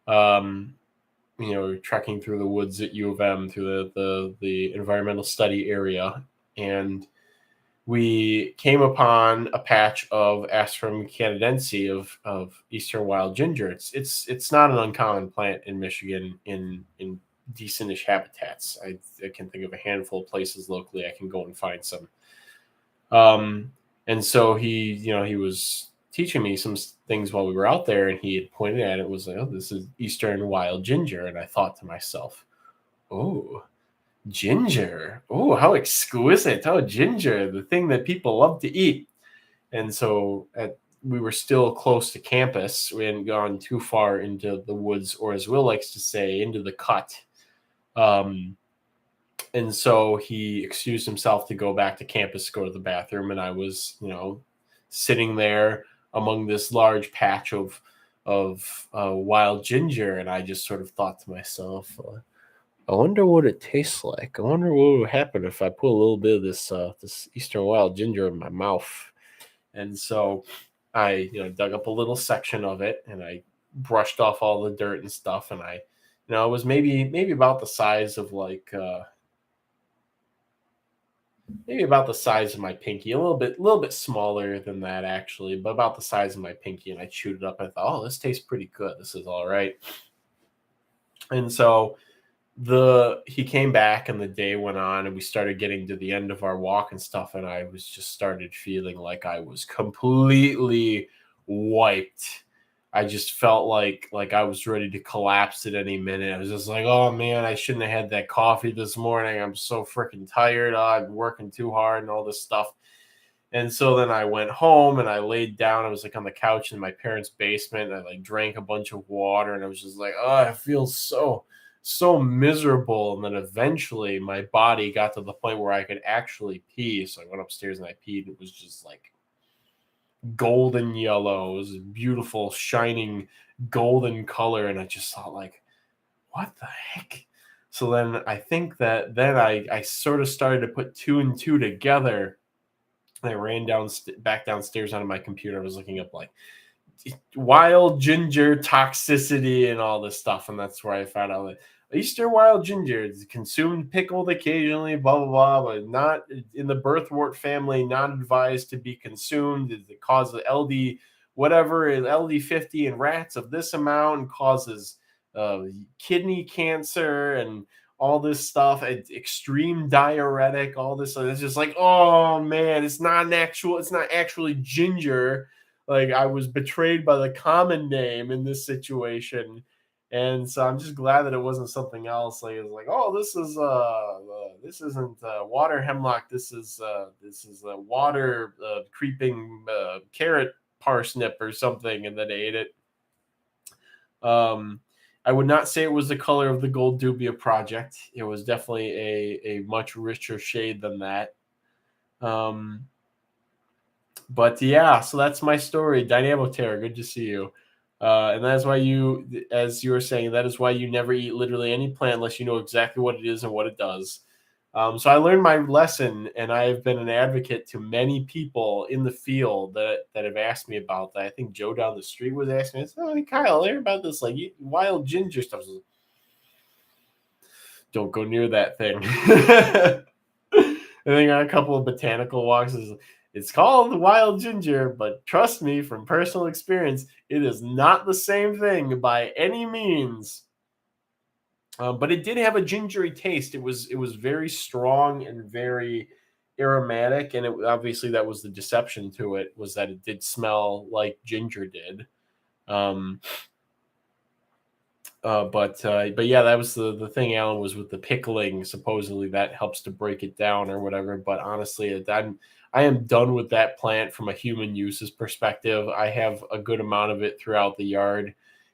um, trekking through the woods at U of M through the environmental study area, and we came upon a patch of Aspharum canadense of eastern wild ginger. It's not an uncommon plant in Michigan in decentish habitats. I can think of a handful of places locally I can go and find some. And so he was teaching me some things while we were out there, and he had pointed at it, was like, oh, this is eastern wild ginger. And I thought to myself, oh, ginger. Oh, how exquisite. Oh, ginger, the thing that people love to eat. And so we were still close to campus. We hadn't gone too far into the woods, or as Will likes to say, into the cut. And so he excused himself to go back to campus to go to the bathroom. And I was, sitting there among this large patch of wild ginger. And I just sort of thought to myself, I wonder what it tastes like. I wonder what would happen if I put a little bit of this eastern wild ginger in my mouth. And so I, dug up a little section of it, and I brushed off all the dirt and stuff. And I, it was maybe about the size of maybe about the size of my pinky, a little bit smaller than that actually, but about the size of my pinky. And I chewed it up. And I thought, oh, this tastes pretty good. This is all right. And so he came back, and the day went on, and we started getting to the end of our walk and stuff, and I was just started feeling like I was completely wiped. I just felt like I was ready to collapse at any minute. I was just like, oh man, I shouldn't have had that coffee this morning. I'm so freaking tired. I've been working too hard and all this stuff. And so then I went home and I laid down. I was like on the couch in my parents' basement, and I like drank a bunch of water, and I was just like, oh, I feel so miserable. And then eventually my body got to the point where I could actually pee. So I went upstairs and I peed. It was just like golden yellow. It was a beautiful, shining golden color. And I just thought, like, what the heck? So then I think that then I sort of started to put two and two together. I ran back downstairs onto my computer. I was looking up like wild ginger toxicity and all this stuff, and that's where I found out that Eastern wild ginger is consumed pickled occasionally, blah blah blah, but not in the birthwort family. Not advised to be consumed. It causes LD whatever LD50 in rats of this amount, and causes kidney cancer and all this stuff. It's extreme diuretic. All this. It's just like, oh man, it's not actually ginger. Like, I was betrayed by the common name in this situation. And so I'm just glad that it wasn't something else. Like, it was like, oh, this isn't water hemlock. This is water creeping carrot parsnip or something, and then ate it. I would not say it was the color of the Gold Dubia project. It was definitely a much richer shade than that. But yeah, so that's my story. Dynamoterra, good to see you. And that is why as you were saying, that is why you never eat literally any plant unless you know exactly what it is and what it does. So I learned my lesson, and I have been an advocate to many people in the field that have asked me about that. I think Joe down the street was asking me, oh, Kyle, I heard about this like wild ginger stuff. Don't go near that thing. I think on a couple of botanical walks, it's called wild ginger, but trust me from personal experience, it is not the same thing by any means. But it did have a gingery taste. It was very strong and very aromatic, and obviously that was the deception to it, was that it did smell like ginger did. But yeah, that was the thing, Alan, was with the pickling. Supposedly that helps to break it down or whatever. But honestly, I am done with that plant from a human uses perspective. I have a good amount of it throughout the yard.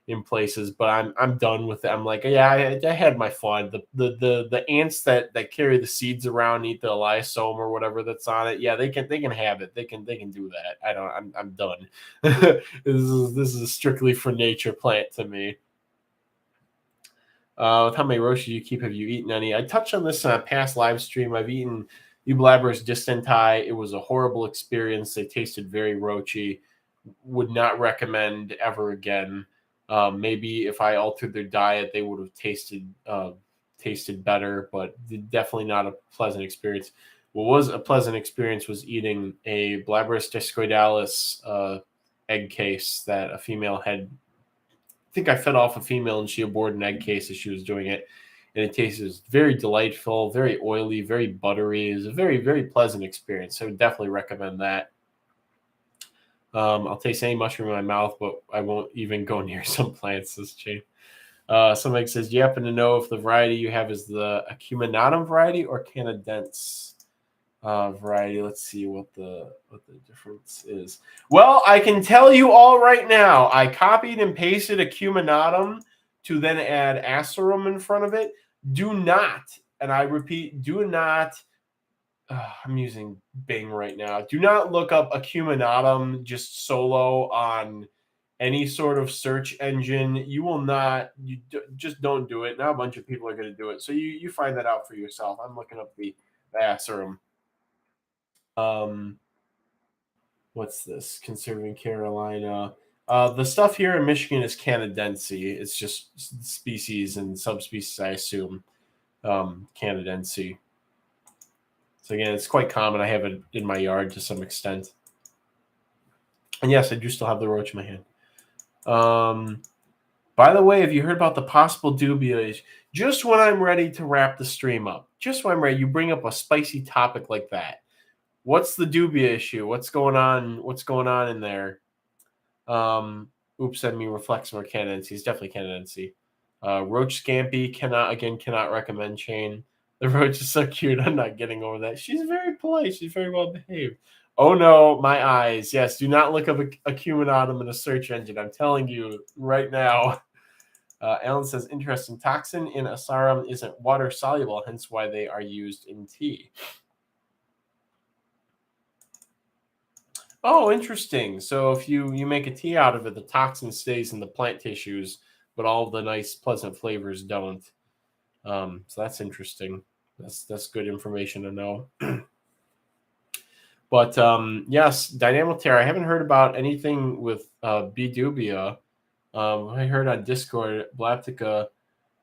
in places, but I'm done with it. I'm like, yeah, I had my fun. The ants that carry the seeds around, eat the elaiosome or whatever that's on it. Yeah, they can have it. They can do that. I'm done. This is a strictly for nature plant to me. With how many roaches you keep, have you eaten any? I touched on this in a past live stream. I've eaten Eublaberus distenti. It was a horrible experience. They tasted very roachy. Would not recommend ever again. Maybe if I altered their diet, they would have tasted better, but definitely not a pleasant experience. What was a pleasant experience was eating a Blaberus discoidalis egg case that a female had. I think I fed off a female and she aborted an egg case as she was doing it. And it tasted very delightful, very oily, very buttery. It was a very, very pleasant experience. So I would definitely recommend that. I'll taste any mushroom in my mouth, but I won't even go near some plants, this chain. Somebody says, do you happen to know if the variety you have is the acuminatum variety or canadense variety? Let's see what the difference is. Well, I can tell you all right now. I copied and pasted acuminatum to then add acerum in front of it. Do not, and I repeat, do not. I'm using Bing right now. Do not look up acuminatum just solo on any sort of search engine. You will not. Just don't do it. Now a bunch of people are going to do it. So you find that out for yourself. I'm looking up the acerum. What's this? Conserving Carolina. The stuff here in Michigan is canadense. It's just species and subspecies, I assume. Canadense. So again, it's quite common. I have it in my yard to some extent. And yes, I do still have the roach in my hand. By the way, have you heard about the possible dubia? Just when I'm ready to wrap the stream up, just when I'm ready, you bring up a spicy topic like that. What's the dubia issue? What's going on? What's going on in there? Oops, I mean reflex or canadense. It's definitely canadense. Roach Scampi cannot recommend chain. The roach is so cute. I'm not getting over that. She's very polite. She's very well behaved. Oh no, my eyes. Yes, do not look up acuminatum in a search engine. I'm telling you right now. Alan says, interesting. Toxin in asarum isn't water soluble, hence why they are used in tea. Oh, interesting. So if you make a tea out of it, the toxin stays in the plant tissues, but all the nice, pleasant flavors don't. So that's interesting. That's good information to know. But yes, Dynamoterra. I haven't heard about anything with B. dubia. I heard on Discord, Blaptica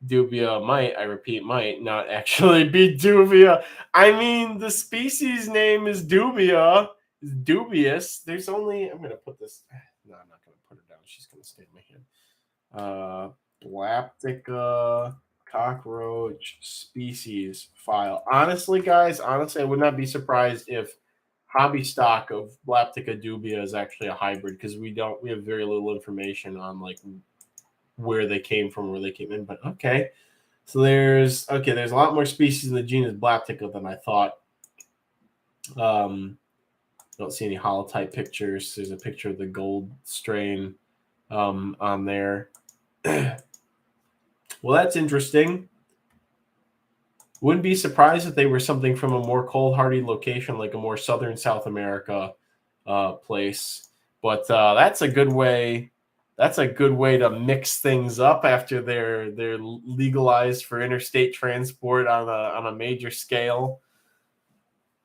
dubia might, I repeat, might not actually be dubia. I mean, the species name is dubia. It's dubious. There's only, I'm going to put this, no, I'm not going to put it down. She's going to stay in my hand. Blaptica cockroach species file. Honestly, guys, I would not be surprised if hobby stock of Blaptica dubia is actually a hybrid because we have very little information on like where they came from, where they came in. But okay, so there's a lot more species in the genus Blaptica than I thought. Don't see any holotype pictures. There's a picture of the gold strain on there. Well, that's interesting. Wouldn't be surprised if they were something from a more cold-hardy location, like a more southern South America place. But that's a good way. That's a good way to mix things up after they're legalized for interstate transport on a major scale.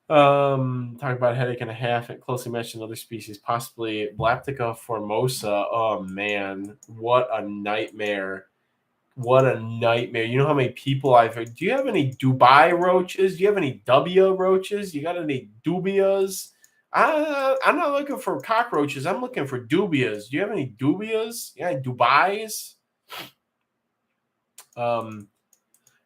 Talk about headache and a half. It closely mentioned other species, possibly Blaptica formosa. Oh man, what a nightmare! What a nightmare. You know how many people I've heard? Do you have any Dubai roaches? Do you have any W roaches? You got any dubias? I'm not looking for cockroaches. I'm looking for dubias. Do you have any dubias? Yeah, Dubais? No,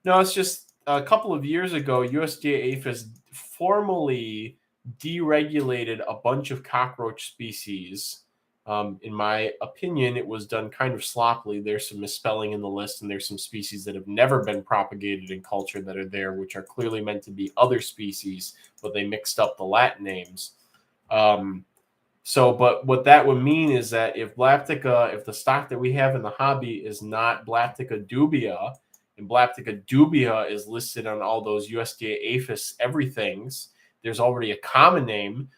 it's just a couple of years ago, USDA APHIS formally deregulated a bunch of cockroach species. In my opinion, it was done kind of sloppily. There's some misspelling in the list, and there's some species that have never been propagated in culture that are there, which are clearly meant to be other species, but they mixed up the Latin names. So, but what that would mean is that if the stock that we have in the hobby is not Blaptica dubia, and Blaptica dubia is listed on all those USDA APHIS everythings, there's already a common name.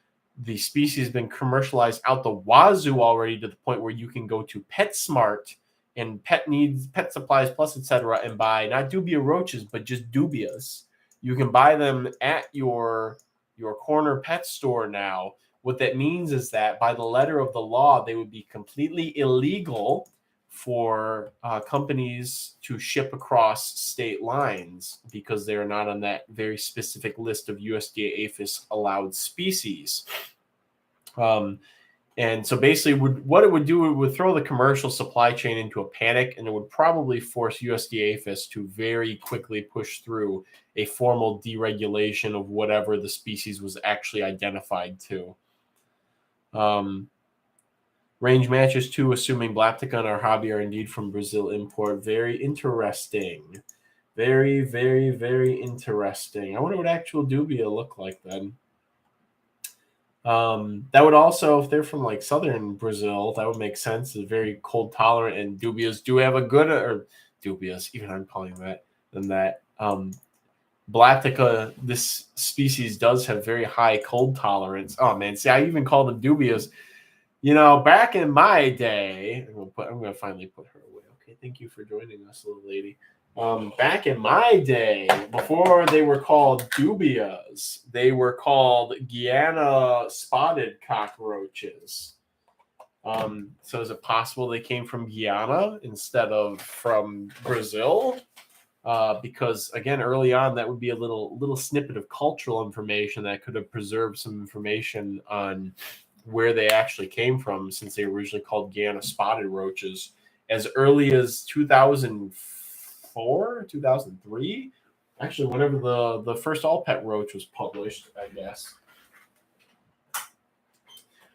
The species has been commercialized out the wazoo already to the point where you can go to PetSmart and Pet Needs, Pet Supplies Plus, etc., and buy not dubia roaches, but just dubias. You can buy them at your corner pet store now. What that means is that by the letter of the law, they would be completely illegal for companies to ship across state lines because they are not on that very specific list of USDA APHIS allowed species. And so basically what it would do, it would throw the commercial supply chain into a panic, and it would probably force USDA APHIS to very quickly push through a formal deregulation of whatever the species was actually identified to. Range matches too, assuming Blaptica and our hobby are indeed from Brazil import. Very interesting. Very, very, very interesting. I wonder what actual dubia look like then. That would also, if they're from like southern Brazil, that would make sense. It's very cold tolerant, and dubias do have a good, or dubias, even I'm calling that, than that. Blaptica, this species does have very high cold tolerance. Oh man, see, I even call them dubias. You know, back in my day, I'm going to finally put her away. Okay, thank you for joining us, little lady. Back in my day, before they were called dubias, they were called Guyana spotted cockroaches. So is it possible they came from Guyana instead of from Brazil? Because again, early on, that would be a little snippet of cultural information that could have preserved some information on where they actually came from, since they were originally called Guyana spotted roaches as early as 2004, 2003. Actually, whenever the first all pet roach was published, I guess.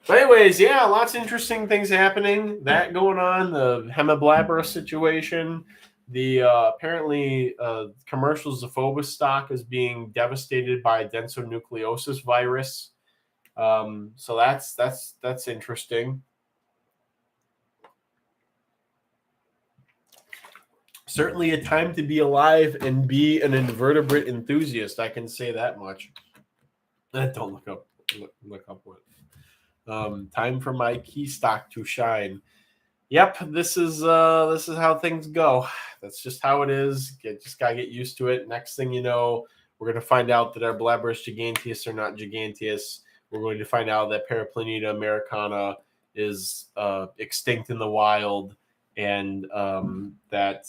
But anyways, yeah, lots of interesting things happening. That going on, the Hemiblabra situation. The apparently commercial Zophobus stock is being devastated by densonucleosis virus. So that's interesting. Certainly a time to be alive and be an invertebrate enthusiast. I can say that much. Don't look up what. Time for my key stock to shine. Yep, this is how things go. That's just how it is. Just gotta get used to it. Next thing you know, we're gonna find out that our Blabberus giganteus are not giganteus. We're going to find out that Paraplaneta americana is extinct in the wild, and that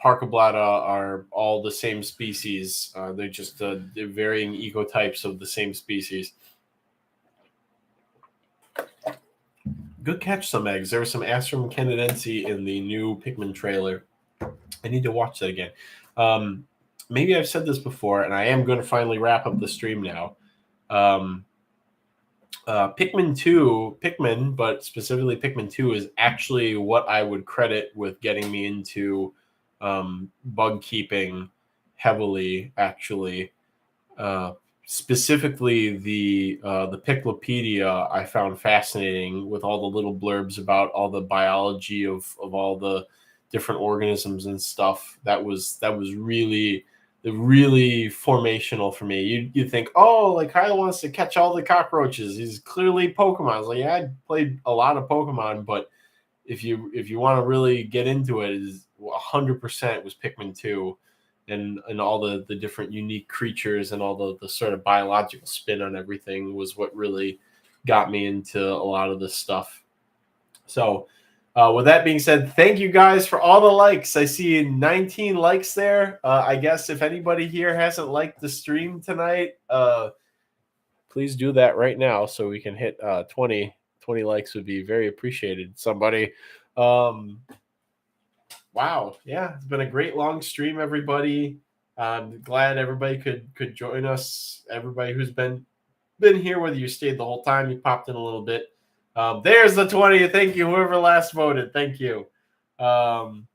Parcoblata are all the same species. They're just they're varying ecotypes of the same species. Good catch, some eggs. There was some Astrum canadense in the new Pikmin trailer. I need to watch that again. Maybe I've said this before, and I am going to finally wrap up the stream now. Pikmin, but specifically Pikmin 2 is actually what I would credit with getting me into bug keeping heavily, actually. Specifically, the Piclopedia I found fascinating, with all the little blurbs about all the biology of all the different organisms and stuff. That was really formational for me. You think, oh, like Kyle wants to catch all the cockroaches. He's clearly Pokemon. I was like, yeah, I played a lot of Pokemon, but if you want to really get into it, is 100% was Pikmin 2. And all the different unique creatures and all the sort of biological spin on everything was what really got me into a lot of this stuff. So with that being said, thank you guys for all the likes. I see 19 likes there. I guess if anybody here hasn't liked the stream tonight, please do that right now so we can hit 20 likes would be very appreciated. Somebody. Wow. Yeah, it's been a great long stream, everybody. I'm glad everybody could join us. Everybody who's been here, whether you stayed the whole time, you popped in a little bit. There's the 20. Thank you, whoever last voted. Thank you. And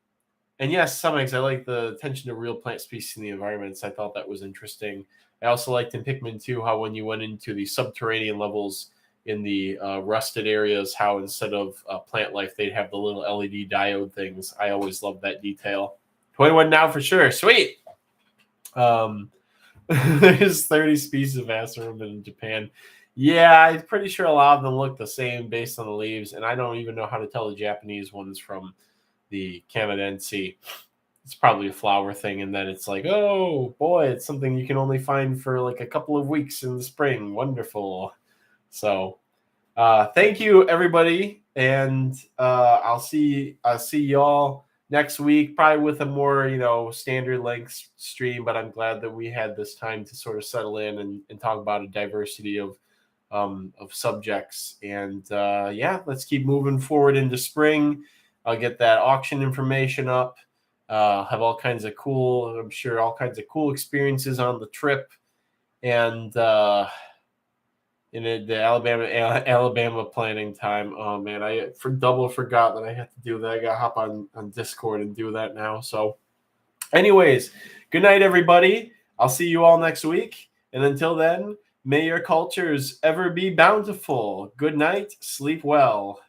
yes, some eggs. I like the attention to real plant species in the environments. I thought that was interesting. I also liked in Pikmin 2 how when you went into the subterranean levels, in the rusted areas, how instead of plant life, they'd have the little LED diode things. I always love that detail. 21 now for sure. Sweet. There's 30 species of Asarum in Japan. Yeah, I'm pretty sure a lot of them look the same based on the leaves, and I don't even know how to tell the Japanese ones from the Canadense. It's probably a flower thing, and then it's like, oh boy, it's something you can only find for like a couple of weeks in the spring. Wonderful. So thank you everybody, and I'll see y'all next week, probably with a more standard length stream. But I'm glad that we had this time to sort of settle in and talk about a diversity of subjects. And yeah, let's keep moving forward into spring. I'll get that auction information up. Have all kinds of cool experiences on the trip, and in the Alabama planning time. Oh man, I forgot that I had to do that. I got to hop on Discord and do that now. So anyways, good night, everybody. I'll see you all next week. And until then, may your cultures ever be bountiful. Good night. Sleep well.